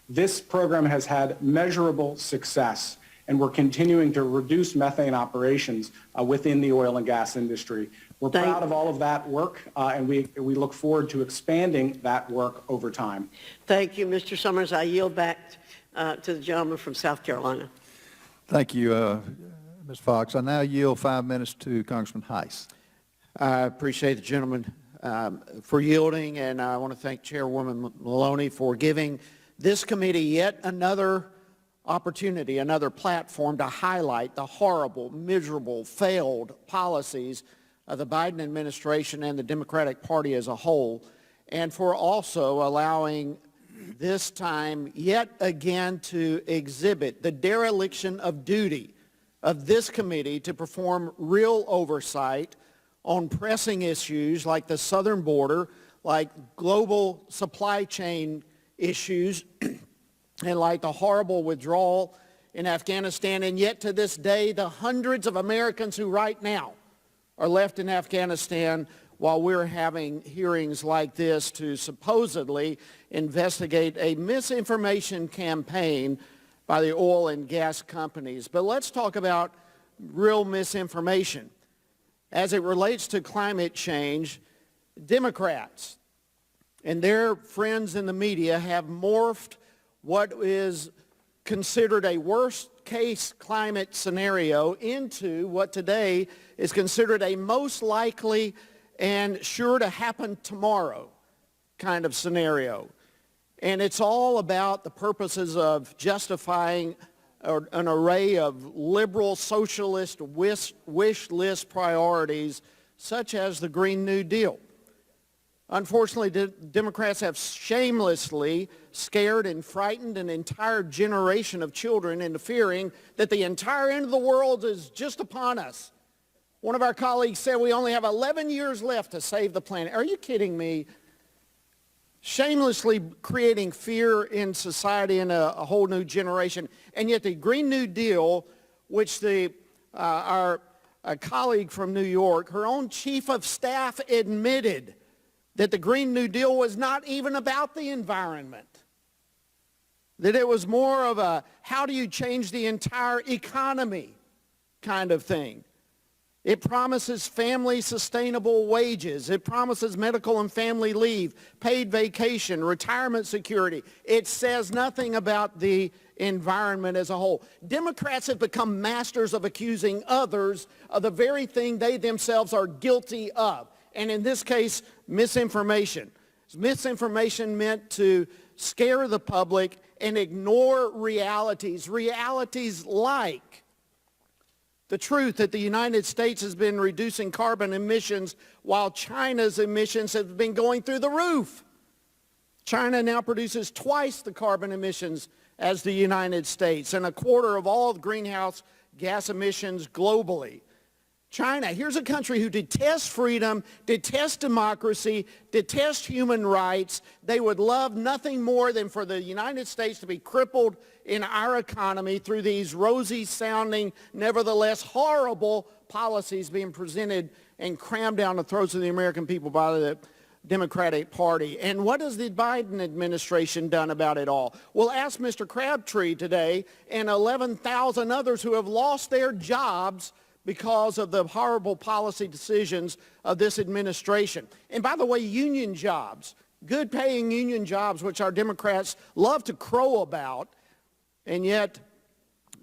This program has had measurable success, and we're continuing to reduce methane operations within the oil and gas industry. We're proud of all of that work, and we look forward to expanding that work over time. Thank you, Mr. Summers. I yield back to the gentleman from South Carolina. Thank you, Ms. Fox. I now yield 5 minutes to Congressman Heiss. I appreciate the gentleman for yielding, and I want to thank Chairwoman Maloney for giving this committee yet another opportunity, another platform to highlight the horrible, miserable, failed policies of the Biden administration and the Democratic Party as a whole, and for also allowing this time yet again to exhibit the dereliction of duty of this committee to perform real oversight on pressing issues like the southern border, like global supply chain issues, and like the horrible withdrawal in Afghanistan. And yet to this day, the hundreds of Americans who right now are left in Afghanistan while we're having hearings like this to supposedly investigate a misinformation campaign by the oil and gas companies. But let's talk about real misinformation. As it relates to climate change, Democrats and their friends in the media have morphed what is considered a worst-case climate scenario into what today is considered a most likely and sure to happen tomorrow kind of scenario. And it's all about the purposes of justifying an array of liberal socialist wish list priorities such as the Green New Deal. Unfortunately, Democrats have shamelessly scared and frightened an entire generation of children into fearing that the entire end of the world is just upon us. One of our colleagues said we only have 11 years left to save the planet. Are you kidding me? Shamelessly creating fear in society and a whole new generation. And yet the Green New Deal, which our colleague from New York, her own chief of staff admitted that the Green New Deal was not even about the environment, that it was more of a how do you change the entire economy kind of thing. It promises family sustainable wages. It promises medical and family leave, paid vacation, retirement security. It says nothing about the environment as a whole. Democrats have become masters of accusing others of the very thing they themselves are guilty of. And in this case, misinformation. Misinformation meant to scare the public and ignore realities. Realities like the truth that the United States has been reducing carbon emissions while China's emissions have been going through the roof. China now produces twice the carbon emissions as the United States and a quarter of all greenhouse gas emissions globally. China, here's a country who detests freedom, detests democracy, detests human rights. They would love nothing more than for the United States to be crippled in our economy through these rosy-sounding, nevertheless horrible policies being presented and crammed down the throats of the American people by the Democratic Party. And what has the Biden administration done about it all? Well, ask Mr. Crabtree today and 11,000 others who have lost their jobs because of the horrible policy decisions of this administration. And by the way, union jobs, good paying union jobs, which our Democrats love to crow about, and yet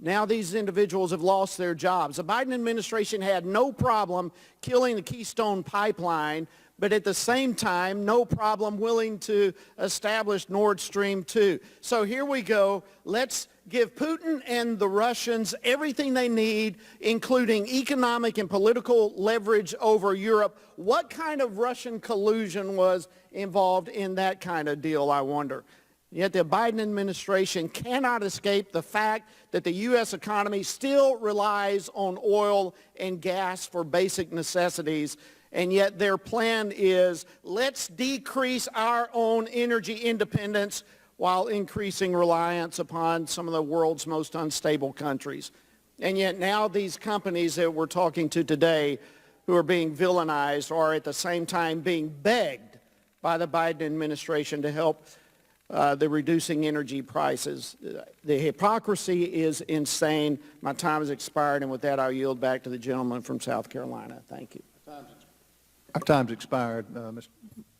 now these individuals have lost their jobs. The Biden administration had no problem killing the Keystone Pipeline, but at the same time, no problem willing to establish Nord Stream 2. So here we go. Let's give Putin and the Russians everything they need, including economic and political leverage over Europe. What kind of Russian collusion was involved in that kind of deal, I wonder? Yet the Biden administration cannot escape the fact that the U.S. economy still relies on oil and gas for basic necessities. And yet their plan is, let's decrease our own energy independence while increasing reliance upon some of the world's most unstable countries. And yet now these companies that we're talking to today who are being villainized are at the same time being begged by the Biden administration to help the reducing energy prices. The hypocrisy is insane. My time has expired, and with that I'll yield back to the gentleman from South Carolina. Thank you. Our time's expired, Mr.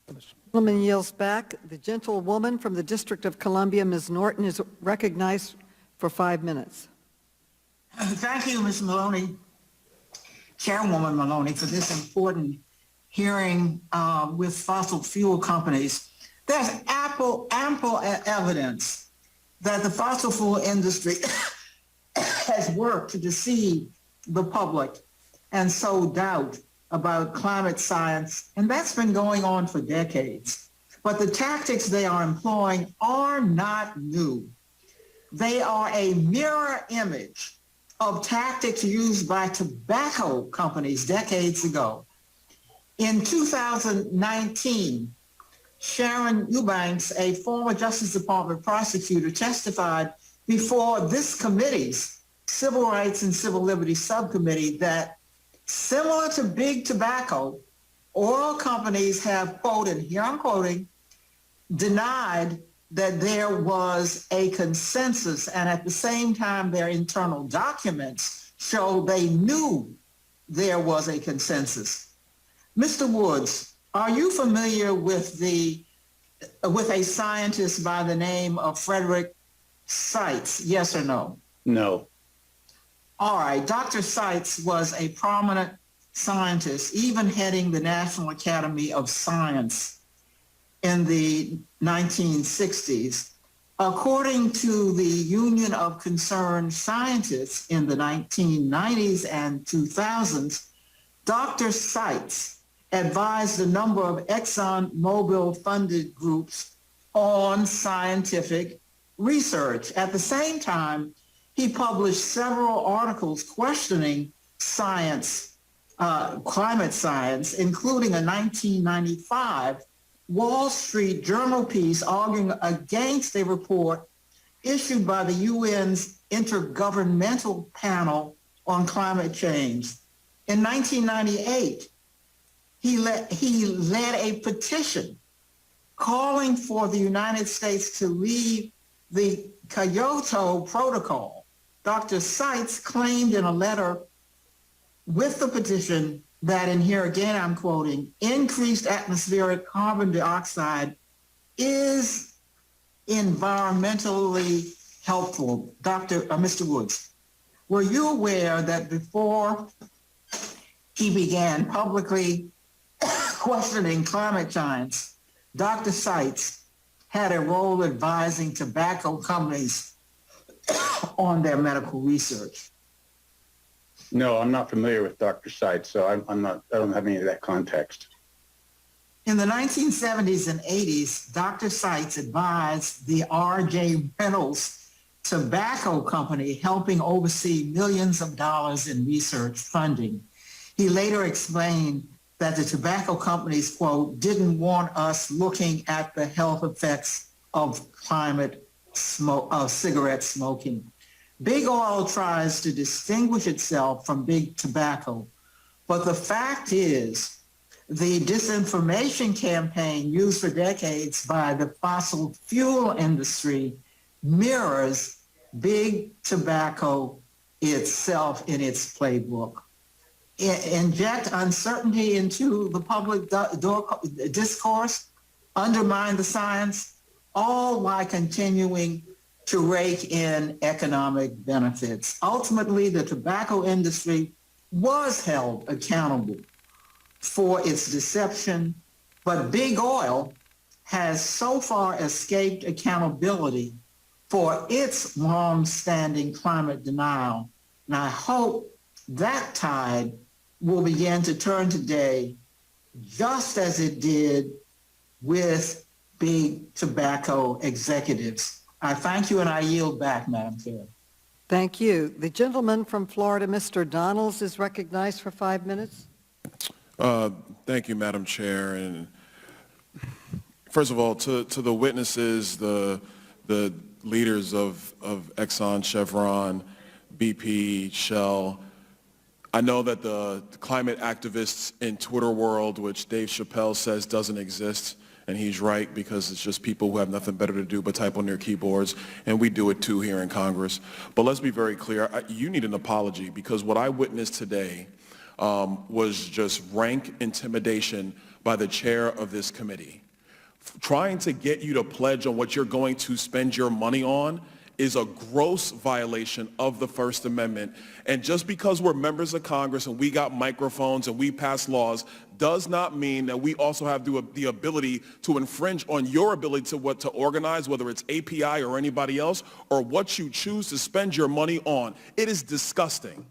The gentleman yields back. The gentlewoman from the District of Columbia, Ms. Norton, is recognized for 5 minutes. Thank you, Ms. Maloney, Chairwoman Maloney, for this important hearing with fossil fuel companies. There's ample evidence that the fossil fuel industry has worked to deceive the public and sow doubt about climate science, and that's been going on for decades. But the tactics they are employing are not new. They are a mirror image of tactics used by tobacco companies decades ago. In 2019, Sharon Eubanks, a former Justice Department prosecutor, testified before this committee's Civil Rights and Civil Liberties Subcommittee that similar to big tobacco, oil companies have, quote, and here I'm quoting, denied that there was a consensus, and at the same time their internal documents show they knew there was a consensus. Mr. Woods, are you familiar with a scientist by the name of Frederick Seitz, yes or no? No. All right, Dr. Seitz was a prominent scientist, even heading the National Academy of Science in the 1960s. According to the Union of Concerned Scientists in the 1990s and 2000s, Dr. Seitz advised a number of ExxonMobil-funded groups on scientific research. At the same time, he published several articles questioning science, climate science, including a 1995 Wall Street Journal piece arguing against a report issued by the UN's Intergovernmental Panel on Climate Change. In 1998, he led a petition calling for the United States to leave the Kyoto Protocol. Dr. Seitz claimed in a letter with the petition that, and here again I'm quoting, increased atmospheric carbon dioxide is environmentally helpful. Mr. Woods, were you aware that before he began publicly questioning climate science, Dr. Seitz had a role advising tobacco companies on their medical research? No, I'm not familiar with Dr. Seitz, so I don't have any of that context. In the 1970s and 80s, Dr. Seitz advised the R.J. Reynolds tobacco company, helping oversee millions of dollars in research funding. He later explained that the tobacco companies, quote, didn't want us looking at the health effects of cigarette smoking. Big Oil tries to distinguish itself from big tobacco, but the fact is the disinformation campaign used for decades by the fossil fuel industry mirrors big tobacco itself in its playbook. Inject uncertainty into the public discourse, undermine the science, all while continuing to rake in economic benefits. Ultimately, the tobacco industry was held accountable for its deception, but Big Oil has so far escaped accountability for its long-standing climate denial. And I hope that tide will begin to turn today, just as it did with big tobacco executives. I thank you and I yield back, Madam Chair. Thank you. The gentleman from Florida, Mr. Donalds, is recognized for 5 minutes. Thank you, Madam Chair. And first of all, to the witnesses, the leaders of Exxon, Chevron, BP, Shell, I know that the climate activists in Twitter world, which Dave Chappelle says doesn't exist, and he's right because it's just people who have nothing better to do but type on their keyboards, and we do it too here in Congress. But let's be very clear, you need an apology because what I witnessed today was just rank intimidation by the chair of this committee. Trying to get you to pledge on what you're going to spend your money on is a gross violation of the First Amendment. And just because we're members of Congress and we got microphones and we pass laws does not mean that we also have the ability to infringe on your ability to organize, whether it's API or anybody else, or what you choose to spend your money on. It is disgusting.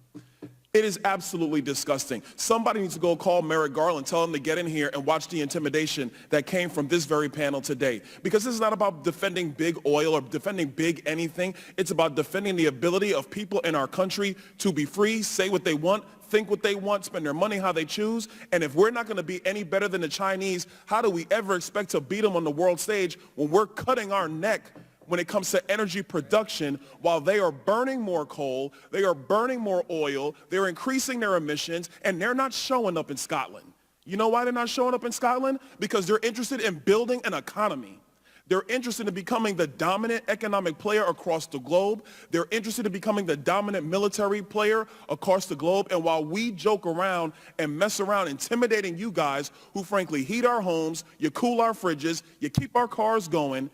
It is absolutely disgusting. Somebody needs to go call Merrick Garland, tell him to get in here and watch the intimidation that came from this very panel today. Because this is not about defending big oil or defending big anything. It's about defending the ability of people in our country to be free, say what they want, think what they want, spend their money how they choose. And if we're not going to be any better than the Chinese, how do we ever expect to beat them on the world stage when we're cutting our neck when it comes to energy production while they are burning more coal, they are burning more oil, they're increasing their emissions, and they're not showing up in Scotland. You know why they're not showing up in Scotland? Because they're interested in building an economy. They're interested in becoming the dominant economic player across the globe. They're interested in becoming the dominant military player across the globe. And while we joke around and mess around intimidating you guys who frankly heat our homes, you cool our fridges, you keep our cars going,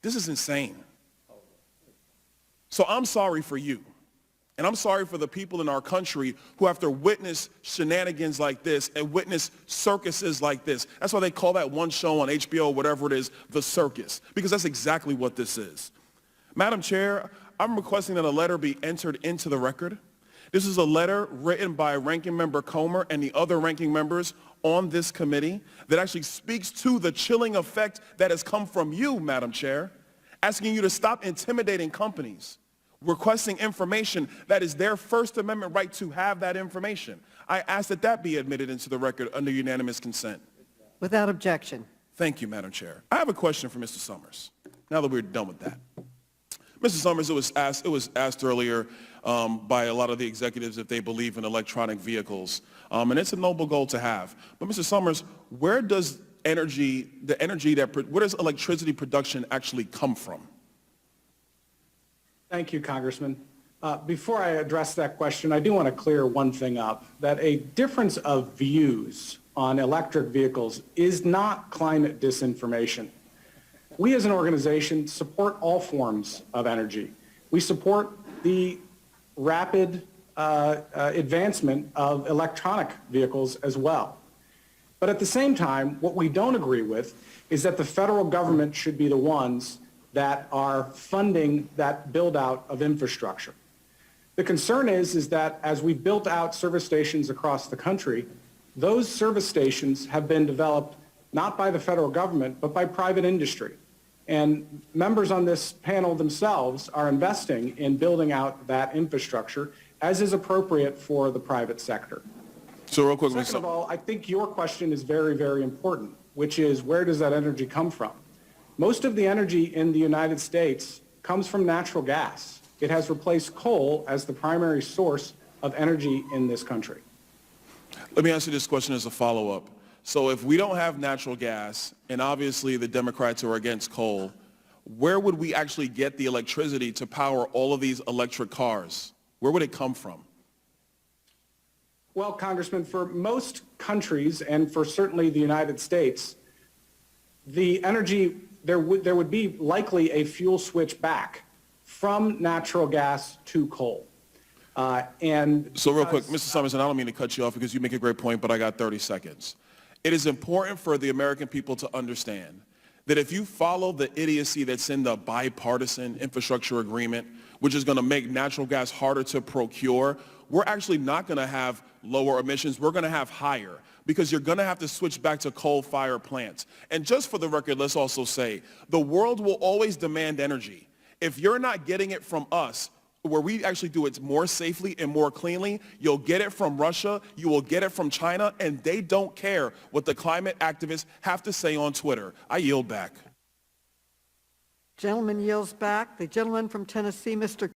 this is insane. So I'm sorry for you. And I'm sorry for the people in our country who have to witness shenanigans like this and witness circuses like this. That's why they call that one show on HBO, whatever it is, The Circus, because that's exactly what this is. Madam Chair, I'm requesting that a letter be entered into the record. This is a letter written by Ranking Member Comer and the other ranking members on this committee that actually speaks to the chilling effect that has come from you, Madam Chair, asking you to stop intimidating companies, requesting information that is their First Amendment right to have that information. I ask that that be admitted into the record under unanimous consent. Without objection. Thank you, Madam Chair. I have a question for Mr. Summers, now that we're done with that. Mr. Summers, it was asked earlier by a lot of the executives if they believe in electronic vehicles, and it's a noble goal to have. But Mr. Summers, where does where does electricity production actually come from? Thank you, Congressman. Before I address that question, I do want to clear one thing up, that a difference of views on electric vehicles is not climate disinformation. We as an organization support all forms of energy. We support the rapid advancement of electronic vehicles as well. But at the same time, what we don't agree with is that the federal government should be the ones that are funding that build out of infrastructure. The concern is that as we built out service stations across the country, those service stations have been developed not by the federal government, but by private industry. And members on this panel themselves are investing in building out that infrastructure as is appropriate for the private sector. So real quick, Second of all, I think your question is very, very important, which is where does that energy come from? Most of the energy in the United States comes from natural gas. It has replaced coal as the primary source of energy in this country. Let me ask you this question as a follow-up. So if we don't have natural gas, and obviously the Democrats are against coal, where would we actually get the electricity to power all of these electric cars? Where would it come from? Well, Congressman, for most countries and for certainly the United States, the energy, there would be likely a fuel switch back from natural gas to coal. So real quick, Mr. Summerson, I don't mean to cut you off because you make a great point, but I got 30 seconds. It is important for the American people to understand that if you follow the idiocy that's in the bipartisan infrastructure agreement, which is going to make natural gas harder to procure, we're actually not going to have lower emissions. We're going to have higher because you're going to have to switch back to coal-fired plants. And just for the record, let's also say the world will always demand energy. If you're not getting it from us, where we actually do it more safely and more cleanly, you'll get it from Russia, you will get it from China, and they don't care what the climate activists have to say on Twitter. I yield back. Gentleman yields back. The gentleman from Tennessee, Mr.